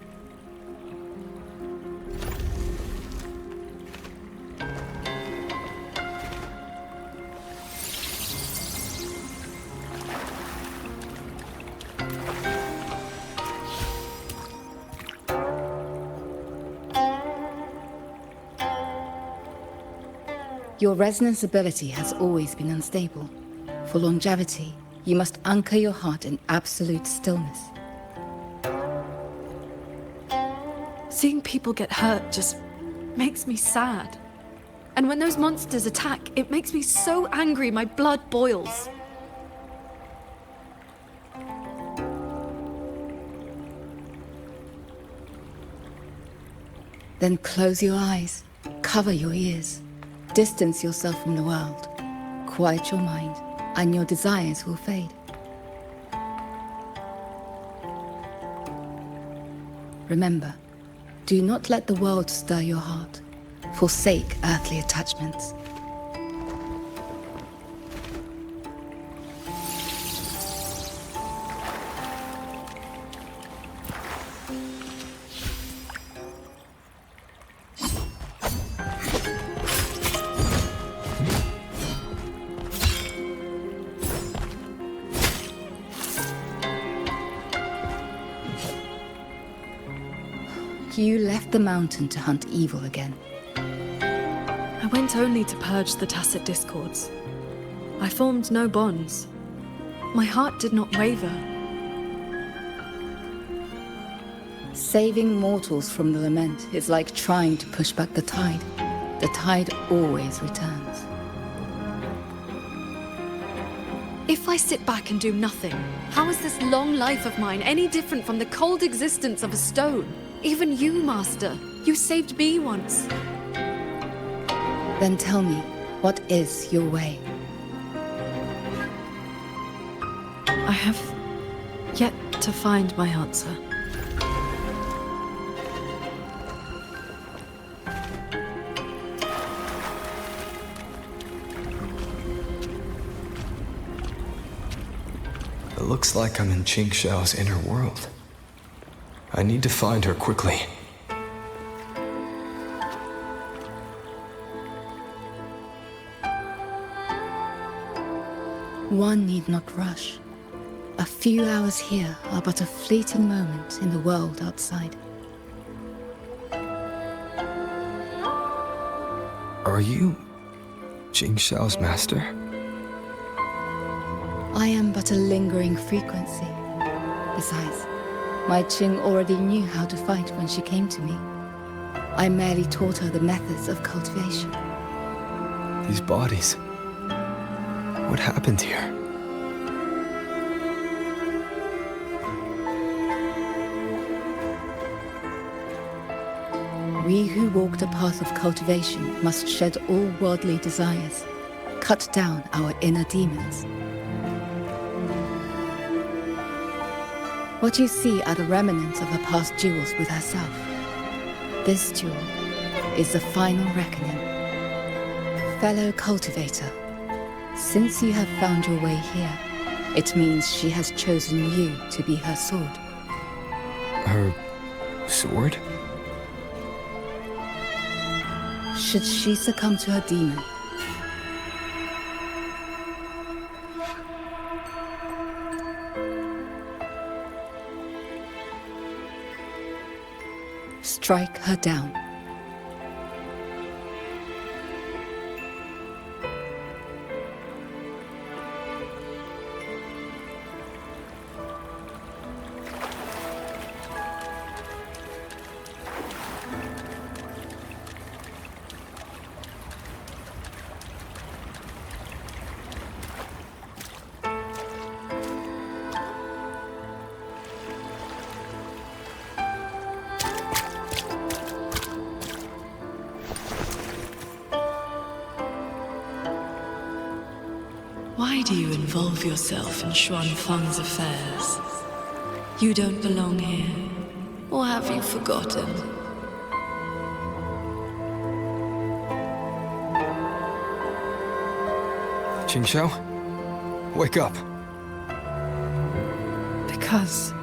Your resonance ability has always been unstable. For longevity, you must anchor your heart in absolute stillness. Seeing people get hurt just makes me sad. And when those monsters attack, it makes me so angry my blood boils. Then close your eyes, cover your ears. Distance yourself from the world. Quiet your mind, and your desires will fade. Remember, do not let the world stir your heart. Forsake earthly attachments. You left the mountain to hunt evil again. I went only to purge the tacit discords. I formed no bonds. My heart did not waver. Saving mortals from the lament is like trying to push back the tide. The tide always returns. If I sit back and do nothing, how is this long life of mine any different from the cold existence of a stone? Even you, Master. You saved me once. Then tell me, what is your way? I have yet to find my answer. It looks like I'm in Qingxiao's inner world. I need to find her quickly. One need not rush. A few hours here are but a fleeting moment in the world outside. Are you Qingxiao's master? I am but a lingering frequency. Besides, my Qing already knew how to fight when she came to me. I merely taught her the methods of cultivation. These bodies. What happened here? We who walk the path of cultivation must shed all worldly desires, cut down our inner demons. What you see are the remnants of her past duels with herself. This duel is the final reckoning. Fellow cultivator, since you have found your way here, it means she has chosen you to be her sword. Her sword? Should she succumb to her demon, strike her down. Why do you involve yourself in Xuanfang's affairs? You don't belong here, or have you forgotten? Qingxiao? Wake up. Because...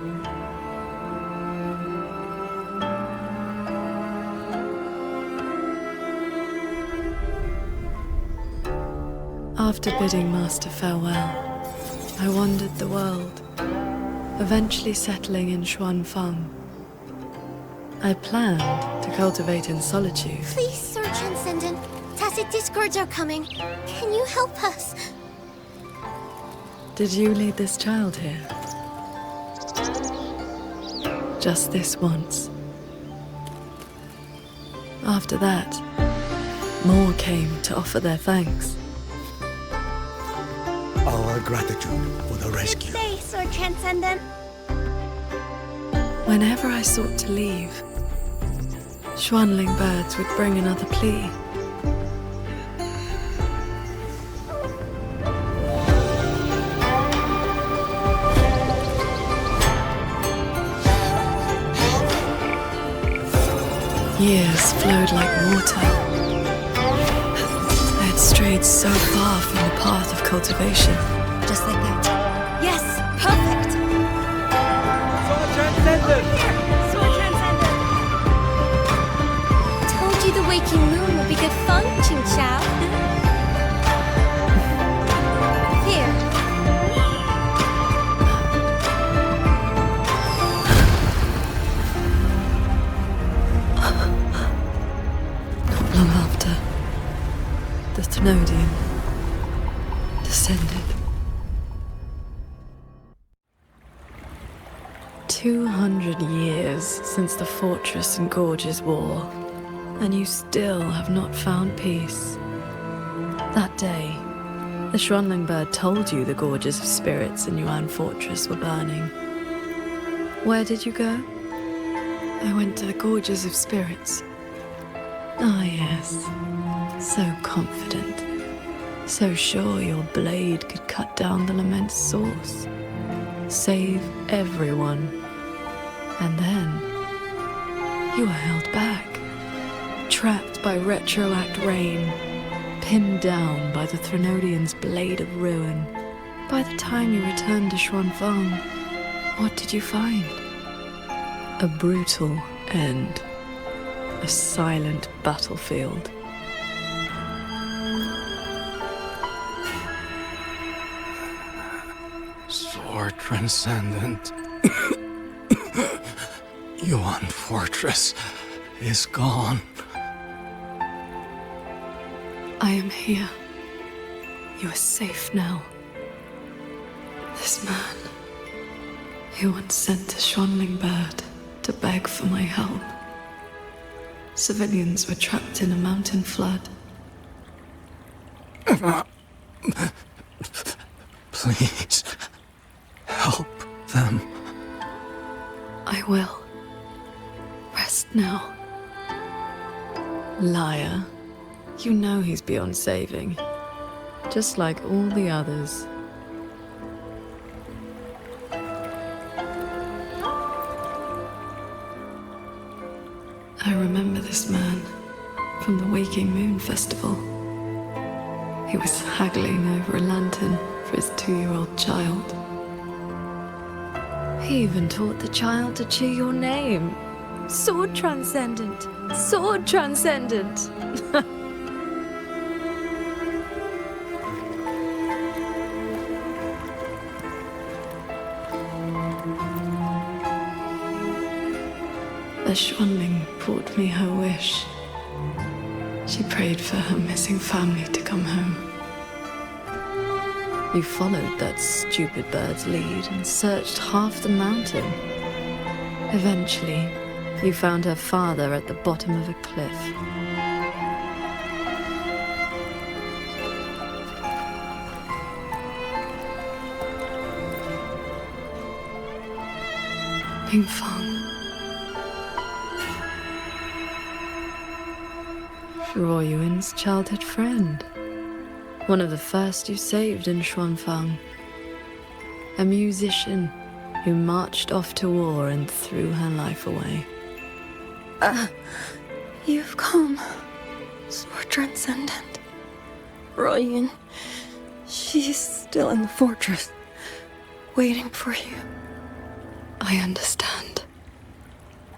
After bidding Master farewell, I wandered the world, eventually settling in Xuanfang. I planned to cultivate in solitude. Please, Sir Transcendent. Tacit discords are coming. Can you help us? Did you lead this child here? Just this once. After that, more came to offer their thanks. Our gratitude for the rescue. Stay, Sir Transcendent. Whenever I sought to leave, Xuanling birds would bring another plea. Years flowed like water. I had strayed so far from the path of cultivation. Just like that. Yes, perfect! Sword Transcendent! Sword Transcendent! Told you the waking moon would be good fun, Ching Chao. Here. Not long after, the Thenodian descended. 200 years since the Fortress and Gorges War, and you still have not found peace. That day, the Xuanling bird told you the Gorges of Spirits in Yuan Fortress were burning. Where did you go? I went to the Gorges of Spirits. Ah, yes. So confident. So sure your blade could cut down the lament's source. Save everyone. And then you were held back. Trapped by retroact rain. Pinned down by the Thenodian's blade of ruin. By the time you returned to Xuanfang, what did you find? A brutal end. A silent battlefield. Sword Transcendent. Yuan Fortress is gone. I am here. You are safe now. This man, he once sent a Xuanling bird to beg for my help. Civilians were trapped in a mountain flood. Please, help them. I will. Rest now. Liar. You know he's beyond saving. Just like all the others. I remember this man from the Waking Moon Festival. He was haggling over a lantern for his 2-year-old child. He even taught the child to cheer your name. Sword Transcendent! Sword Transcendent! The Xuanling brought me her wish. She prayed for her missing family to come home. You followed that stupid bird's lead and searched half the mountain. Eventually, you found her father at the bottom of a cliff. Pingfang. Ruo Yuan's childhood friend. One of the first you saved in Xuanfang. A musician who marched off to war and threw her life away. You've come. Sword Transcendent. Ruo Yuan. She's still in the fortress, waiting for you. I understand.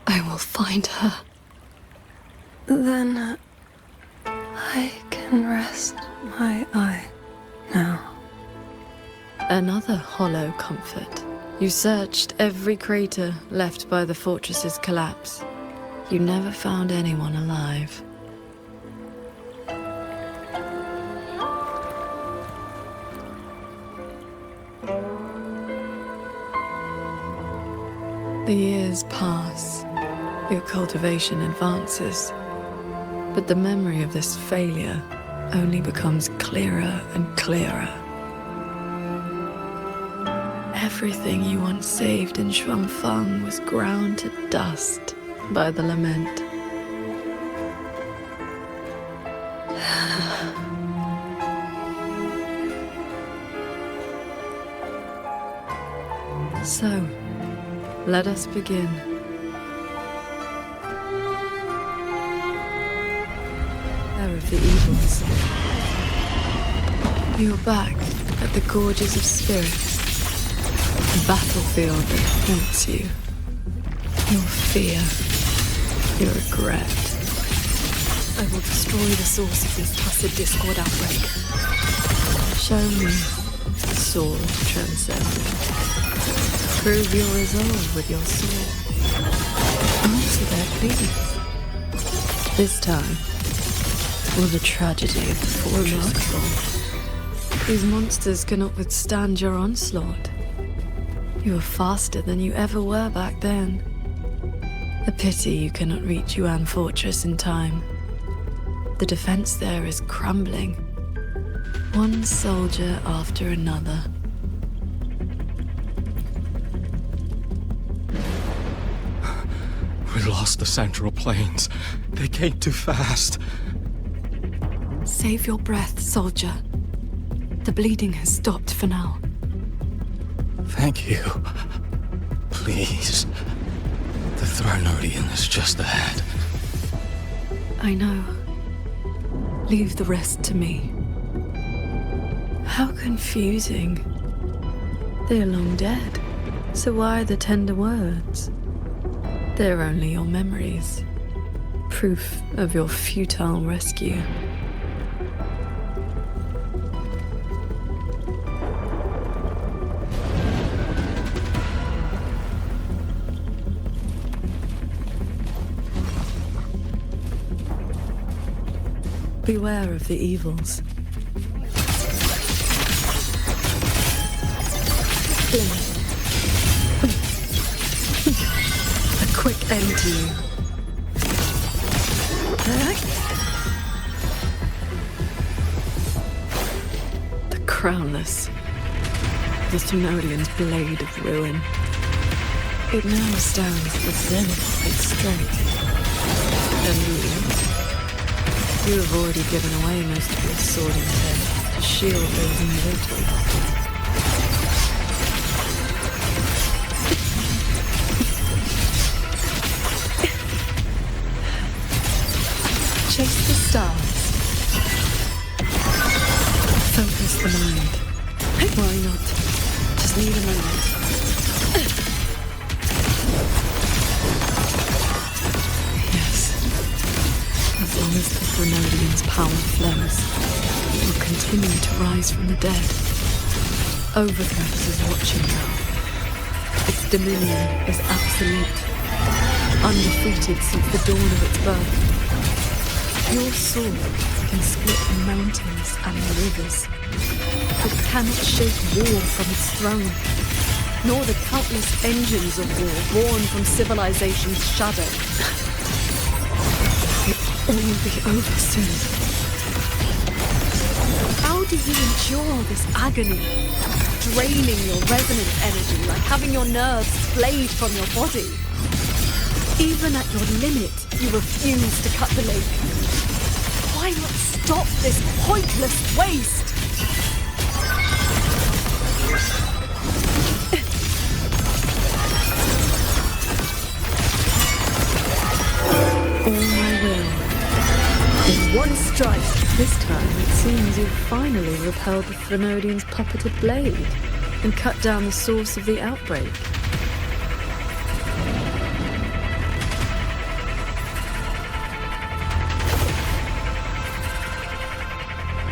I will find her. Then I can rest my eye now. Another hollow comfort. You searched every crater left by the fortress's collapse. You never found anyone alive. The years pass. Your cultivation advances. But the memory of this failure only becomes clearer and clearer. Everything you once saved in Xuanfang was ground to dust by the lament. So, let us begin. of the evils. You're back at the Gorges of Spirits. The battlefield that haunts you. Your fear. Your regret. I will destroy the source of this tacit discord outbreak. Show me, sword transcendent. Prove your resolve with your sword. Answer their pleas. This time, will the tragedy of the fortress fall? These monsters cannot withstand your onslaught. You are faster than you ever were back then. A pity you cannot reach Yuan Fortress in time. The defense there is crumbling. One soldier after another. We lost the Central Plains. They came too fast. Save your breath, soldier. The bleeding has stopped for now. Thank you. Please. The Thronodian is just ahead. I know. Leave the rest to me. How confusing. They're long dead. So why the tender words? They're only your memories. Proof of your futile rescue. Beware of the evils. A quick end to you. The crownless. The Thronodian's blade of ruin. It now stands at the zenith of its strength. And you have already given away most of your sword intent to shield those invincible. Chase the stars. Focus the mind. Why not? Just need a moment. As long as the Thronodian's power flows, it will continue to rise from the dead. Overthreat is watching now. Its dominion is absolute, undefeated since the dawn of its birth. Your sword can split mountains and rivers, but it cannot shake war from its throne, nor the countless engines of war born from civilization's shadow. All will be over soon. How do you endure this agony? Draining your resonance energy like having your nerves splayed from your body. Even at your limit, you refuse to cut the link. Why not stop this pointless waste? All my will. In one strike. This time, it seems you've finally repelled the Thronodian's puppeted blade and cut down the source of the outbreak.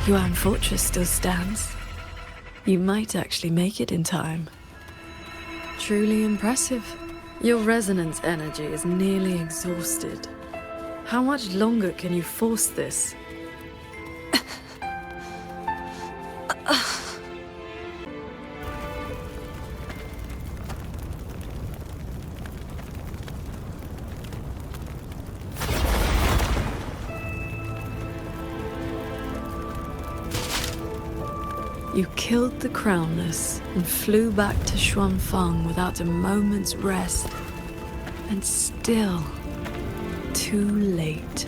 Yuan Fortress still stands. You might actually make it in time. Truly impressive. Your resonance energy is nearly exhausted. How much longer can you force this? You killed the Crownless and flew back to Xuanfang without a moment's rest. And still, too late.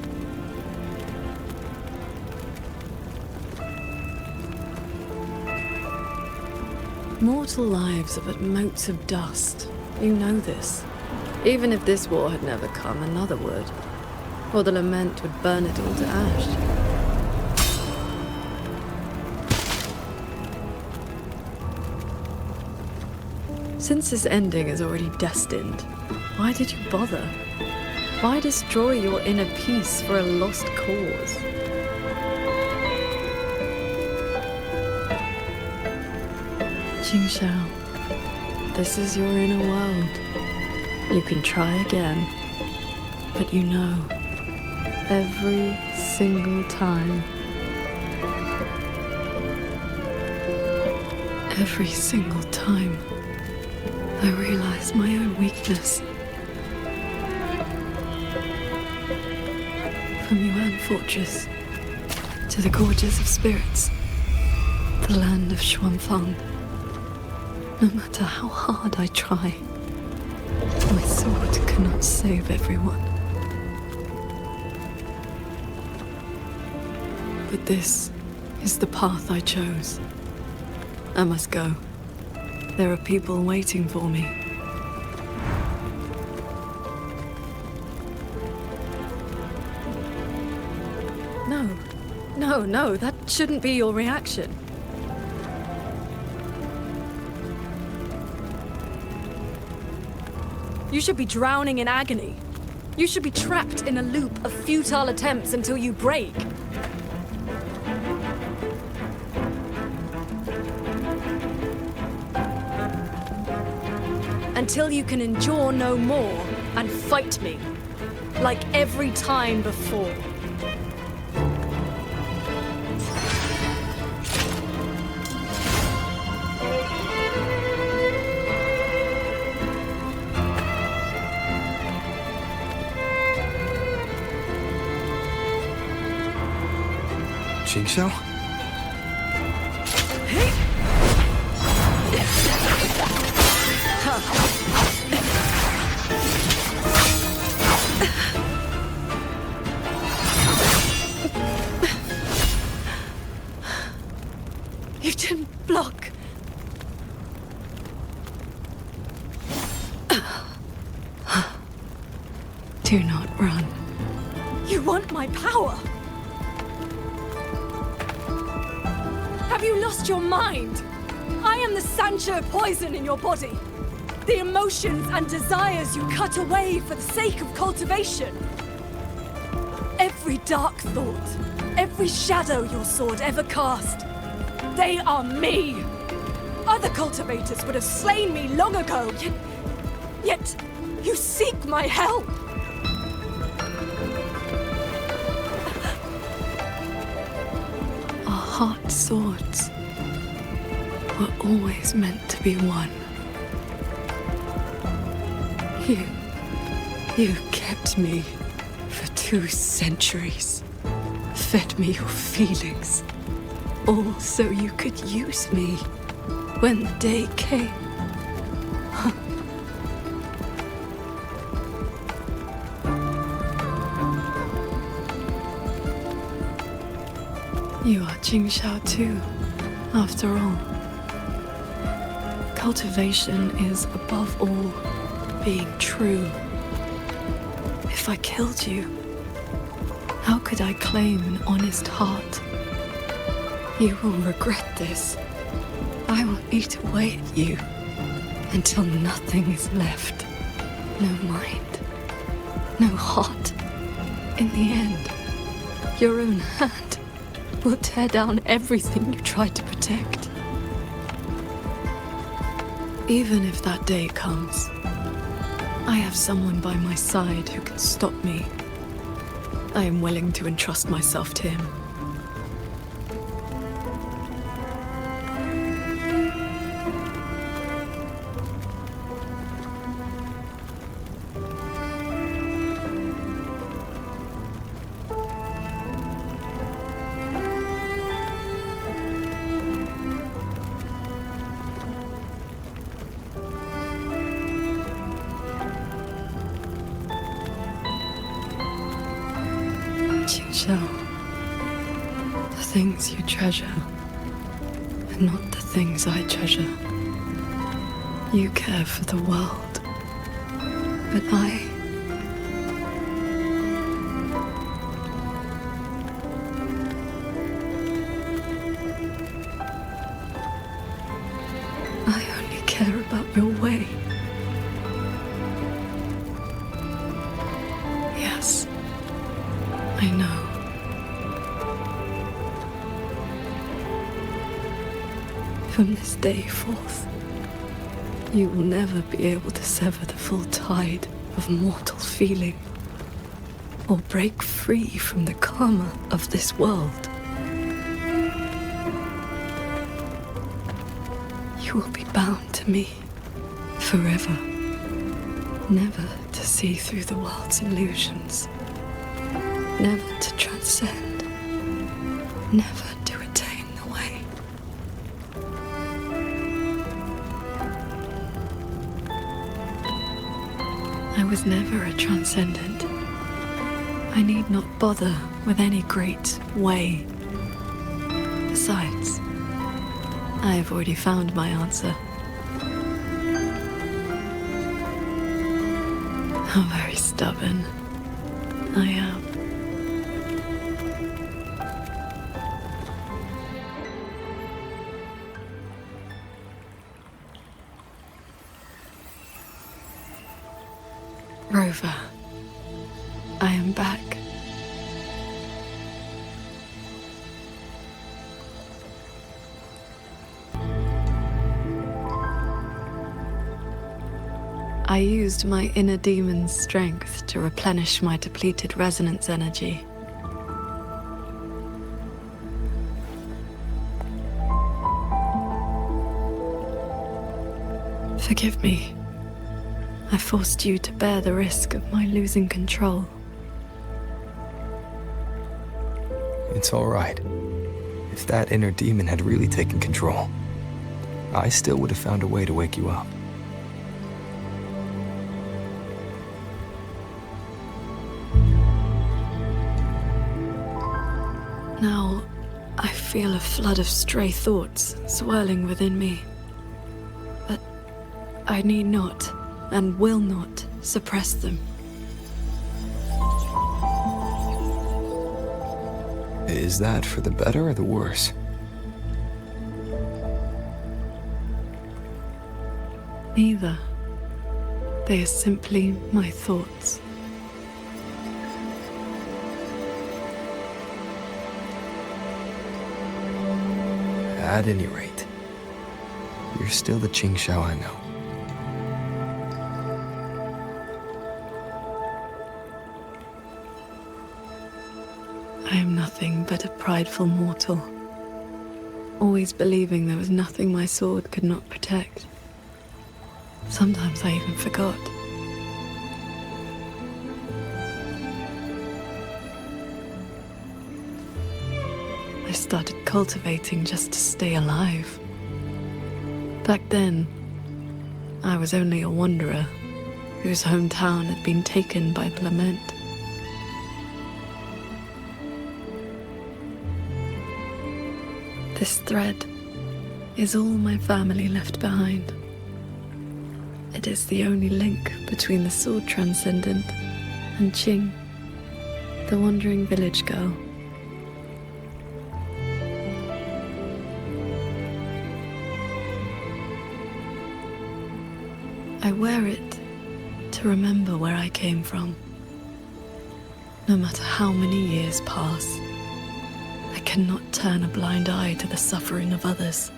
Mortal lives are but motes of dust. You know this. Even if this war had never come, another would. Or the lament would burn it all to ash. Since this ending is already destined, why did you bother? Why destroy your inner peace for a lost cause? Qingxiao, this is your inner world. You can try again, but you know, every single time, I realize my own weakness. From Yuan Fortress to the Gorges of Spirits, the land of Xuanfang. No matter how hard I try, my sword cannot save everyone. But this is the path I chose. I must go. There are people waiting for me. No, that shouldn't be your reaction. You should be drowning in agony. You should be trapped in a loop of futile attempts until you break. Until you can endure no more and fight me, like every time before. Qingxiao? You didn't block. Do not run. You want my power? Have you lost your mind? I am the Sancho poison in your body. The emotions and desires you cut away for the sake of cultivation. Every dark thought, every shadow your sword ever cast, they are me. Other cultivators would have slain me long ago, yet you seek my help. Our hot swords were always meant to be one. You kept me for 2 centuries, fed me your feelings, all so you could use me when the day came. You are Qingxiao too, after all. Cultivation is, above all, being true. If I killed you, how could I claim an honest heart? You will regret this. I will eat away at you until nothing is left. No mind, no heart. In the end, your own hand will tear down everything you tried to protect. Even if that day comes, I have someone by my side who can stop me. I am willing to entrust myself to him. The things you treasure are not the things I treasure. You care for the world, but I only care care about your way. Yes, I know. From this day forth, you will never be able to sever the full tide of mortal feeling, or break free from the karma of this world. You will be bound to me forever, never to see through the world's illusions, never to transcend, never to attain the way. I was never a transcendent. I need not bother with any great way. Besides, I have already found my answer. How very stubborn I am. Rover, I am back. I used my inner demon's strength to replenish my depleted resonance energy. Forgive me. I forced you to bear the risk of my losing control. It's all right. If that inner demon had really taken control, I still would have found a way to wake you up. Now, I feel a flood of stray thoughts swirling within me. But I need not, and will not, suppress them. Is that for the better or the worse? Neither. They are simply my thoughts. At any rate, you're still the Qing Shao I know. I am nothing but a prideful mortal, always believing there was nothing my sword could not protect. Sometimes I even forgot. I started cultivating just to stay alive. Back then, I was only a wanderer whose hometown had been taken by the lament. This thread is all my family left behind. It is the only link between the sword transcendent and Qing, the wandering village girl. I wear it to remember where I came from. No matter how many years pass, I cannot turn a blind eye to the suffering of others.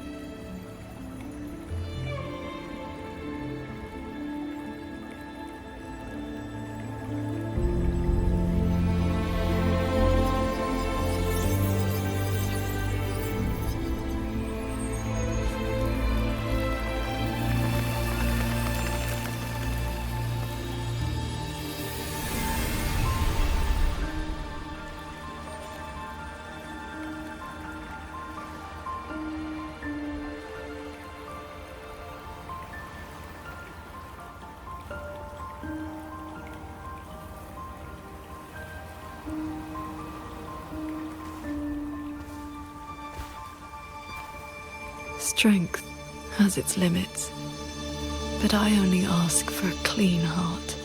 Strength has its limits, but I only ask for a clean heart.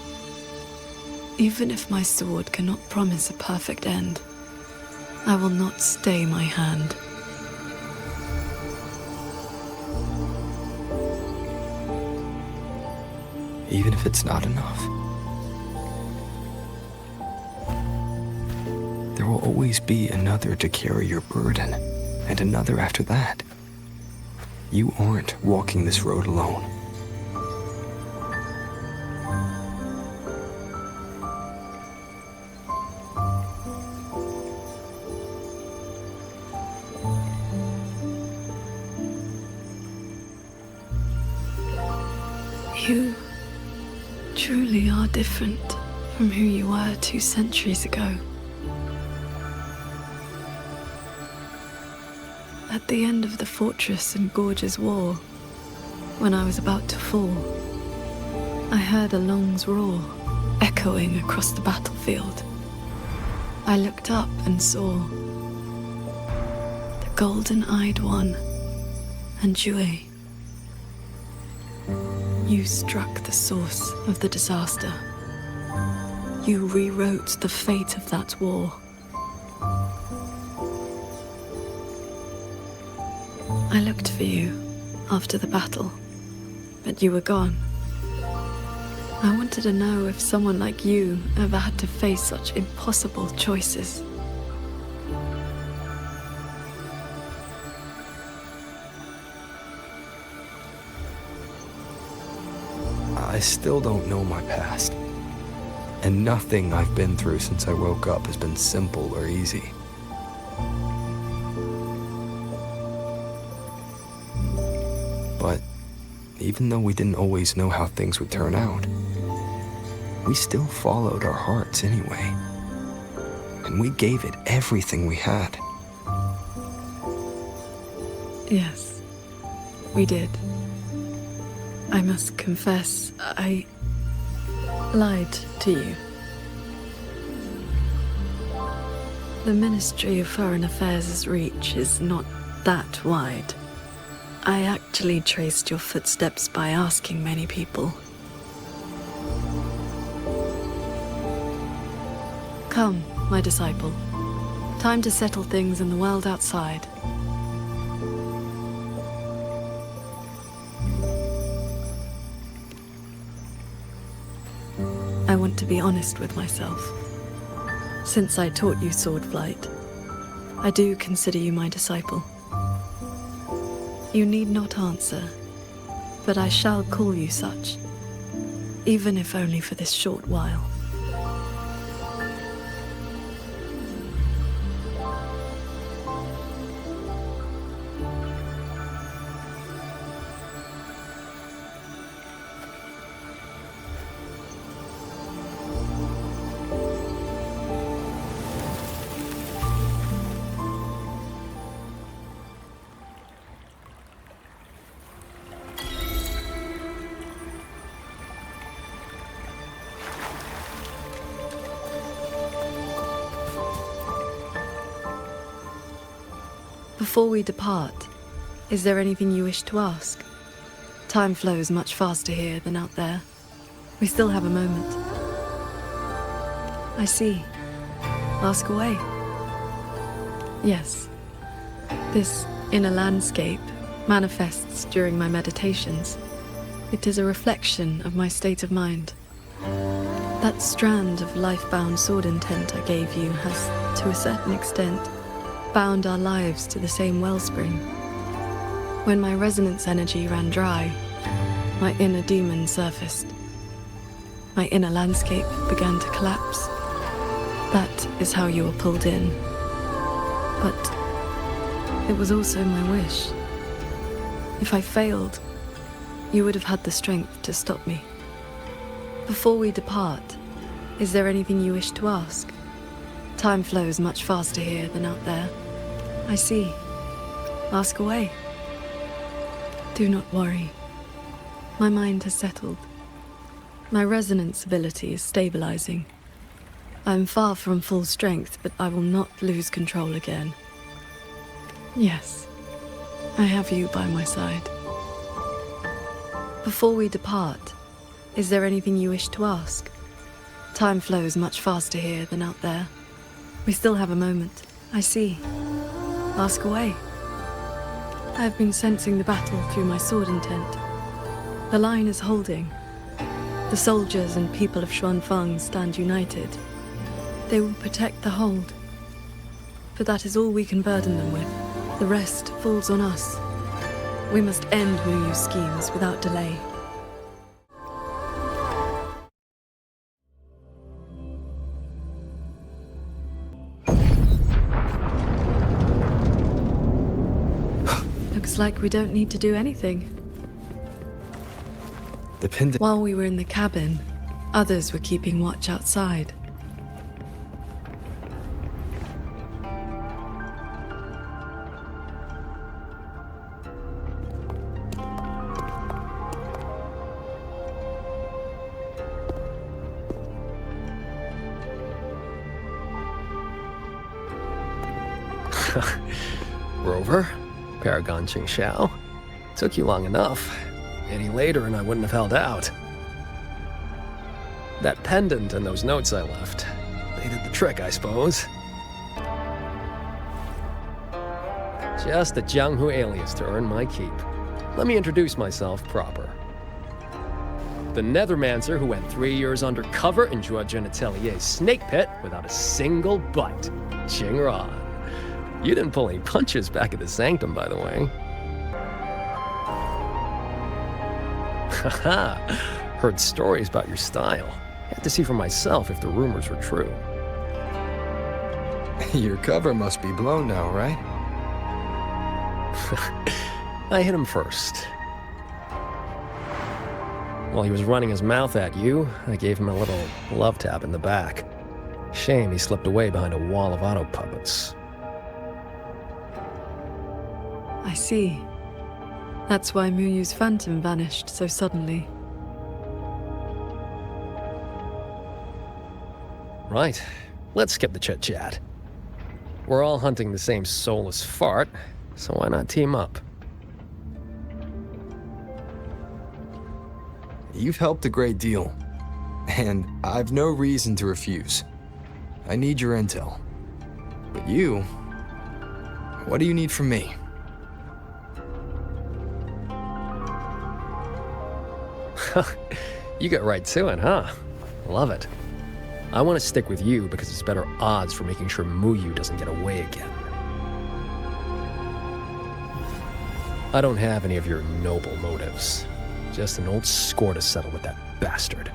Even if my sword cannot promise a perfect end, I will not stay my hand. even if it's not enough. There will always be another to carry your burden, and another after that. You aren't walking this road alone. You truly are different from who you were 2 centuries ago. At the end of the Fortress and Gorges War, when I was about to fall, I heard Along's roar echoing across the battlefield. I looked up and saw the golden-eyed one and Jue. You struck the source of the disaster. You rewrote the fate of that war. I looked for you after the battle, but you were gone. I wanted to know if someone like you ever had to face such impossible choices. I still don't know my past. And nothing I've been through since I woke up has been simple or easy. But even though we didn't always know how things would turn out, we still followed our hearts anyway. And we gave it everything we had. Yes, we did. I must confess, I lied to you. The Ministry of Foreign Affairs' reach is not that wide. I actually traced your footsteps by asking many people. Come, my disciple. Time to settle things in the world outside. I want to be honest with myself. Since I taught you sword flight, I do consider you my disciple. You need not answer, but I shall call you such, even if only for this short while. Before we depart, is there anything you wish to ask? Time flows much faster here than out there. We still have a moment. I see. Ask away. Yes. This inner landscape manifests during my meditations. It is a reflection of my state of mind. That strand of life-bound sword intent I gave you has, to a certain extent, bound our lives to the same wellspring. When my resonance energy ran dry, my inner demon surfaced. My inner landscape began to collapse. That is how you were pulled in. But it was also my wish. If I failed, you would have had the strength to stop me. Before we depart, is there anything you wish to ask? Time flows much faster here than out there. I see. Ask away. Do not worry. My mind has settled. My resonance ability is stabilizing. I am far from full strength, but I will not lose control again. Yes, I have you by my side. Before we depart, is there anything you wish to ask? Time flows much faster here than out there. We still have a moment. I see. Ask away. I have been sensing the battle through my sword intent. The line is holding. The soldiers and people of Xuanfang stand united. They will protect the hold. But that is all we can burden them with. The rest falls on us. We must end Muyu's schemes without delay. Looks like we don't need to do anything. While we were in the cabin, others were keeping watch outside. Rover, Paragon Qingxiao. Took you long enough. Any later and I wouldn't have held out. That pendant and those notes I left, they did the trick, I suppose. Just a Jianghu alias to earn my keep. Let me introduce myself proper. The Nethermancer who went 3 years undercover in Zhuo Genitelier's snake pit without a single bite. Xingran. You didn't pull any punches back at the Sanctum, by the way. Haha, heard stories about your style. Had to see for myself if the rumors were true. Your cover must be blown now, right? I hit him first. While he was running his mouth at you, I gave him a little love tap in the back. Shame he slipped away behind a wall of auto puppets. I see. That's why Muyu's phantom vanished so suddenly. Right. Let's skip the chit-chat. We're all hunting the same soulless fart, so why not team up? You've helped a great deal, and I've no reason to refuse. I need your intel. But you, what do you need from me? You get right to it, huh? Love it. I want to stick with you because it's better odds for making sure Muyu doesn't get away again. I don't have any of your noble motives. Just an old score to settle with that bastard.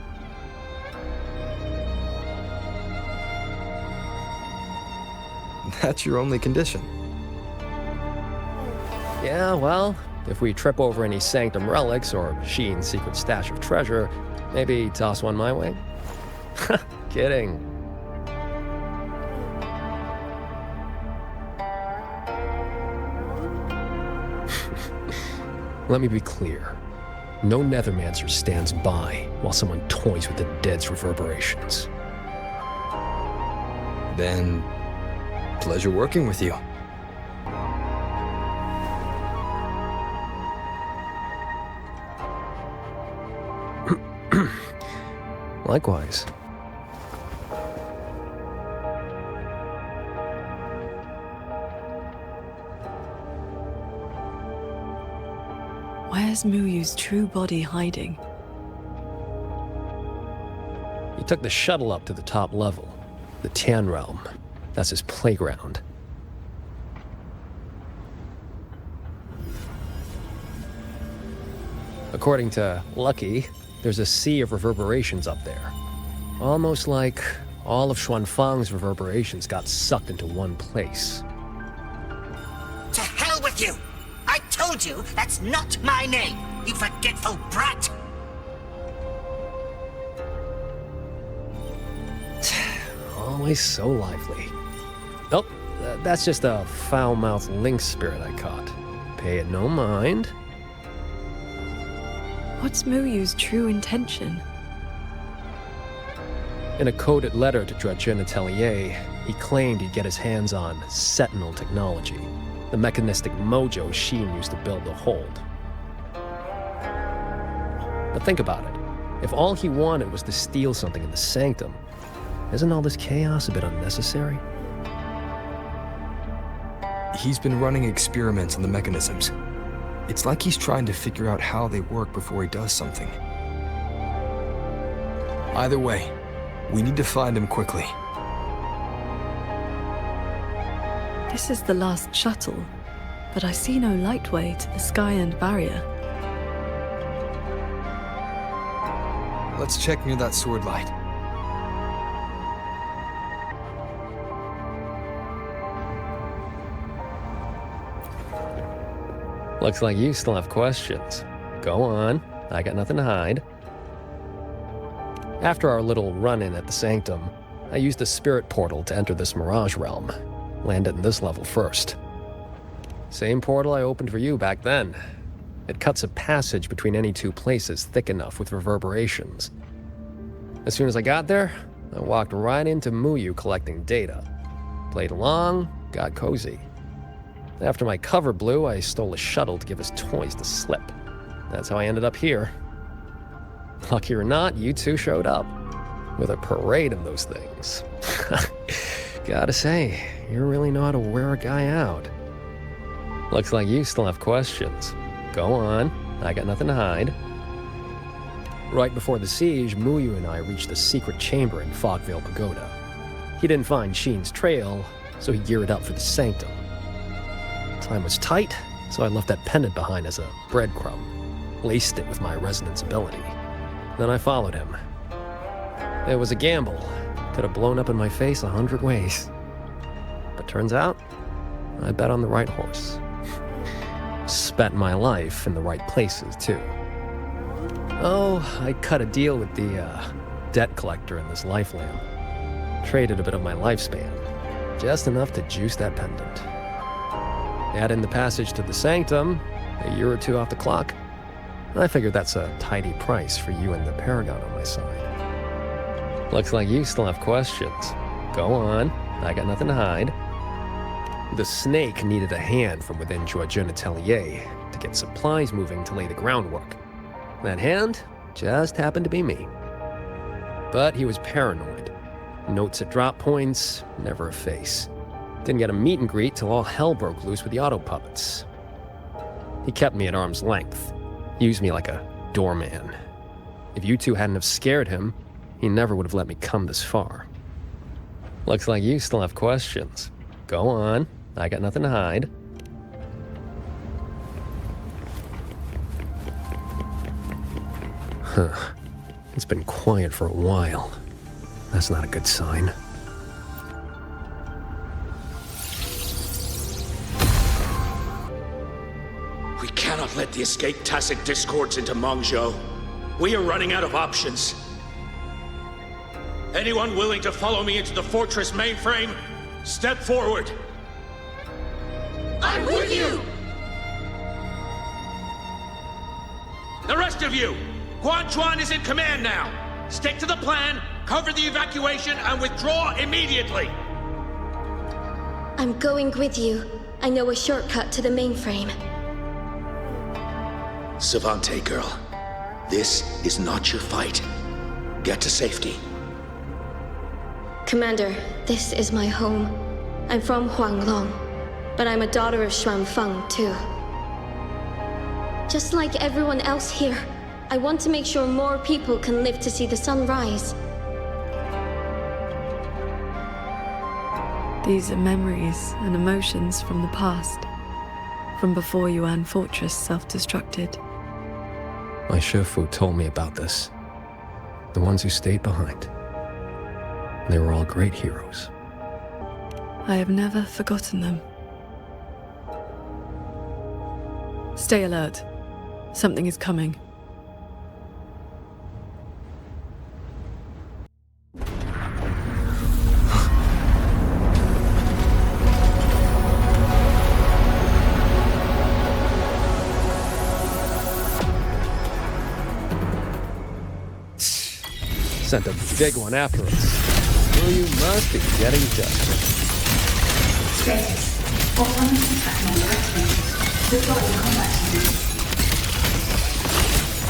That's your only condition. Yeah, well, if we trip over any Sanctum relics or Sheen's secret stash of treasure, maybe toss one my way? Kidding. Let me be clear. No Nethermancer stands by while someone toys with the dead's reverberations. Then, pleasure working with you. Likewise. Where's Muyu's true body hiding? He took the shuttle up to the top level, the Tian Realm. That's his playground. According to Lucky, there's a sea of reverberations up there. Almost like all of Xuanfang's reverberations got sucked into one place. To hell with you! I told you that's not my name, you forgetful brat! Always so lively. Nope, that's just a foul-mouthed lynx spirit I caught. Pay it no mind. What's Muyu's true intention? In a coded letter to Zhuo Genitellier, he claimed he'd get his hands on Sentinel technology, the mechanistic mojo Sheen used to build the hold. But think about it. If all he wanted was to steal something in the Sanctum, isn't all this chaos a bit unnecessary? He's been running experiments on the mechanisms. It's like he's trying to figure out how they work before he does something. Either way, we need to find him quickly. This is the last shuttle, but I see no lightway to the sky and barrier. Let's check near that sword light. Looks like you still have questions. Go on, I got nothing to hide. After our little run-in at the Sanctum, I used a spirit portal to enter this Mirage realm. Landed in this level first. Same portal I opened for you back then. It cuts a passage between any two places thick enough with reverberations. As soon as I got there, I walked right into Muyu collecting data. Played along, got cozy. After my cover blew, I stole a shuttle to give us toys to slip. That's how I ended up here. Lucky or not, you two showed up. With a parade of those things. Gotta say, you really know how to wear a guy out. Looks like you still have questions. Go on, I got nothing to hide. Right before the siege, Muyu and I reached a secret chamber in Fogvale Pagoda. He didn't find Sheen's trail, so he geared up for the Sanctum. Time was tight, so I left that pendant behind as a breadcrumb. Laced it with my resonance ability. Then I followed him. It was a gamble. Could have blown up in my face 100 ways. But turns out, I bet on the right horse. Spent my life in the right places, too. Oh, I cut a deal with the, debt collector in this life lamp. Traded a bit of my lifespan. Just enough to juice that pendant. Add in the passage to the Sanctum, a year or two off the clock. I figured that's a tidy price for you and the Paragon on my side. Looks like you still have questions. Go on, I got nothing to hide. The snake needed a hand from within Georgian Atelier to get supplies moving to lay the groundwork. That hand just happened to be me. But he was paranoid. Notes at drop points, never a face. Didn't get a meet and greet till all hell broke loose with the auto puppets. He kept me at arm's length. Used me like a doorman. If you two hadn't have scared him, he never would have let me come this far. Looks like you still have questions. Go on, I got nothing to hide. Huh. It's been quiet for a while. That's not a good sign. We cannot let the escaped tacit discords into Mongzhou. We are running out of options. Anyone willing to follow me into the fortress mainframe? Step forward. I'm with you! The rest of you, Guan Chuan is in command now. Stick to the plan, cover the evacuation, and withdraw immediately. I'm going with you. I know a shortcut to the mainframe. Savante girl, this is not your fight. Get to safety. Commander, this is my home. I'm from Huanglong, but I'm a daughter of Xuanfeng, too. Just like everyone else here, I want to make sure more people can live to see the sun rise. These are memories and emotions from the past. From before Yuan Fortress self-destructed. My Shifu told me about this. The ones who stayed behind. They were all great heroes. I have never forgotten them. Stay alert. Something is coming. Sent a big one after us. Well, you must be getting desperate. Status. Autonomous attack mode activated. Deploying combat units.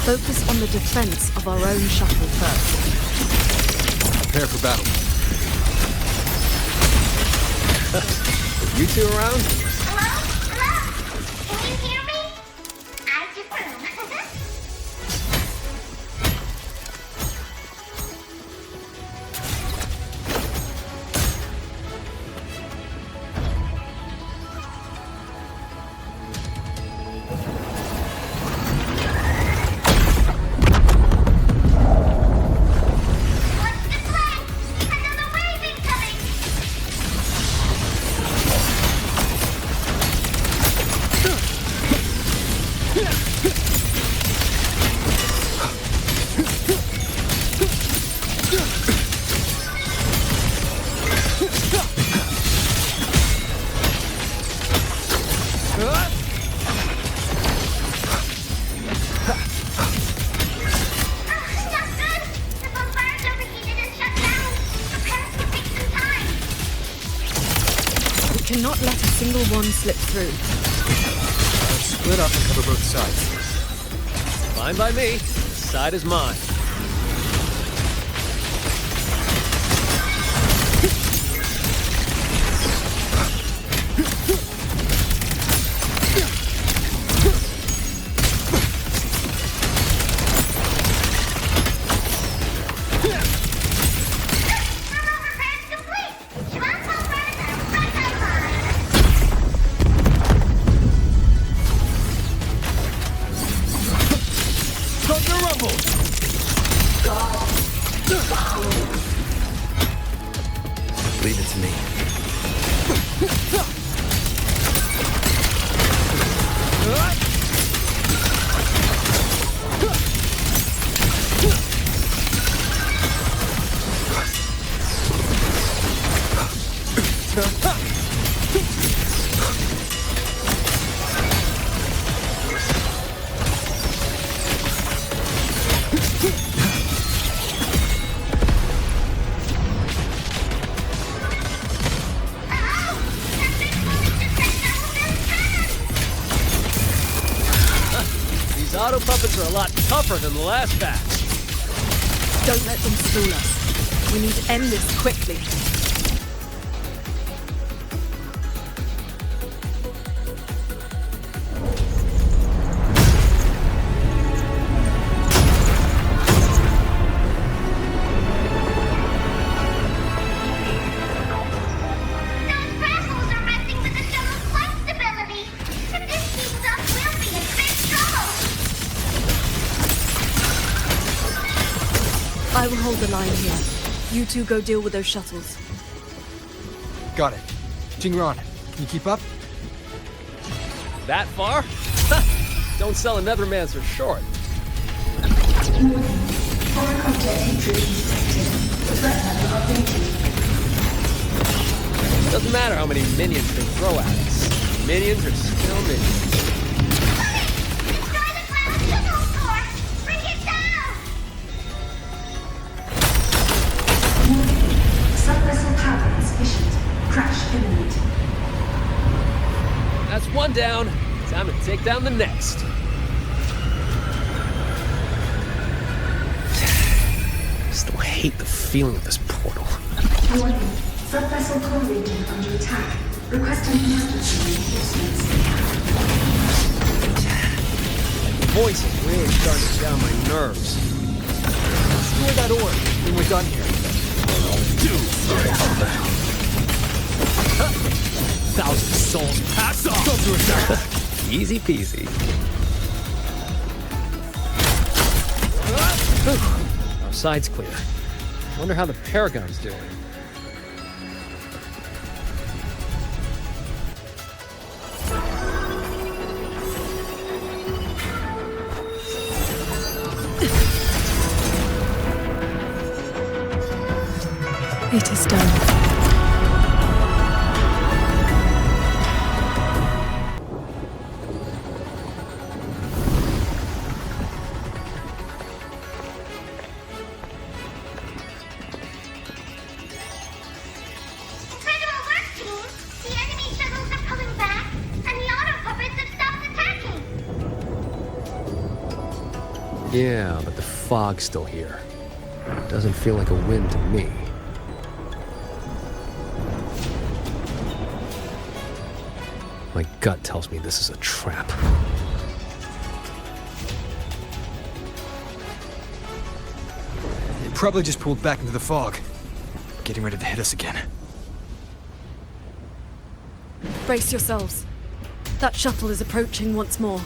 Focus on the defense of our own shuttle first. Prepare for battle. You two around? Hello? Hello? Can you hear me? I just one slipped through. Split up and cover both sides. Fine by me. This side is mine. Leave it to me. These auto puppets are a lot tougher than the last batch. Don't let them fool us. We need to end this quickly. I will hold the line here. You two go deal with those shuttles. Got it. Jingron, can you keep up? That far? Don't sell a Nethermancer short. Doesn't matter how many minions they throw at us. Minions are still minions. Sub-vessel power insufficient. Crash imminent. That's one down. Time to take down the next. I still hate the feeling of this portal. Warning. Sub-vessel core region under attack. Requesting emergency reinforcements. The voice is really starting to get on my nerves. Store that orb when we're done here. Thousand souls pass off! Go through attack! Easy peasy. Our side's clear. Wonder how the Paragon's doing. It is done. Incredible work, team! The enemy shuttles are pulling back, and the auto puppets have stopped attacking! Yeah, but the fog's still here. Doesn't feel like a win to me. My gut tells me this is a trap. They probably just pulled back into the fog. Getting ready to hit us again. Brace yourselves. That shuttle is approaching once more.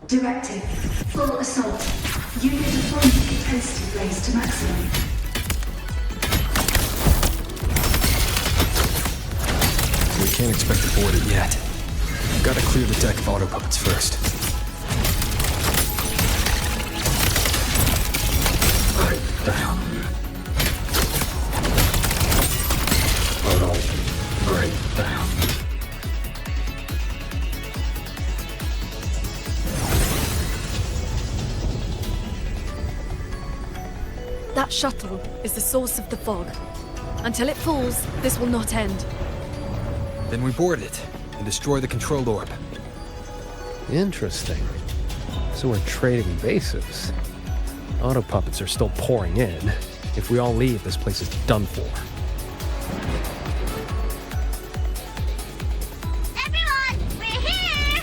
Directive. Full assault. Unit deployment intensity raised to maximum. We can't expect to board it yet. Gotta clear the deck of auto puppets first. That shuttle is the source of the fog. Until it falls, this will not end. Then we board it and destroy the control orb. Interesting. So we're trading bases. Auto puppets are still pouring in. If we all leave, this place is done for. Everyone, we're here!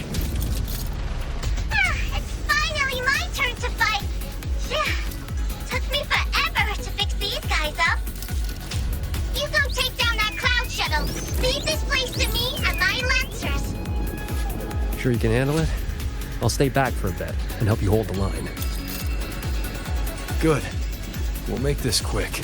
It's finally my turn to fight. Took me forever to fix these guys up. You go take down that cloud shuttle. Leave this place to me and my lancers. Sure you can handle it? I'll stay back for a bit and help you hold the line. Good. We'll make this quick.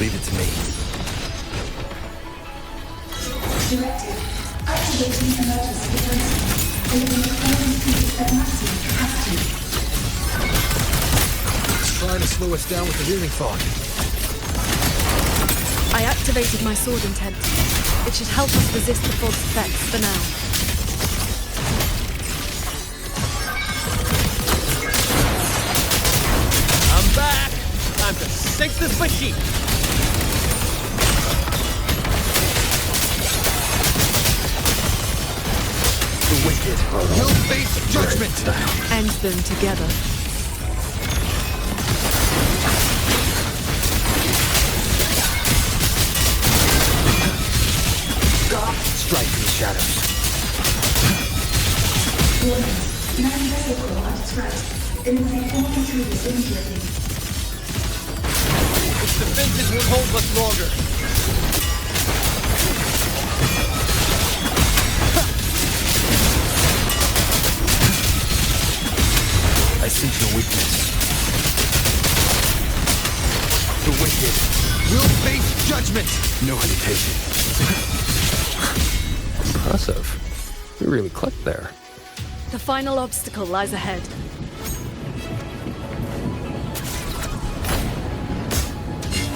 Leave it to me. Directive. Activating emergency defense. Delivering cloning speed at maximum capacity. It's trying to slow us down with the healing fog. I activated my sword intent. It should help us resist the fog's effects for now. I'm back! Time to sink this machine! The wicked will face judgment! End them together. Strike in the shadows. Warning. Non-vehicle at threat. Eliminate all intruders immediately. Its defenses won't hold much longer. I sense your weakness. The wicked will face judgment! No hesitation. Impressive. We really clicked there. The final obstacle lies ahead.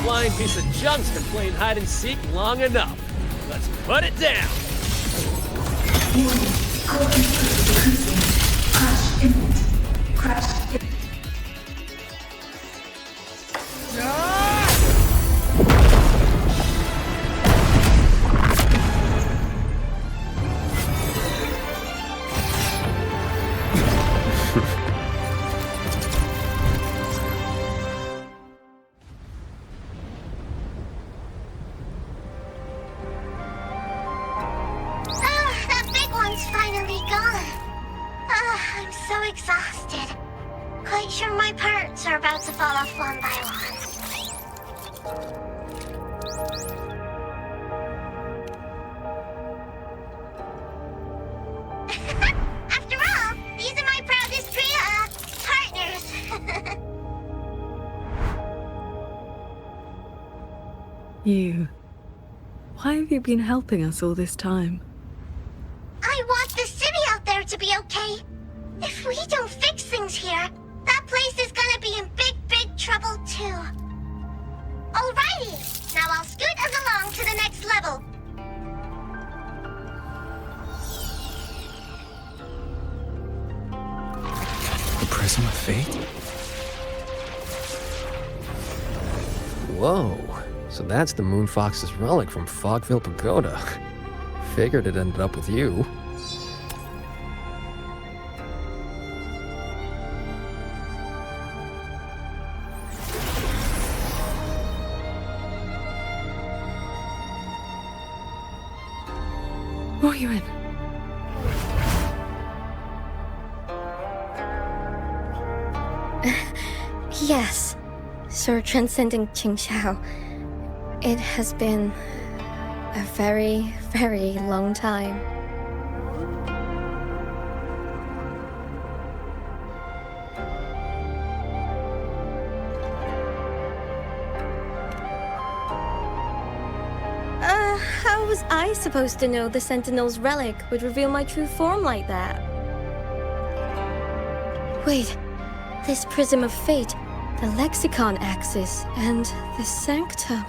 Flying piece of junk's been playing hide and seek long enough. Let's put it down! Warning. Core input decreasing. Crash imminent. Crash imminent. That big one's finally gone. I'm so exhausted. Quite sure my parts are about to fall off one by one. After all, these are my proudest partners. You. Why have you been helping us all this time? I want the city out there to be okay. If we don't fix things here, that place is gonna be in big, big trouble too. Alrighty, now I'll scoot us along to the next level. The Prism of Fate? Whoa. So that's the Moon Fox's relic from Fogville Pagoda. Figured it ended up with you. Wuthering. Yes, Sir Transcendent Qingxiao. It has been a very, very long time. How was I supposed to know the Sentinel's relic would reveal my true form like that? Wait, this Prism of Fate, the Lexicon Axis, and the Sanctum.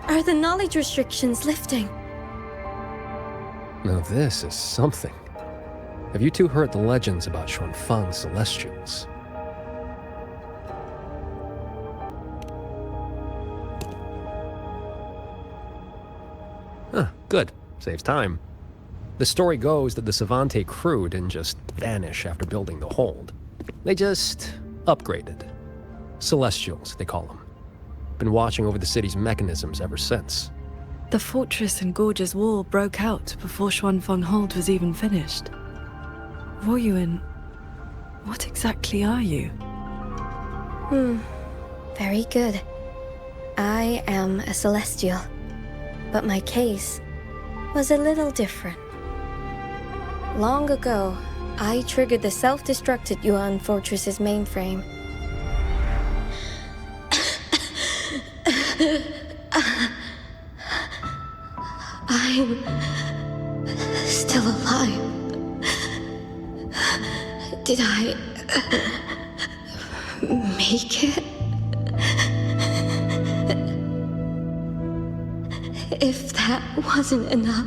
Are the knowledge restrictions lifting? Now this is something. Have you two heard the legends about Xuanfang's celestials? Huh, good. Saves time. The story goes that the Savante crew didn't just vanish after building the hold. They just upgraded. Celestials, they call them. Been watching over the city's mechanisms ever since. The fortress and gorge's wall broke out before Xuanfang Hold was even finished. Ruoyuan, what exactly are you? Very good. I am a celestial, but my case was a little different. Long ago, I triggered the self-destructed Yuan Fortress's mainframe. I'm still alive. Did I make it? If that wasn't enough,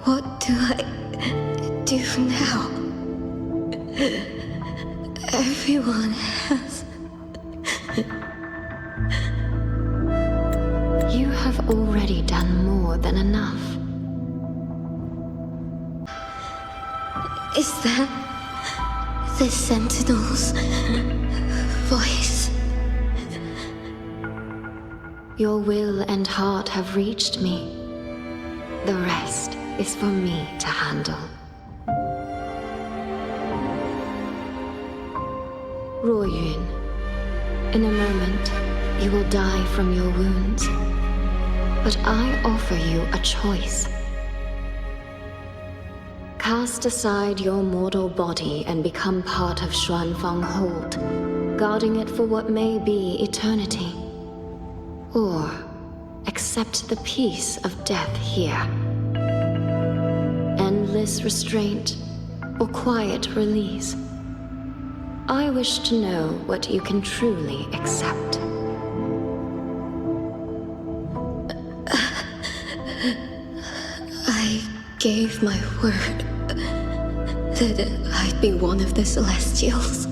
what do I do now? Everyone has... You have already done more than enough. Is that the Sentinel's voice? Your will and heart have reached me. The rest is for me to handle. Ruoyuan, in a moment, you will die from your wounds. But I offer you a choice. Cast aside your mortal body and become part of Xuanfang Hold, guarding it for what may be eternity. Or accept the peace of death here. Endless restraint or quiet release. I wish to know what you can truly accept. I gave my word that I'd be one of the Celestials.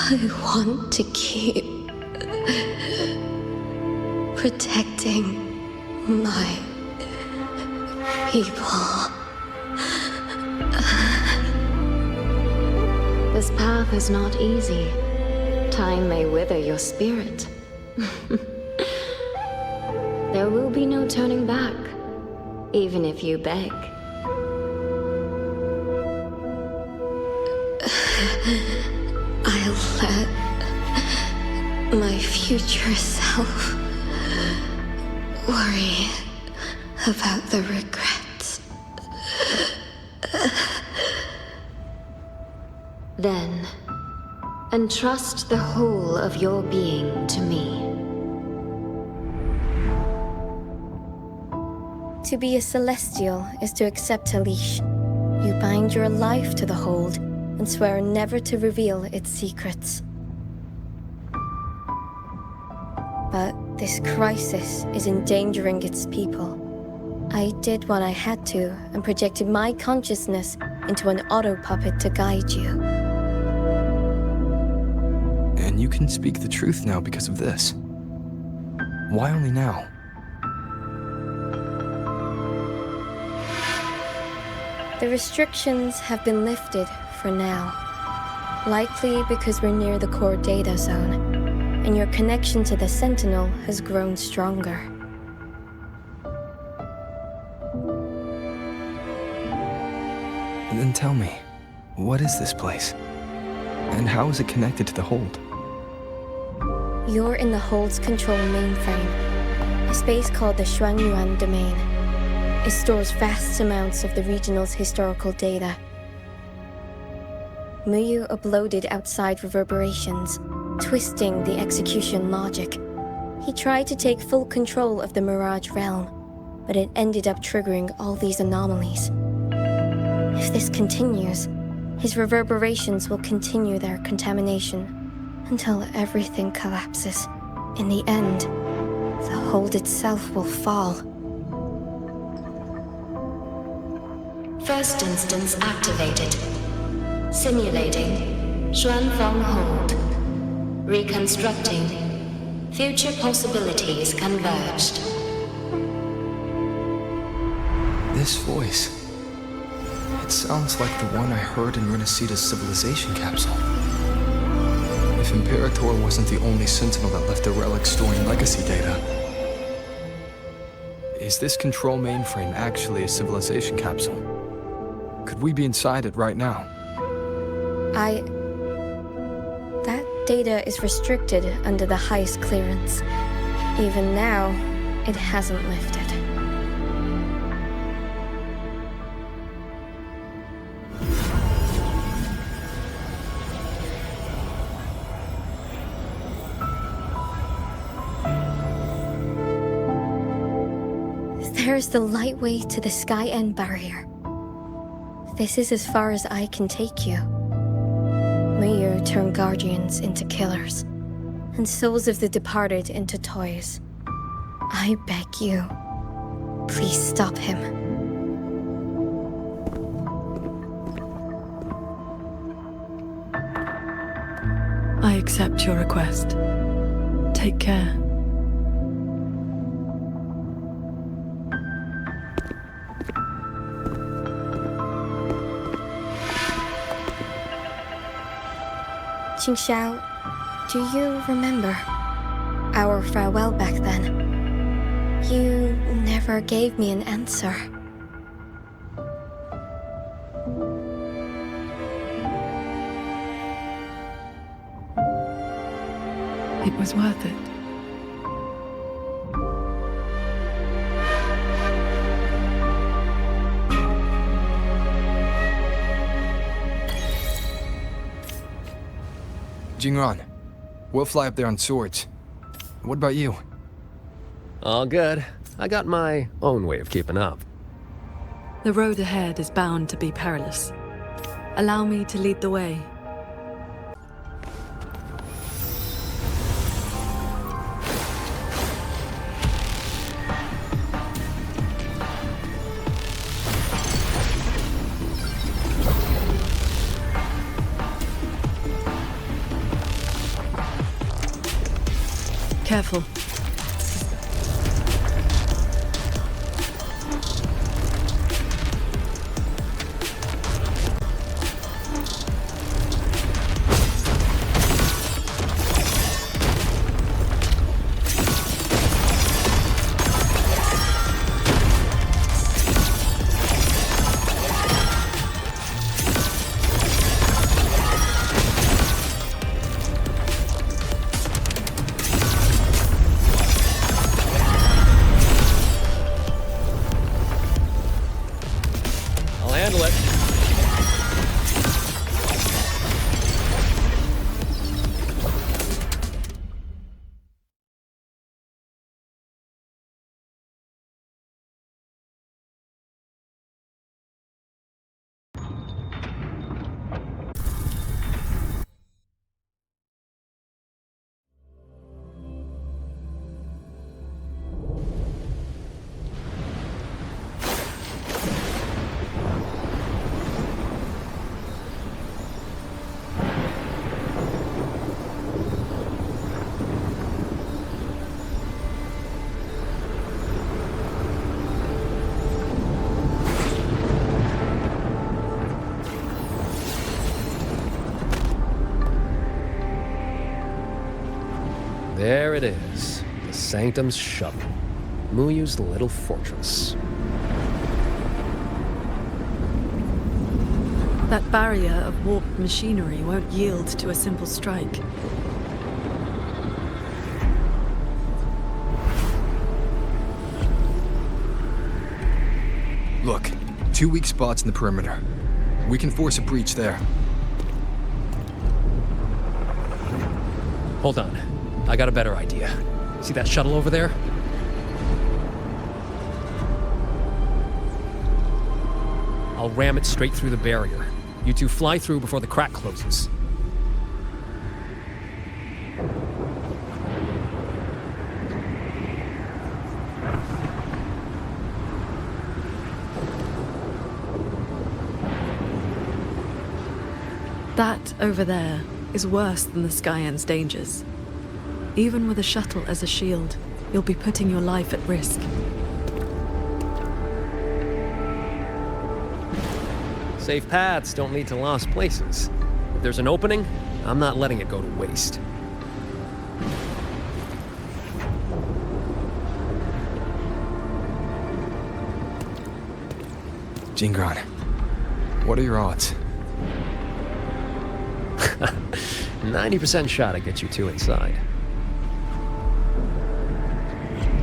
I want to keep protecting my people. This path is not easy. Time may wither your spirit. There will be no turning back, even if you beg. I'll let my future self worry about the regrets. Then, entrust the whole of your being to me. To be a Celestial is to accept a leash. You bind your life to the hold and swear never to reveal its secrets. But this crisis is endangering its people. I did what I had to and projected my consciousness into an auto-puppet to guide you. And you can speak the truth now because of this. Why only now? The restrictions have been lifted for now. Likely because we're near the core data zone, and your connection to the Sentinel has grown stronger. Then tell me, what is this place? And how is it connected to the hold? You're in the Hold's control mainframe, a space called the Xuanyuan Domain. It stores vast amounts of the regional's historical data. Muyu uploaded outside reverberations, twisting the execution logic. He tried to take full control of the Mirage realm, but it ended up triggering all these anomalies. If this continues, his reverberations will continue their contamination, until everything collapses. In the end, the hold itself will fall. First instance activated. Simulating Xuanfeng Hold. Reconstructing. Future possibilities converged. This voice. It sounds like the one I heard in Renacita's civilization capsule. If Imperator wasn't the only sentinel that left a relic storing legacy data, is this control mainframe actually a civilization capsule? Could we be inside it right now? That data is restricted under the heist clearance. Even now, it hasn't lifted. There's the lightway to the Sky End barrier. This is as far as I can take you. May you turn guardians into killers, and souls of the departed into toys. I beg you, please stop him. I accept your request. Take care. Qingxiao, do you remember our farewell back then? You never gave me an answer. It was worth it. Jingran, we'll fly up there on swords. What about you? All good. I got my own way of keeping up. The road ahead is bound to be perilous. Allow me to lead the way. Careful. There it is, the Sanctum's shuttle, Muyu's little fortress. That barrier of warped machinery won't yield to a simple strike. Look, 2 weak spots in the perimeter. We can force a breach there. Hold on. I got a better idea. See that shuttle over there? I'll ram it straight through the barrier. You two fly through before the crack closes. That over there is worse than the Skyend's dangers. Even with a shuttle as a shield, you'll be putting your life at risk. Safe paths don't lead to lost places. If there's an opening, I'm not letting it go to waste. Jingran, what are your odds? 90% shot to get you two inside.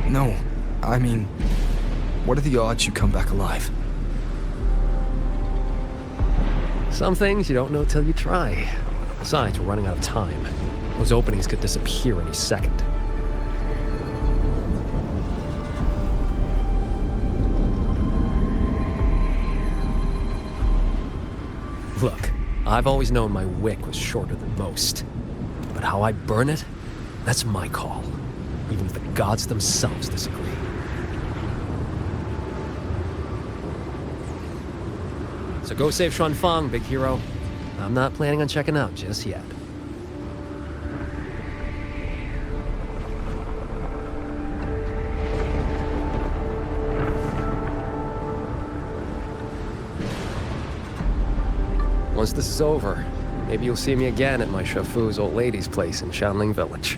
No, I mean, what are the odds you come back alive? Some things you don't know till you try. Besides, we're running out of time. Those openings could disappear any second. Look, I've always known my wick was shorter than most. But how I burn it, that's my call. Even if the gods themselves disagree. So go save Xuanfang, big hero. I'm not planning on checking out just yet. Once this is over, maybe you'll see me again at my Shafu's old lady's place in Shanling Village.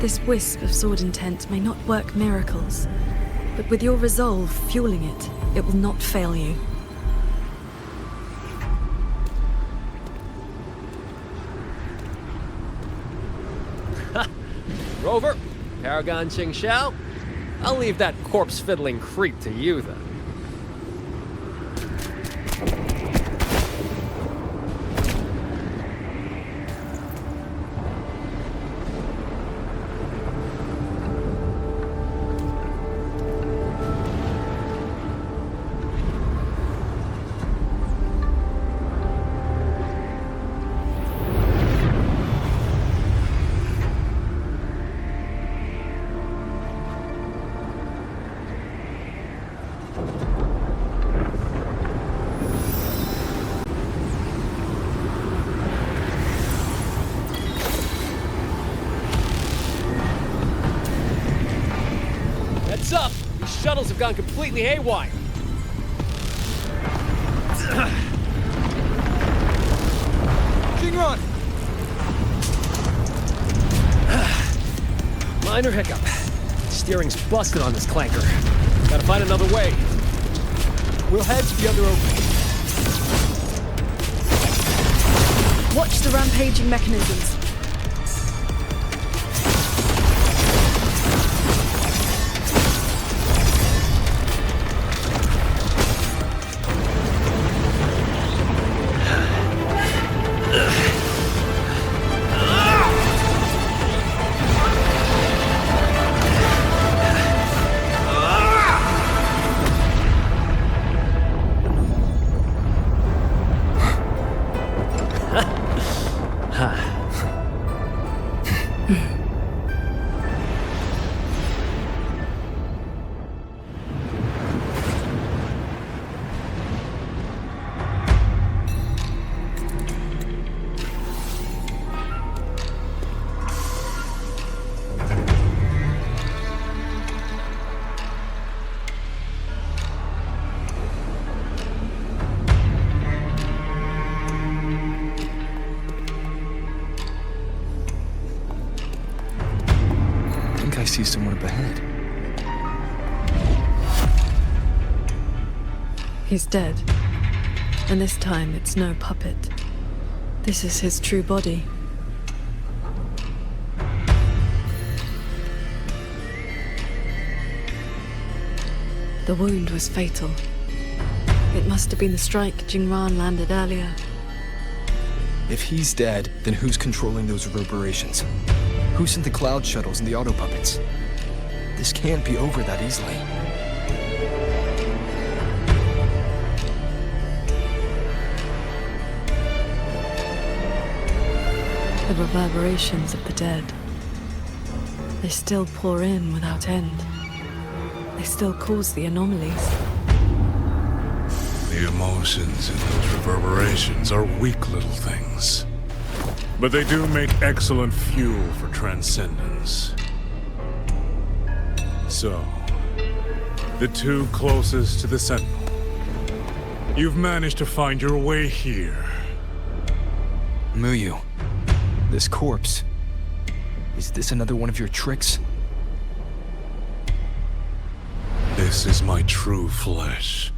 This wisp of sword intent may not work miracles, but with your resolve fueling it, it will not fail you. Rover, Paragon Ching Xiao, I'll leave that corpse-fiddling creep to you then. Heads up! These shuttles have gone completely haywire. Jingran! Minor hiccup. Steering's busted on this clanker. Gotta find another way. We'll head to the other opening. Watch the rampaging mechanisms. I see someone up ahead. He's dead. And this time it's no puppet. This is his true body. The wound was fatal. It must have been the strike Jingran landed earlier. If he's dead, then who's controlling those reverberations? Who sent the cloud shuttles and the auto puppets? This can't be over that easily. The reverberations of the dead. They still pour in without end. They still cause the anomalies. The emotions in those reverberations are weak little things. But they do make excellent fuel for transcendence. So, the two closest to the Sentinel. You've managed to find your way here. Muyu, this corpse. Is this another one of your tricks? This is my true flesh.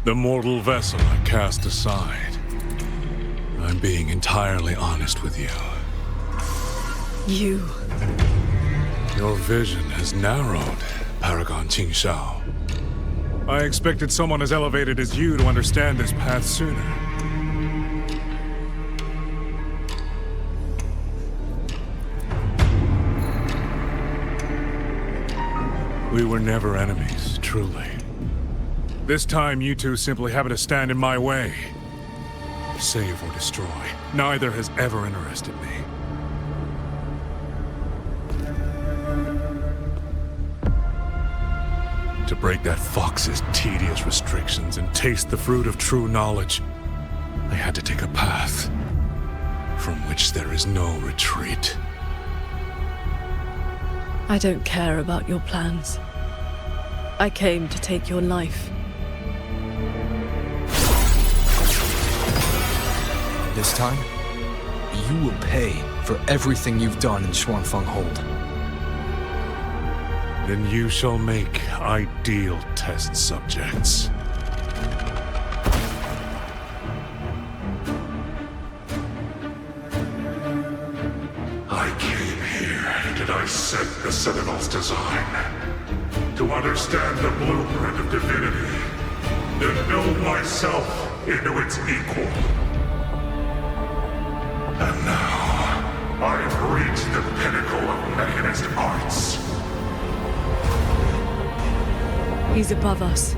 The mortal vessel I cast aside. I'm being entirely honest with you. You. Your vision has narrowed, Paragon Qingshao. I expected someone as elevated as you to understand this path sooner. We were never enemies, truly. This time, you two simply happen to stand in my way. Save or destroy, neither has ever interested me. To break that fox's tedious restrictions and taste the fruit of true knowledge, I had to take a path from which there is no retreat. I don't care about your plans. I came to take your life. This time, you will pay for everything you've done in Xuanfeng Hold. Then you shall make ideal test subjects. I came here to dissect the Sentinel's design, to understand the blueprint of divinity, to build myself into its equal. And now, I have reached the pinnacle of mechanist arts. He's above us.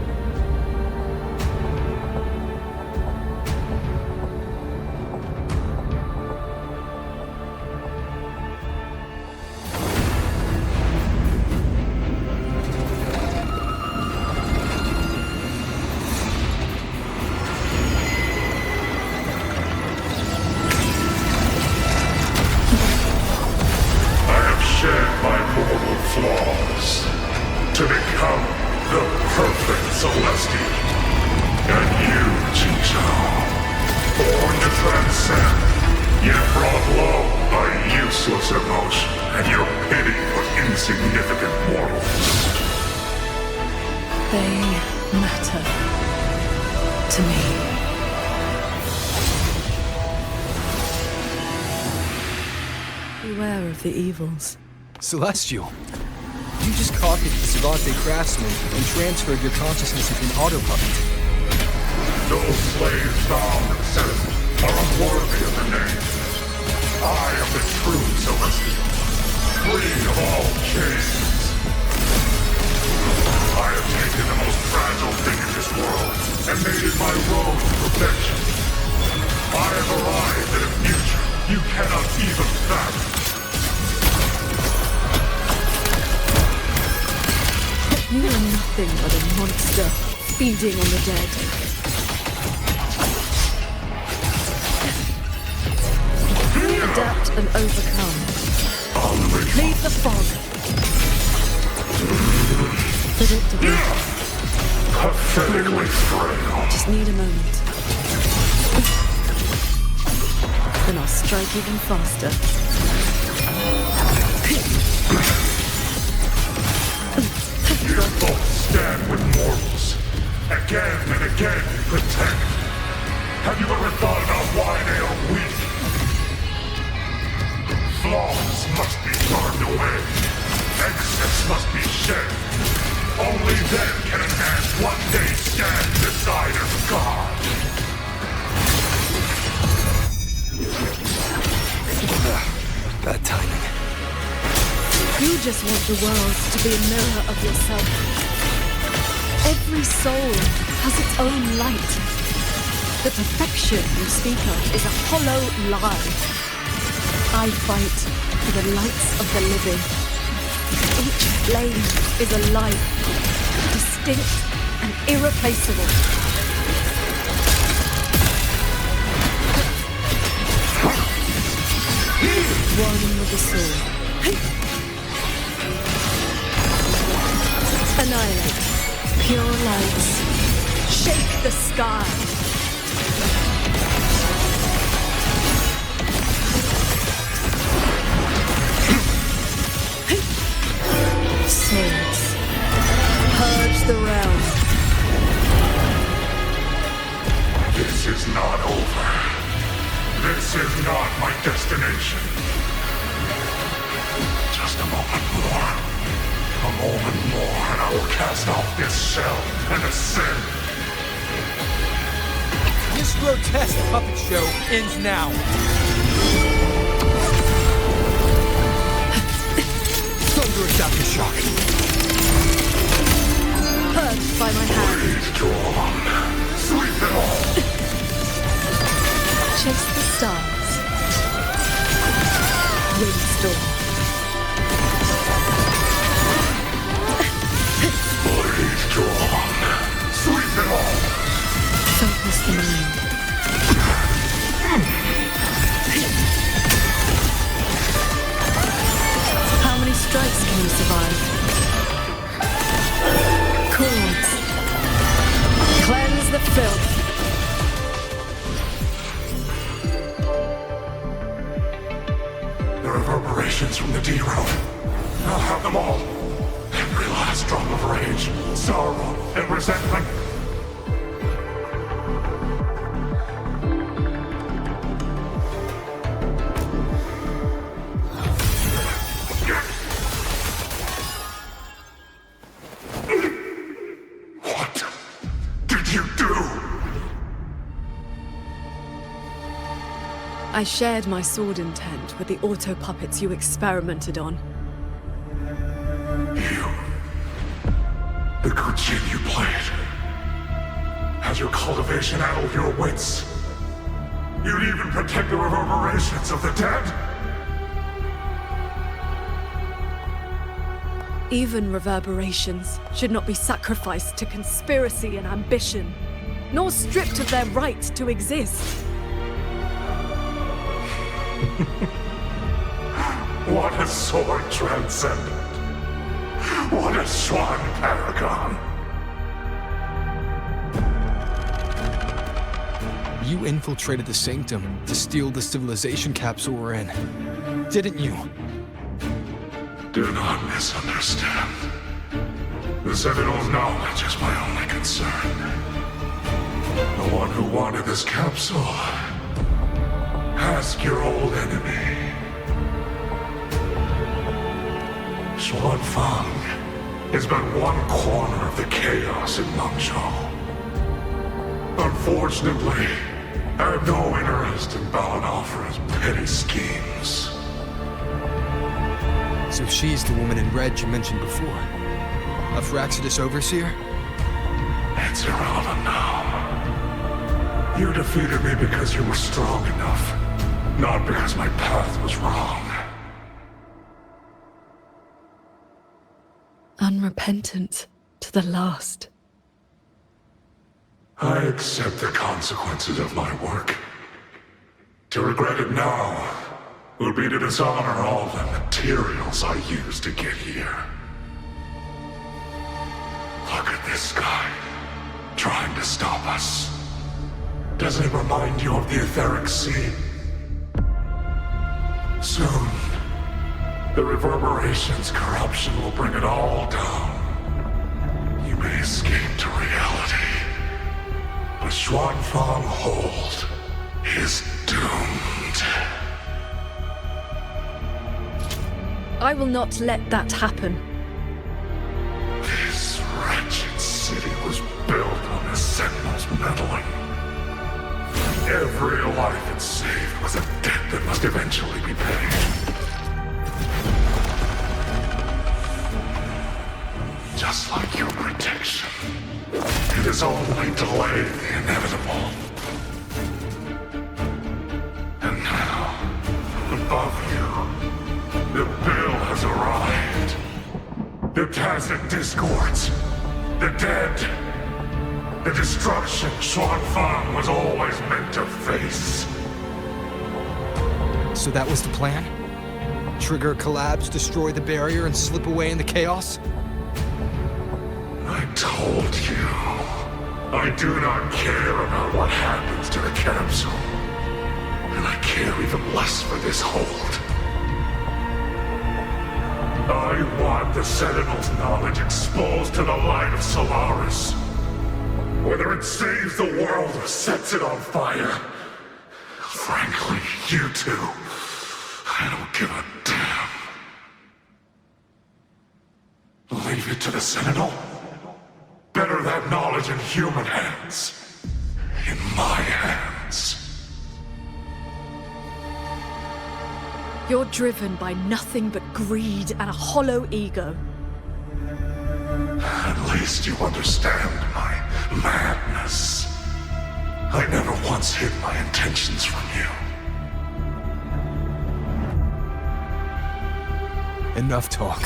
The evils. Celestial, you just copied the Savante craftsman and transferred your consciousness into an autopuppet. Those slaves bound and set are unworthy of the name. I am the true Celestial, free of all chains. I have taken the most fragile thing in this world and made it my road to perfection. I have arrived at a future you cannot even fathom. You are nothing but a monster, feeding on the dead. Adapt and overcome. Leave the fog. Predictable. Pathetically frail. Just need a moment. Then I'll strike even faster. You both stand with mortals. Again and again you protect. Have you ever thought about why they are weak? Flaws must be burned away. Excess must be shed. Only then can a man one day stand beside a god. Bad timing. You just want the world to be a mirror of yourself. Every soul has its own light. The perfection you speak of is a hollow lie. I fight for the lights of the living. Each flame is a life, distinct and irreplaceable. One with the sword. Annihilate. Pure lights. Shake the sky. Swords. Purge the realm. This is not over. This is not my destination. Just a moment more. A moment more, and I will cast off this shell and ascend. This grotesque puppet show ends now. Thunderous aftershock. Purged by my hand. Please, Dawn. Sweep it all. Chase the stars. Windstorm. Please, Dawn. Sweep it all. Focus the mind. How many strikes can you survive? Chords. Cleanse the filth. The reverberations from the D-Road. I'll have them all. Every last drop of rage, sorrow, and resentment. What did you do? I shared my sword intent with the auto-puppets you experimented on. The good jig you played. Has your cultivation addled your wits? You'd even protect the reverberations of the dead? Even reverberations should not be sacrificed to conspiracy and ambition, nor stripped of their right to exist. What a sword transcendent. What a swan paragon. You infiltrated the Sanctum to steal the civilization capsule we're in, didn't you? Do not misunderstand. The Citadel's knowledge is my only concern. The one who wanted this capsule. Ask your old enemy. Xuanfang is but one corner of the chaos in Mengzhou. Unfortunately, I have no interest in bowing off for his petty schemes. So she's the woman in red you mentioned before. A Fraxidus overseer? It's irrelevant now. You defeated me because you were strong enough, not because my path was wrong. Unrepentant to the last. I accept the consequences of my work. To regret it now would be to dishonor all the materials I used to get here. Look at this guy, trying to stop us. Doesn't it remind you of the etheric sea? Soon, the reverberation's corruption will bring it all down. You may escape to reality, but Xuanfang Hold is doomed. I will not let that happen. This wretched city was built on the Sentinel's meddling. Every life it saved was a debt that must eventually be paid. Just like your protection, it has only delayed the inevitable. And now, above you. The bill has arrived. The tacit discords. The dead. The destruction Xuanfang was always meant to face. So that was the plan? Trigger a collapse, destroy the barrier, and slip away in the chaos? I told you. I do not care about what happens to the capsule. And I care even less for this hold. I want the Sentinel's knowledge exposed to the light of Solaris. Whether it saves the world or sets it on fire. Frankly, you two, I don't give a damn. Leave it to the Sentinel? Better that knowledge in human hands. In my hands. You're driven by nothing but greed and a hollow ego. At least you understand my madness. I never once hid my intentions from you. Enough talk.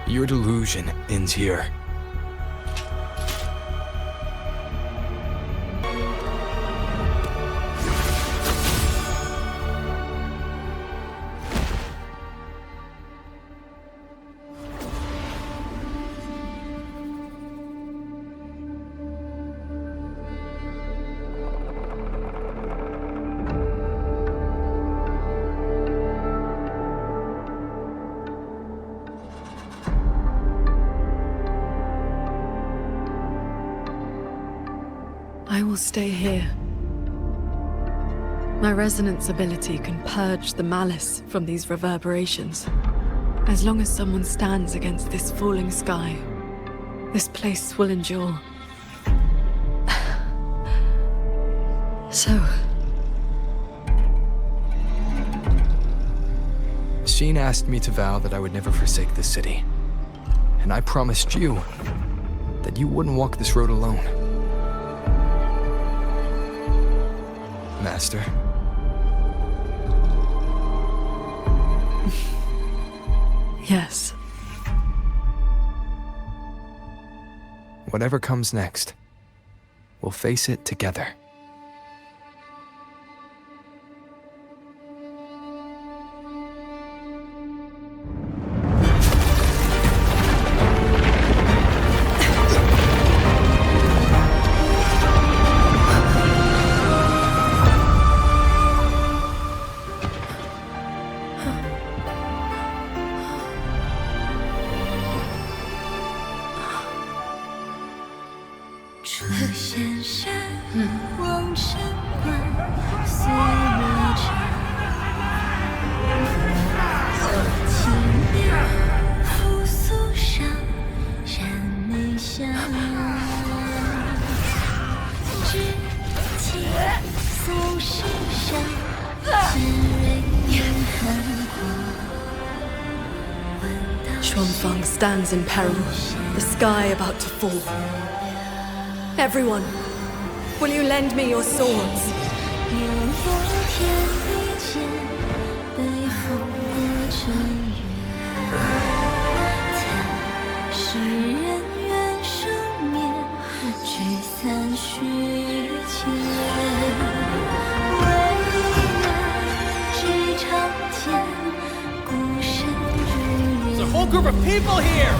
Your delusion ends here. I will stay here. My resonance ability can purge the malice from these reverberations. As long as someone stands against this falling sky, this place will endure. So... Sheen asked me to vow that I would never forsake this city. And I promised you that you wouldn't walk this road alone. Master. Yes. Whatever comes next, we'll face it together. Xuanfang stands in peril, the sky about to fall. Everyone, will you lend me your swords? There's a whole group of people here!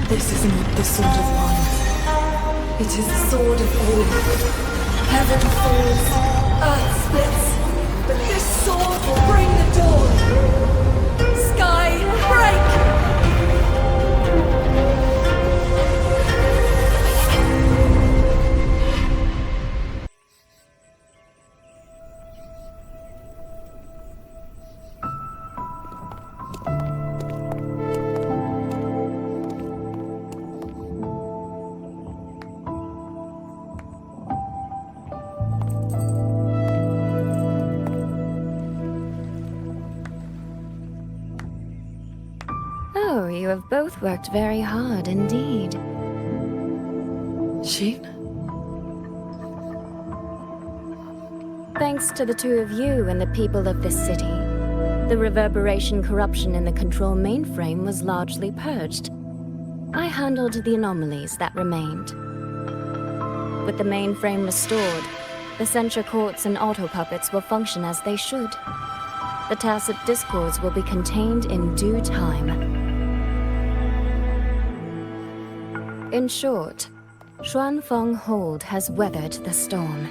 This is not the sword of one. It is the sword of all. Heaven falls, earth splits, but this sword will bring the dawn. Sky, break! Oh, you have both worked very hard indeed. Sheen? Thanks to the two of you and the people of this city, the reverberation corruption in the control mainframe was largely purged. I handled the anomalies that remained. With the mainframe restored, the censure courts and auto-puppets will function as they should. The tacit discords will be contained in due time. In short, Xuanfeng Hold has weathered the storm.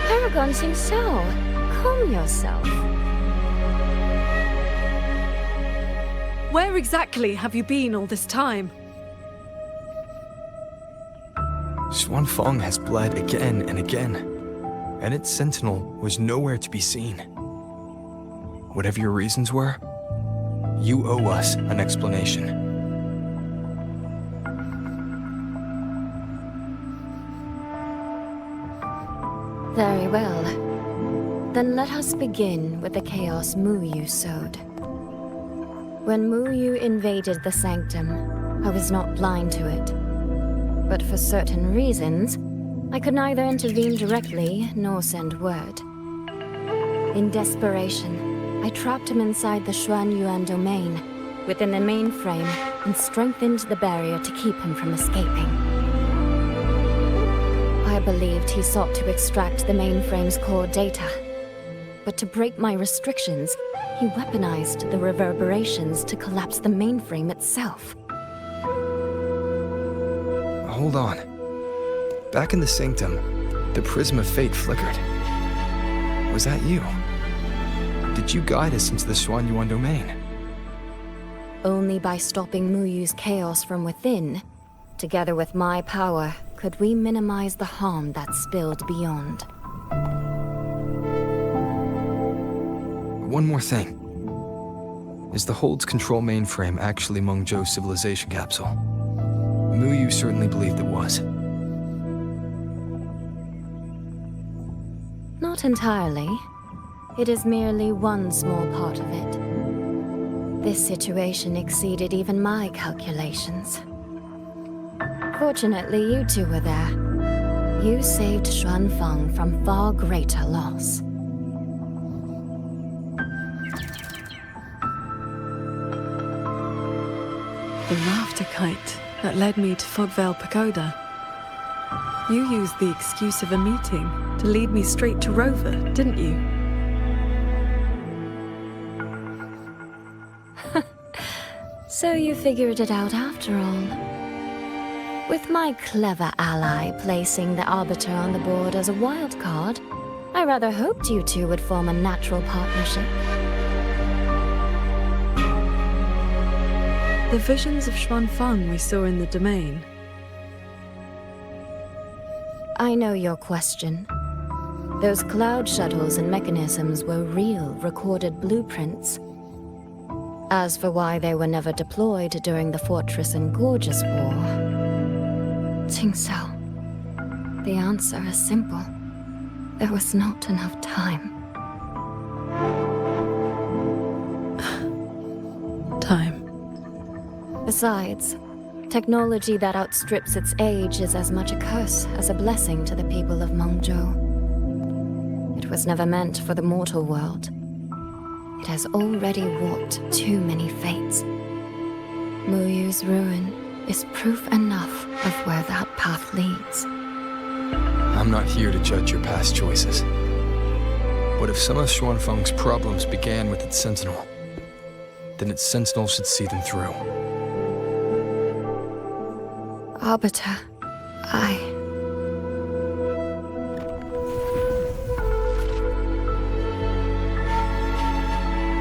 Paragon Xingsao, calm yourself. Where exactly have you been all this time? Xuanfeng has bled again and again, and its sentinel was nowhere to be seen. Whatever your reasons were, you owe us an explanation. Very well. Then let us begin with the chaos Muyu sowed. When Muyu invaded the sanctum, I was not blind to it. But for certain reasons, I could neither intervene directly nor send word. In desperation, I trapped him inside the Xuanyuan domain, within the mainframe, and strengthened the barrier to keep him from escaping. I believed he sought to extract the mainframe's core data. But to break my restrictions, he weaponized the reverberations to collapse the mainframe itself. Hold on. Back in the sanctum, the prism of fate flickered. Was that you? Did you guide us into the Xuanyuan domain? Only by stopping Muyu's chaos from within, together with my power, could we minimize the harm that spilled beyond. One more thing. Is the Hold's control mainframe actually Mengzhou's civilization capsule? Muyu certainly believed it was. Not entirely. It is merely one small part of it. This situation exceeded even my calculations. Fortunately, you two were there. You saved Xuanfeng from far greater loss. The laughter kite that led me to Fogvale Pagoda. You used the excuse of a meeting to lead me straight to Rover, didn't you? So you figured it out after all. With my clever ally placing the Arbiter on the board as a wild card, I rather hoped you two would form a natural partnership. The visions of Xuanfeng we saw in the domain. I know your question. Those cloud shuttles and mechanisms were real, recorded blueprints. As for why they were never deployed during the Fortress and Gorges War... Tingxiao, the answer is simple. There was not enough time. Time. Besides, technology that outstrips its age is as much a curse as a blessing to the people of Mengzhou. It was never meant for the mortal world. It has already warped too many fates. Muyu's ruin is proof enough of where that path leads. I'm not here to judge your past choices. But if some of Xuanfeng's problems began with its sentinel, then its sentinel should see them through. Arbiter,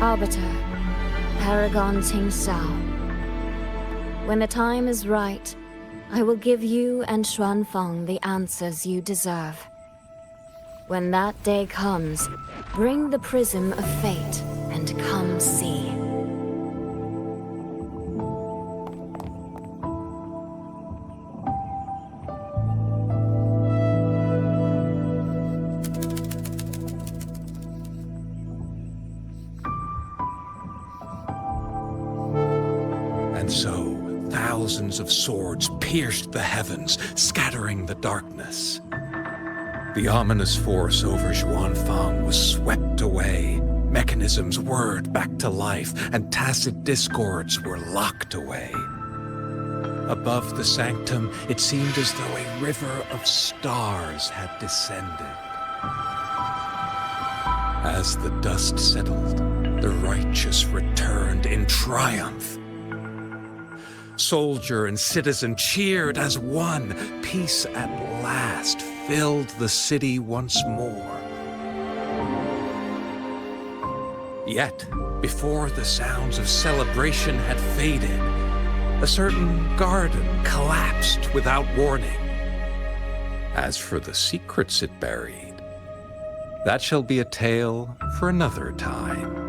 Arbiter, Paragon Ting Sao. When the time is right, I will give you and Xuanfeng the answers you deserve. When that day comes, bring the prism of fate and come see. And so, thousands of swords pierced the heavens, scattering the darkness. The ominous force over Xuanfang was swept away. Mechanisms whirred back to life, and tacit discords were locked away. Above the sanctum, it seemed as though a river of stars had descended. As the dust settled, the righteous returned in triumph. Soldier and citizen cheered as one. Peace at last filled the city once more. Yet, before the sounds of celebration had faded, a certain garden collapsed without warning. As for the secrets it buried, that shall be a tale for another time.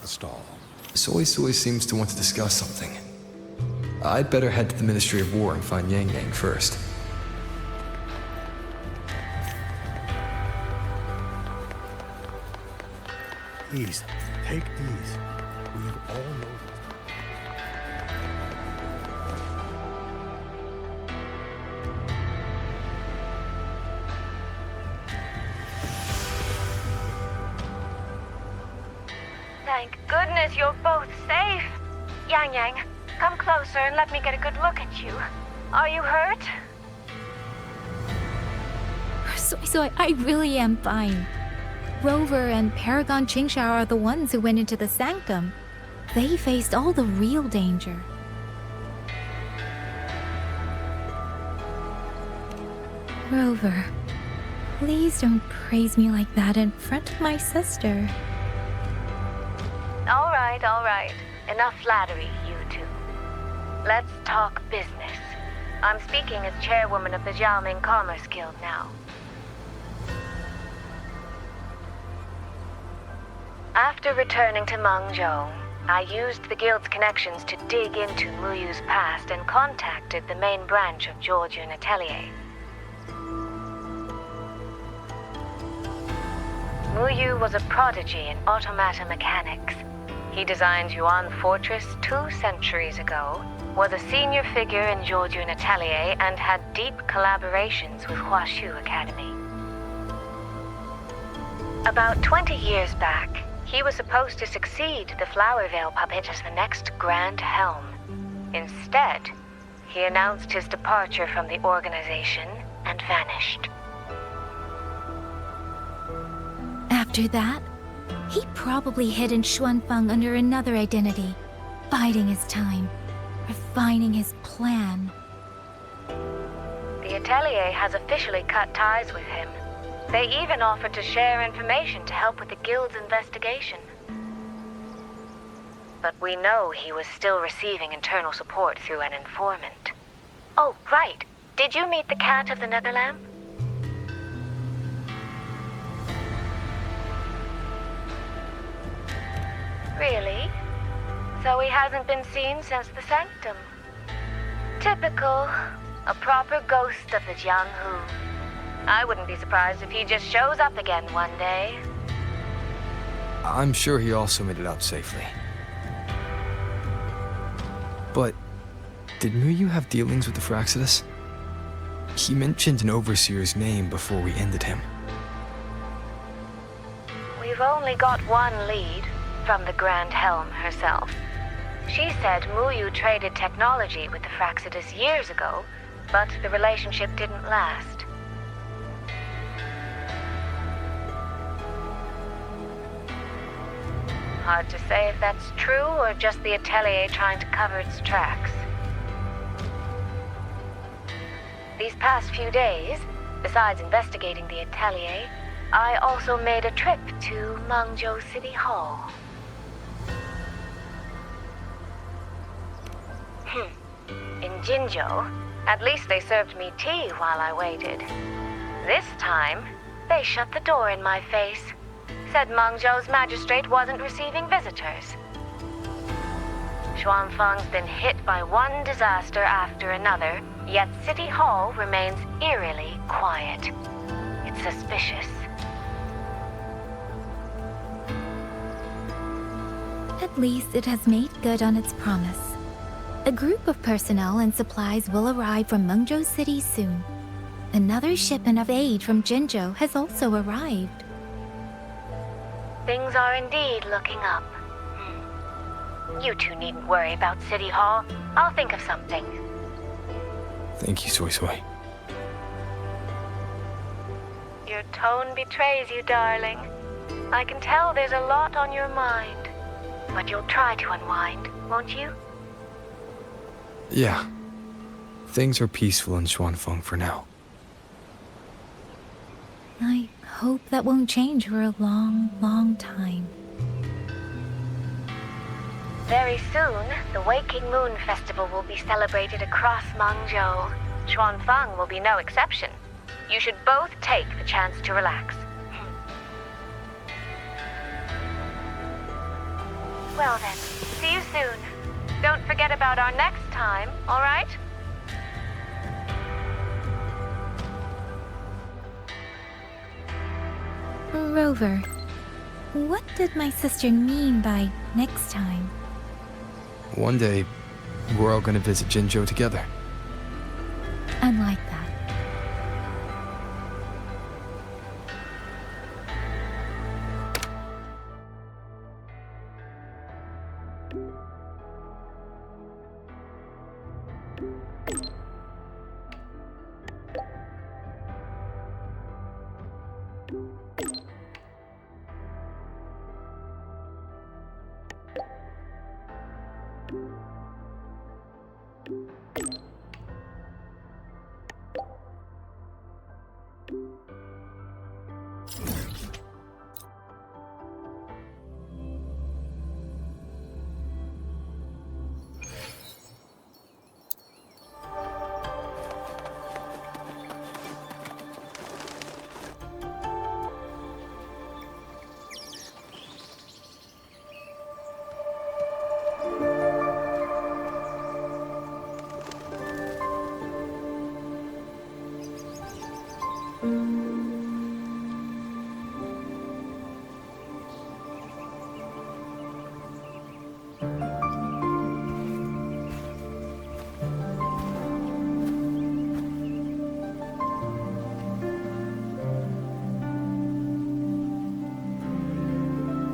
Stall. Soy seems to want to discuss something. I'd better head to the Ministry of War and find Yang Yang first. Please, take these. We've all noticed. Thank goodness you're both safe. Yang Yang, come closer and let me get a good look at you. Are you hurt? Soy, I really am fine. Rover and Paragon Qingshao are the ones who went into the sanctum. They faced all the real danger. Rover, please don't praise me like that in front of my sister. All right. Enough flattery, you two. Let's talk business. I'm speaking as chairwoman of the Xiaoming Commerce Guild now. After returning to Mengzhou, I used the guild's connections to dig into Muyu's past and contacted the main branch of Georgian Atelier. Muyu was a prodigy in automata mechanics. He designed Yuan Fortress 2 centuries ago, was a senior figure in Georgian Atelier, and had deep collaborations with Huashu Academy. About 20 years back, he was supposed to succeed the Flower Veil puppet as the next Grand Helm. Instead, he announced his departure from the organization and vanished. After that, he probably hid in Xuanfeng under another identity, biding his time, refining his plan. The Atelier has officially cut ties with him. They even offered to share information to help with the guild's investigation. But we know he was still receiving internal support through an informant. Oh, right. Did you meet the cat of the Netherlamp? Really? So he hasn't been seen since the sanctum. Typical. A proper ghost of the Jianghu. I wouldn't be surprised if he just shows up again one day. I'm sure he also made it out safely. But did Muyu have dealings with the Fraxidus? He mentioned an overseer's name before we ended him. We've only got one lead from the Grand Helm herself. She said Muyu traded technology with the Fraxidus years ago, but the relationship didn't last. Hard to say if that's true or just the Atelier trying to cover its tracks. These past few days, besides investigating the Atelier, I also made a trip to Mangzhou City Hall. In Jinzhou, at least they served me tea while I waited. This time, they shut the door in my face. Said Mangzhou's magistrate wasn't receiving visitors. Xuanfeng's been hit by one disaster after another, yet City Hall remains eerily quiet. It's suspicious. At least it has made good on its promise. A group of personnel and supplies will arrive from Mengzhou City soon. Another shipment of aid from Jinzhou has also arrived. Things are indeed looking up. You two needn't worry about City Hall. I'll think of something. Thank you, Soy Soy. Your tone betrays you, darling. I can tell there's a lot on your mind. But you'll try to unwind, won't you? Yeah. Things are peaceful in Xuanfeng for now. I hope that won't change for a long, long time. Very soon, the Waking Moon Festival will be celebrated across Mangzhou. Xuanfeng will be no exception. You should both take the chance to relax. Well then, see you soon. Don't forget about our next time, all right? Rover, what did my sister mean by next time? One day, we're all gonna visit Jinzhou together. I'd like that.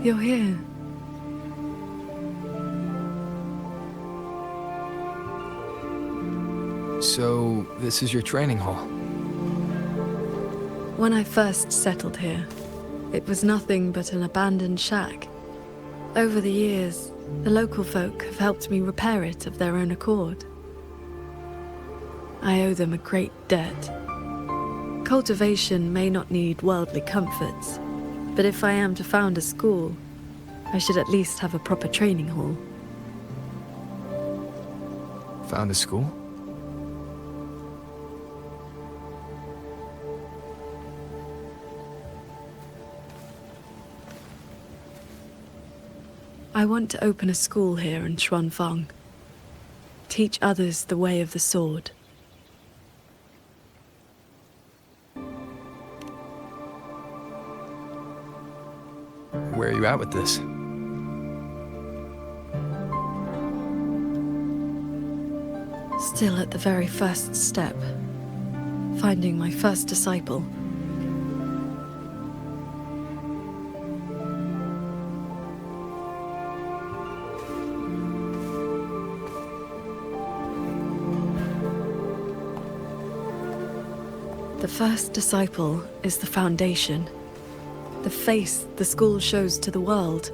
You're here. So, this is your training hall? When I first settled here, it was nothing but an abandoned shack. Over the years, the local folk have helped me repair it of their own accord. I owe them a great debt. Cultivation may not need worldly comforts, but if I am to found a school, I should at least have a proper training hall. Found a school? I want to open a school here in Xuanfeng. Teach others the way of the sword. Where are you at with this? Still at the very first step. Finding my first disciple. The first disciple is the foundation. The face the school shows to the world.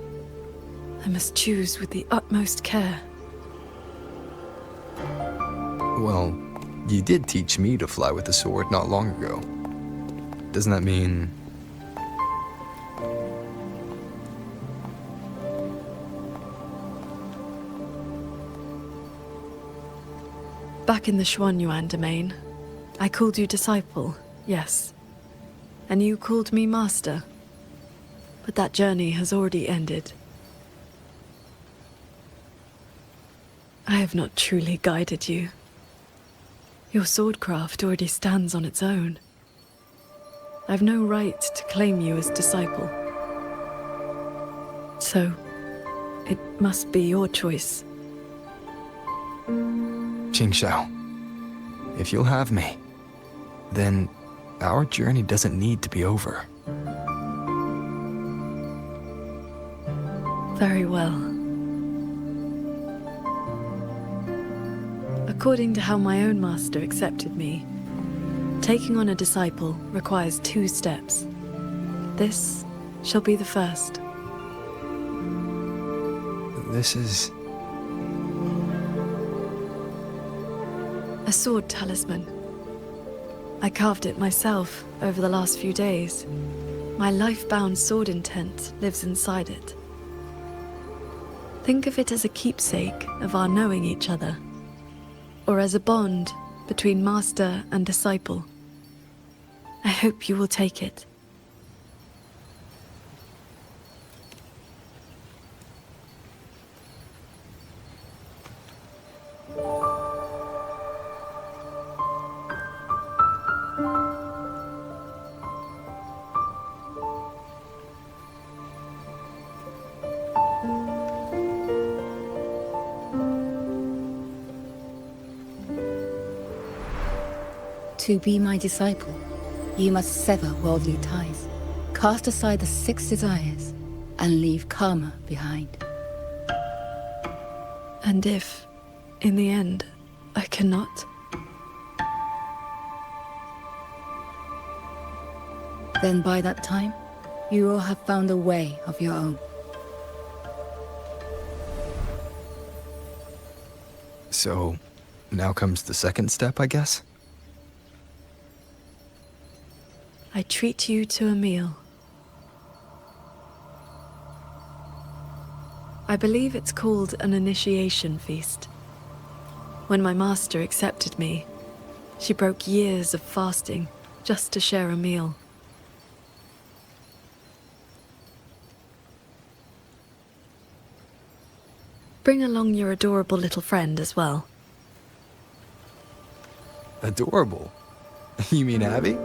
I must choose with the utmost care. Well, you did teach me to fly with the sword not long ago. Doesn't that mean... Back in the Xuanyuan domain, I called you disciple, yes. And you called me master. But that journey has already ended. I have not truly guided you. Your swordcraft already stands on its own. I've no right to claim you as disciple. So, it must be your choice. Qingxiao, if you'll have me, then our journey doesn't need to be over. Very well. According to how my own master accepted me, taking on a disciple requires 2 steps. This shall be the first. This is... a sword talisman. I carved it myself over the last few days. My life-bound sword intent lives inside it. Think of it as a keepsake of our knowing each other, or as a bond between master and disciple. I hope you will take it. To be my disciple, you must sever worldly ties, cast aside the 6 desires, and leave karma behind. And if, in the end, I cannot? Then by that time, you will have found a way of your own. So, now comes the second step, I guess? I treat you to a meal. I believe it's called an initiation feast. When my master accepted me, she broke years of fasting just to share a meal. Bring along your adorable little friend as well. Adorable? You mean Abby?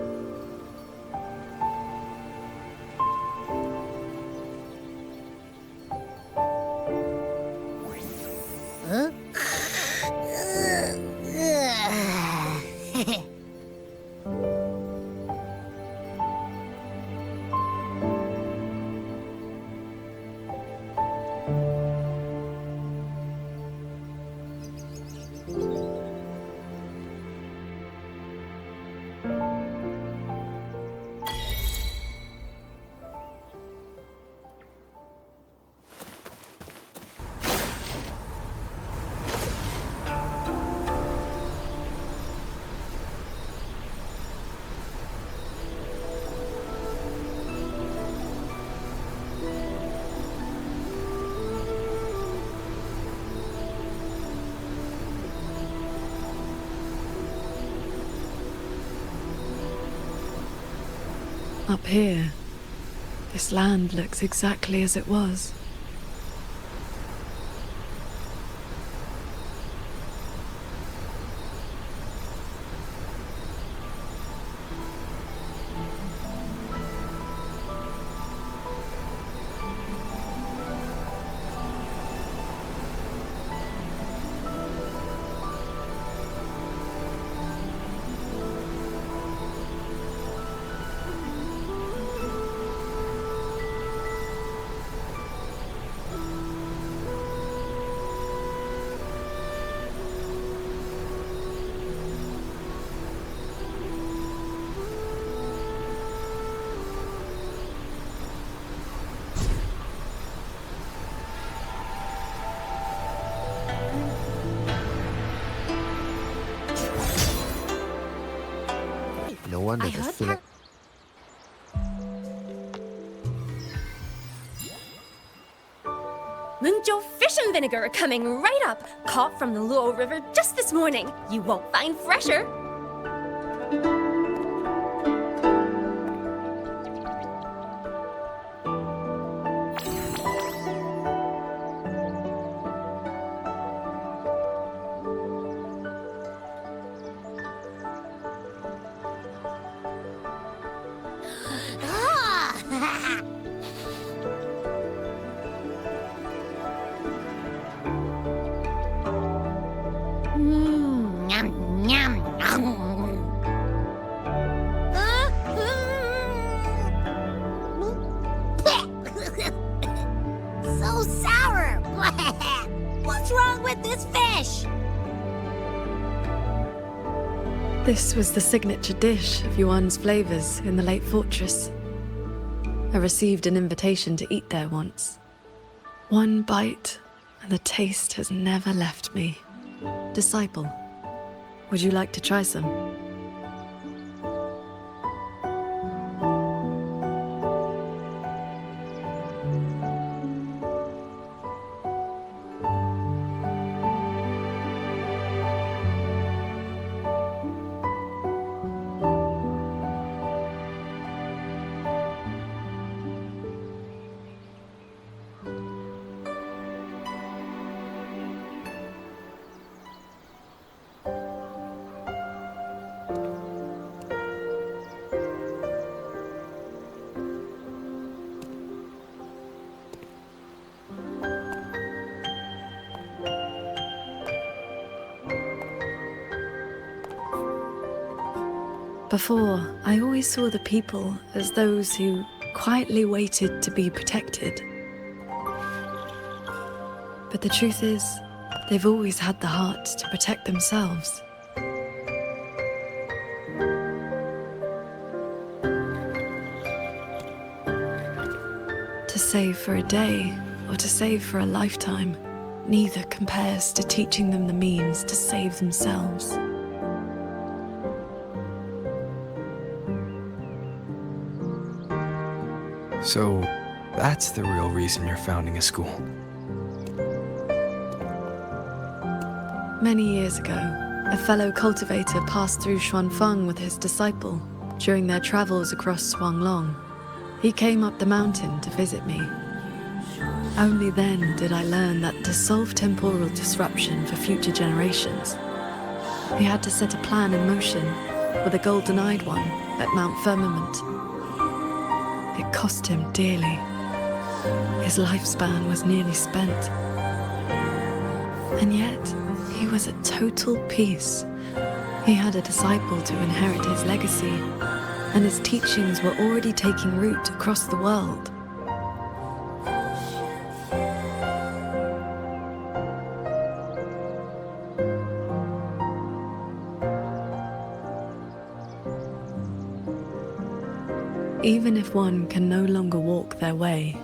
Up here, this land looks exactly as it was. wonder I the heard floor. Munjo fish and vinegar are coming right up, caught from the Luo River just this morning. You won't find fresher. So sour! What's wrong with this fish? This was the signature dish of Yuan's flavors in the late fortress. I received an invitation to eat there once. One bite, and the taste has never left me. Disciple, would you like to try some? Before, I always saw the people as those who quietly waited to be protected. But the truth is, they've always had the heart to protect themselves. To save for a day or to save for a lifetime, neither compares to teaching them the means to save themselves. So, that's the real reason you're founding a school. Many years ago, a fellow cultivator passed through Xuanfeng with his disciple during their travels across Shuanglong. He came up the mountain to visit me. Only then did I learn that to solve temporal disruption for future generations, he had to set a plan in motion with a golden-eyed one at Mount Firmament. It cost him dearly. His lifespan was nearly spent. And yet, he was at total peace. He had a disciple to inherit his legacy, and his teachings were already taking root across the world. Even if one can no longer walk their way,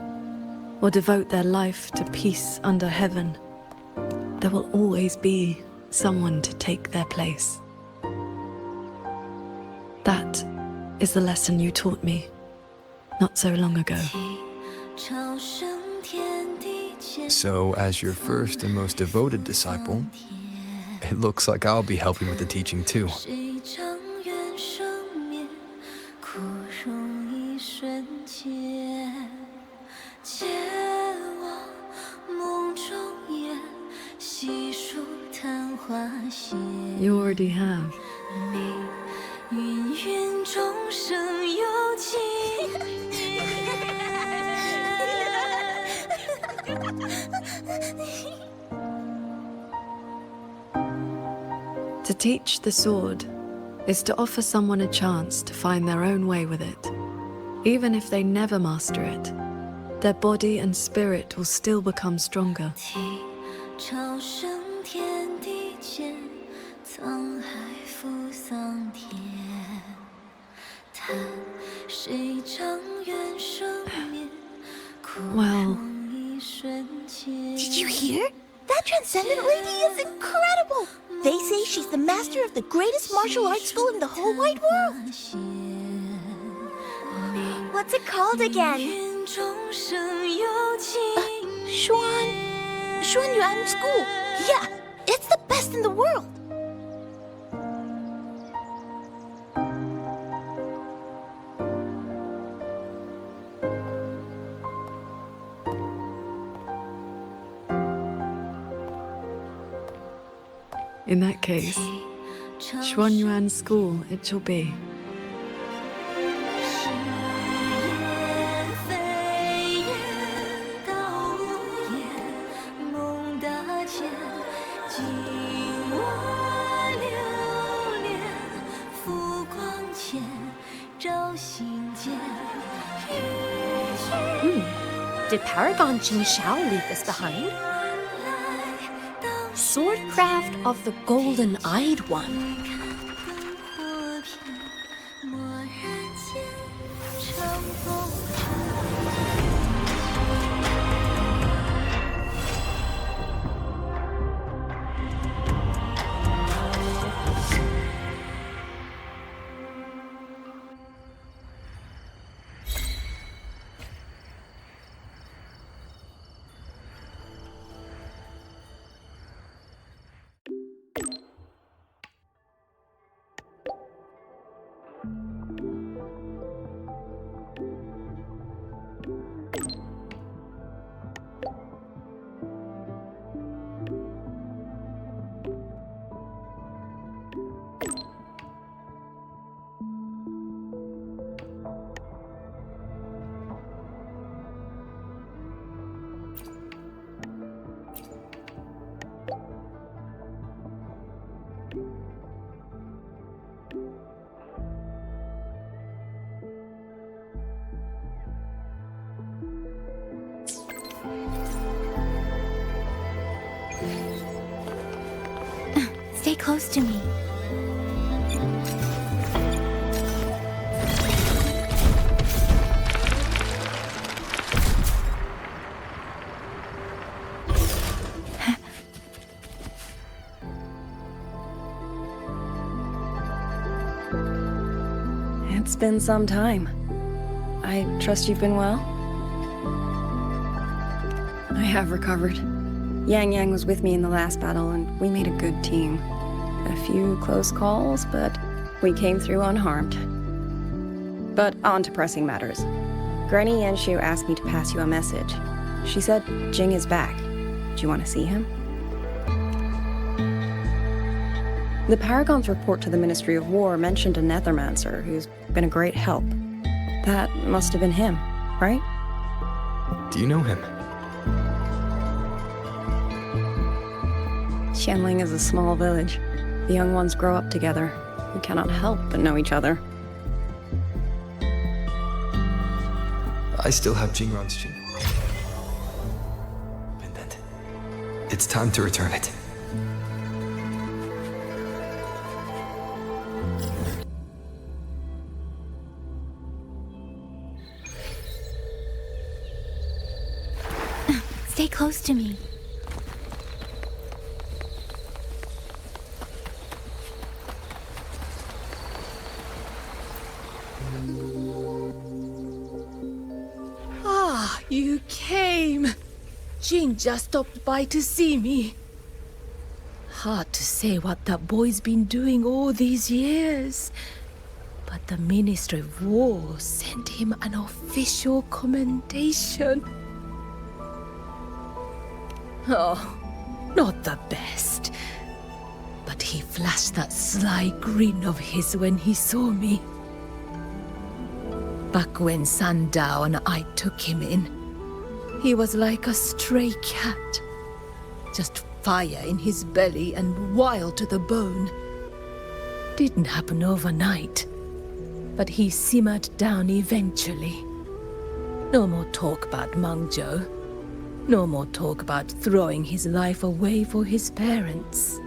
or devote their life to peace under heaven, there will always be someone to take their place. That is the lesson you taught me not so long ago. So, as your first and most devoted disciple, it looks like I'll be helping with the teaching too. You already have. To teach the sword is to offer someone a chance to find their own way with it. Even if they never master it, their body and spirit will still become stronger. Well, did you hear? That transcendent lady is incredible! They say she's the master of the greatest martial arts school in the whole wide world! What's it called again? Shuanyuan School. Yeah, it's the best in the world. In that case, Xuanyuan School it shall be. Did Paragon Jing Shao leave this behind? Swordcraft of the Golden-Eyed One. Stay close to me. It's been some time. I trust you've been well? I have recovered. Yang was with me in the last battle, and we made a good team. A few close calls, but we came through unharmed. But on to pressing matters. Granny Yanshu asked me to pass you a message. She said Jing is back. Do you want to see him? The Paragon's report to the Ministry of War mentioned a Nethermancer who's been a great help. That must have been him, right? Do you know him? Qianling is a small village. The young ones grow up together. We cannot help but know each other. I still have Jingron's gene. Pendant. It's time to return it. Stay close to me. Ah, you came. Jing just stopped by to see me. Hard to say what that boy's been doing all these years. But the Ministry of War sent him an official commendation. Oh, not the best. But he flashed that sly grin of his when he saw me. Back when Sandao and I took him in, he was like a stray cat. Just fire in his belly and wild to the bone. Didn't happen overnight, but he simmered down eventually. No more talk about Mangzhou. No more talk about throwing his life away for his parents.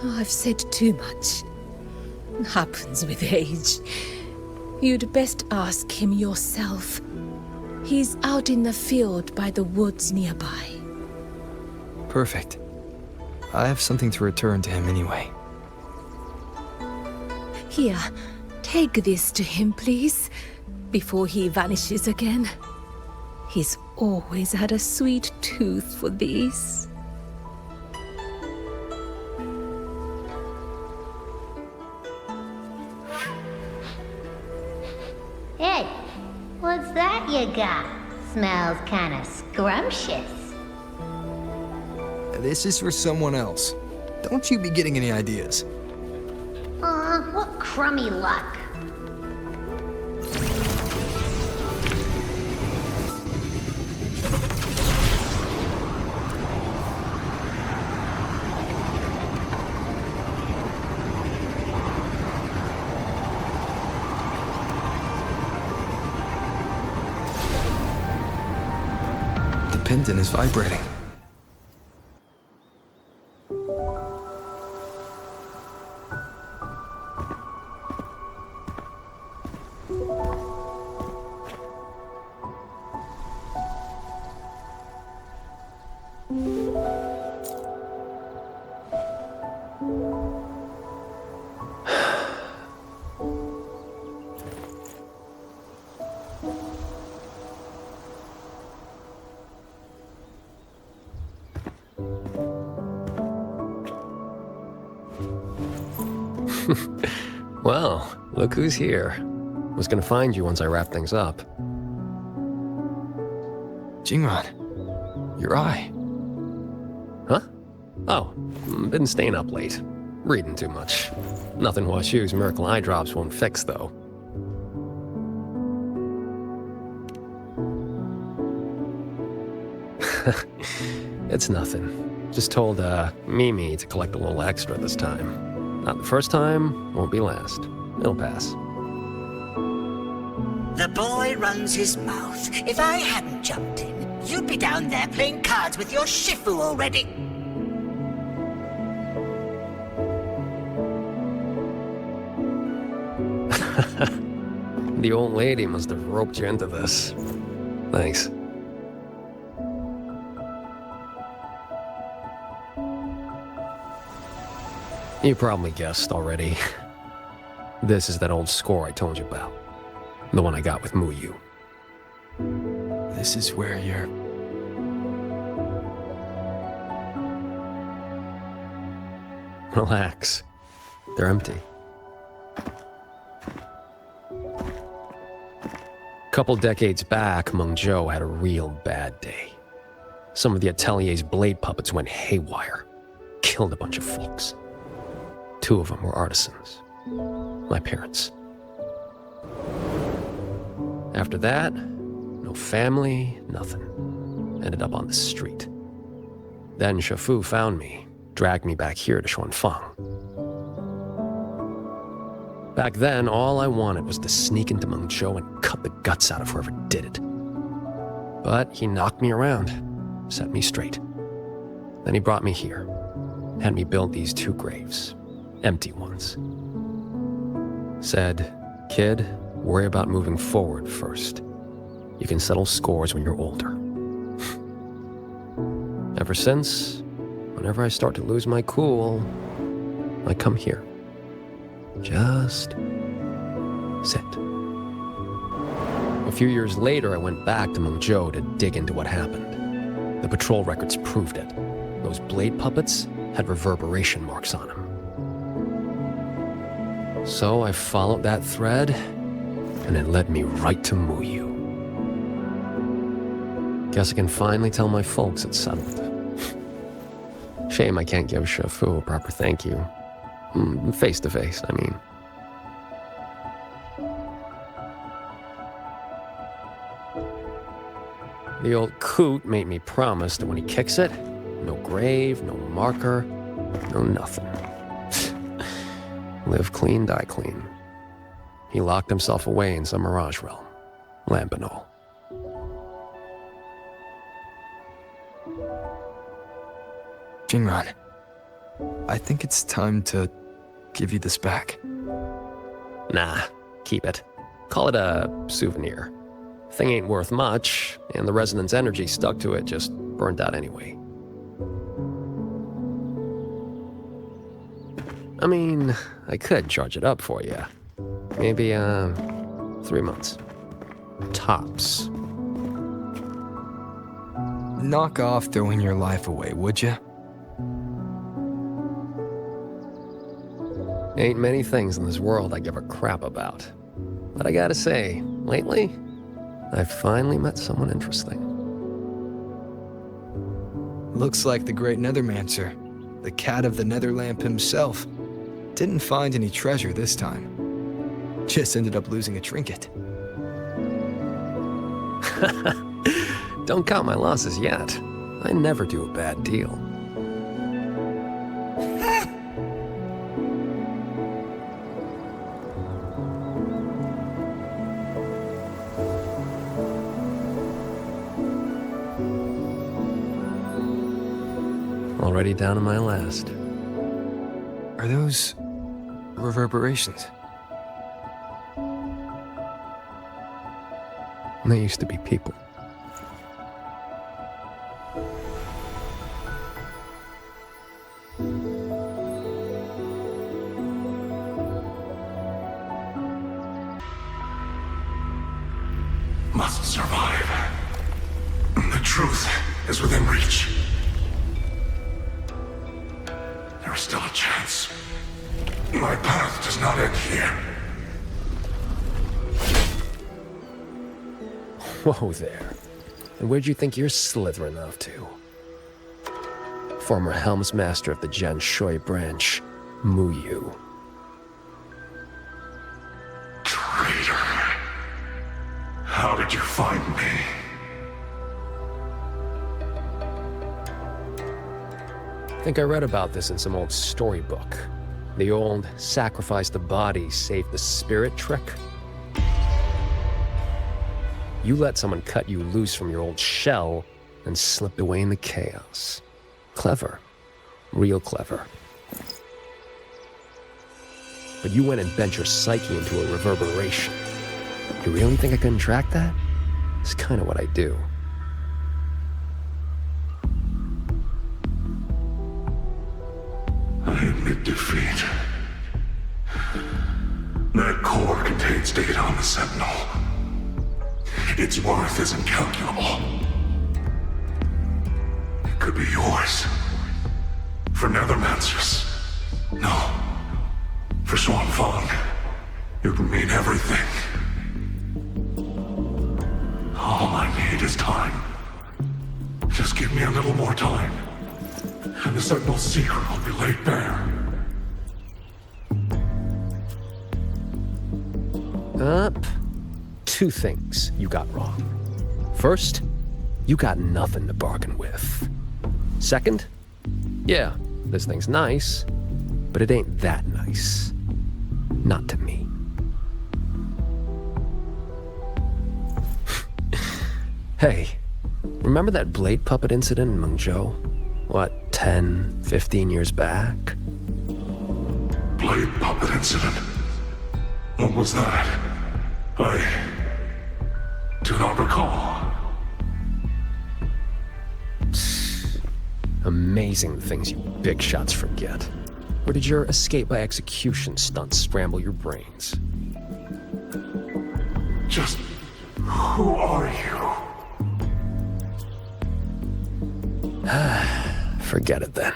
I've said too much. Happens with age. You'd best ask him yourself. He's out in the field by the woods nearby. Perfect. I have something to return to him anyway. Here, Take this to him, please, before he vanishes again. He's always had a sweet tooth for these. Hey, what's that you got? Smells kinda scrumptious. This is for someone else. Don't you be getting any ideas. Aw, what crummy luck. The pendant is vibrating. Well, look who's here. Was gonna find you once I wrap things up. Jingran, your eye. Huh? Oh, been staying up late. Reading too much. Nothing Huashu's miracle eye drops won't fix, though. It's nothing. Just told, Mimi to collect a little extra this time. Not the first time, won't be last. It'll pass. The boy runs his mouth. If I hadn't jumped in, you'd be down there playing cards with your Shifu already. The old lady must have roped you into this. Thanks. You probably guessed already. This is that old score I told you about. The one I got with Muyu. This is where you're... Relax. They're empty. Couple decades back, Mengzhou had a real bad day. Some of the Atelier's blade puppets went haywire. Killed a bunch of folks. 2 of them were artisans. My parents. After that, no family, nothing. Ended up on the street. Then Shifu found me, dragged me back here to Xuanfang. Back then, all I wanted was to sneak into Mengzhou and cut the guts out of whoever did it. But he knocked me around, set me straight. Then he brought me here, had me build these 2 graves, empty ones. Said, kid, worry about moving forward first. You can settle scores when you're older. Ever since, whenever I start to lose my cool, I come here. Just sit. A few years later, I went back to Mengzhou to dig into what happened. The patrol records proved it. Those blade puppets had reverberation marks on them. So I followed that thread, and it led me right to Muyu. Guess I can finally tell my folks it's settled. Shame I can't give Shifu a proper thank you. Face to face, I mean. The old coot made me promise that when he kicks it, no grave, no marker, no nothing. Live clean, die clean. He locked himself away in some mirage realm, Lambanol. Jingran, I think it's time to give you this back. Nah, keep it. Call it a souvenir. Thing ain't worth much, and the resonance energy stuck to it just burnt out anyway. I mean, I could charge it up for you. Maybe, 3 months. Tops. Knock off throwing your life away, would ya? Ain't many things in this world I give a crap about. But I gotta say, lately, I've finally met someone interesting. Looks like the great Nethermancer, the cat of the Netherlamp himself, didn't find any treasure this time. Just ended up losing a trinket. Don't count my losses yet. I never do a bad deal. Already down to my last. Are those reverberations? They used to be people. Must survive. The truth is within reach. There is still a chance. My path does not end here. Whoa there. And where'd you think you're slithering off to? Former Helmsmaster of the Jan Shui branch, Muyu. Traitor. How did you find me? I think I read about this in some old storybook. The old sacrifice the body, save the spirit trick. You let someone cut you loose from your old shell and slipped away in the chaos. Clever. Real clever. But you went and bent your psyche into a reverberation. You really think I couldn't track that? It's kind of what I do. I admit defeat. That core contains data on the Sentinel. Its worth is incalculable. It could be yours. For Nethermancers. No. For Xuanfang. It would mean everything. All I need is time. Just give me a little more time. And the Sentinel's secret will be laid bare. Two things you got wrong. First, you got nothing to bargain with. Second, yeah, this thing's nice, but it ain't that nice. Not to me. Hey, remember that blade puppet incident in Mengzhou? What, 10, 15 years back? Blade puppet incident? What was that? I do not recall. Amazing the things you big shots forget. Or did your escape by execution stunt scramble your brains? Just who are you? Forget it then.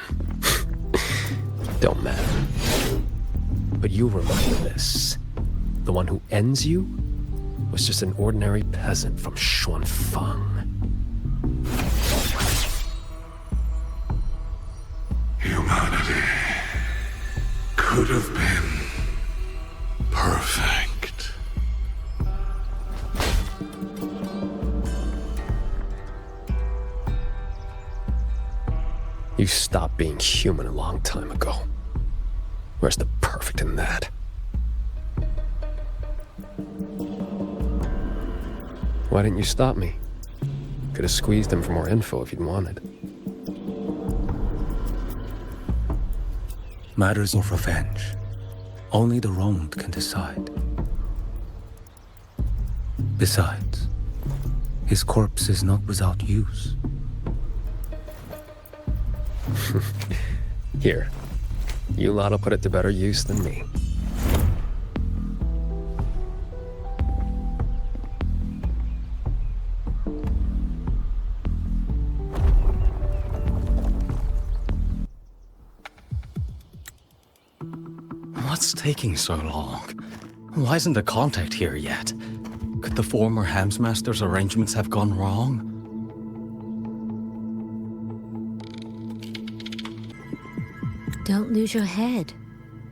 Don't matter. But you remember this. The one who ends you was just an ordinary peasant from Xuanfang. Humanity could have been perfect. You stopped being human a long time ago. Where's the perfect in that? Why didn't you stop me? Could have squeezed him for more info if you'd wanted. Matters of revenge. Only the wronged can decide. Besides, his corpse is not without use. Here. You lot'll put it to better use than me. What's taking so long? Why isn't the contact here yet? Could the former Hamsmaster's arrangements have gone wrong? Don't lose your head.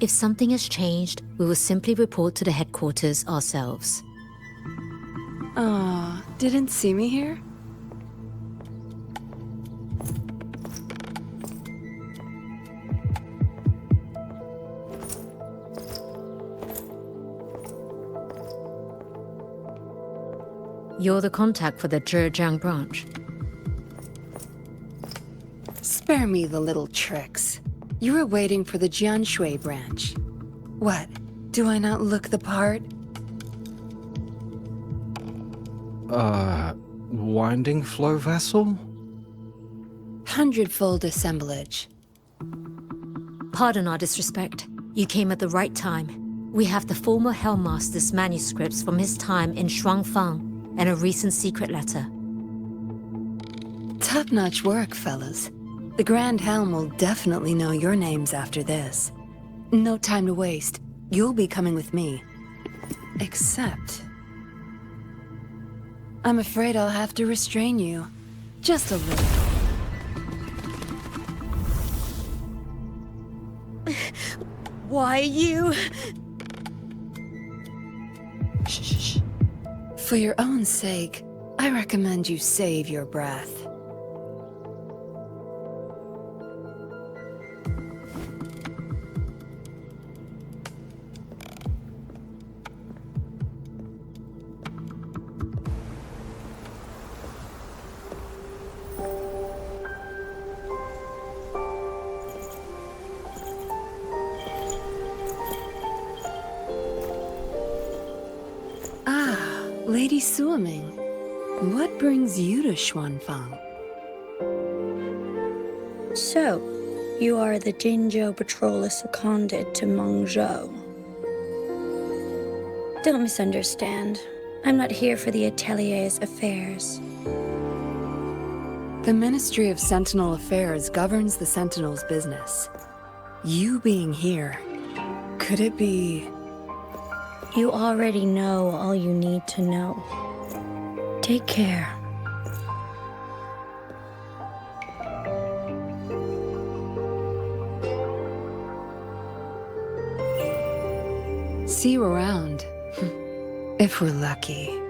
If something has changed, we will simply report to the headquarters ourselves. Aw, didn't see me here? You're the contact for the Zhejiang branch. Spare me the little tricks. You were waiting for the Jianshui branch. What? Do I not look the part? Winding flow vessel? 100-fold assemblage. Pardon our disrespect. You came at the right time. We have the former Hellmaster's manuscripts from his time in Shuangfang and a recent secret letter. Top-notch work, fellas. The Grand Helm will definitely know your names after this. No time to waste. You'll be coming with me. Except... I'm afraid I'll have to restrain you. Just a little. Why you? Shh. For your own sake, I recommend you save your breath. Lady Suoming, what brings you to Xuanfang? So, you are the Jinzhou patroller seconded to Mengzhou. Don't misunderstand. I'm not here for the Atelier's affairs. The Ministry of Sentinel Affairs governs the Sentinel's business. You being here, could it be... You already know all you need to know. Take care. See you around. If we're lucky.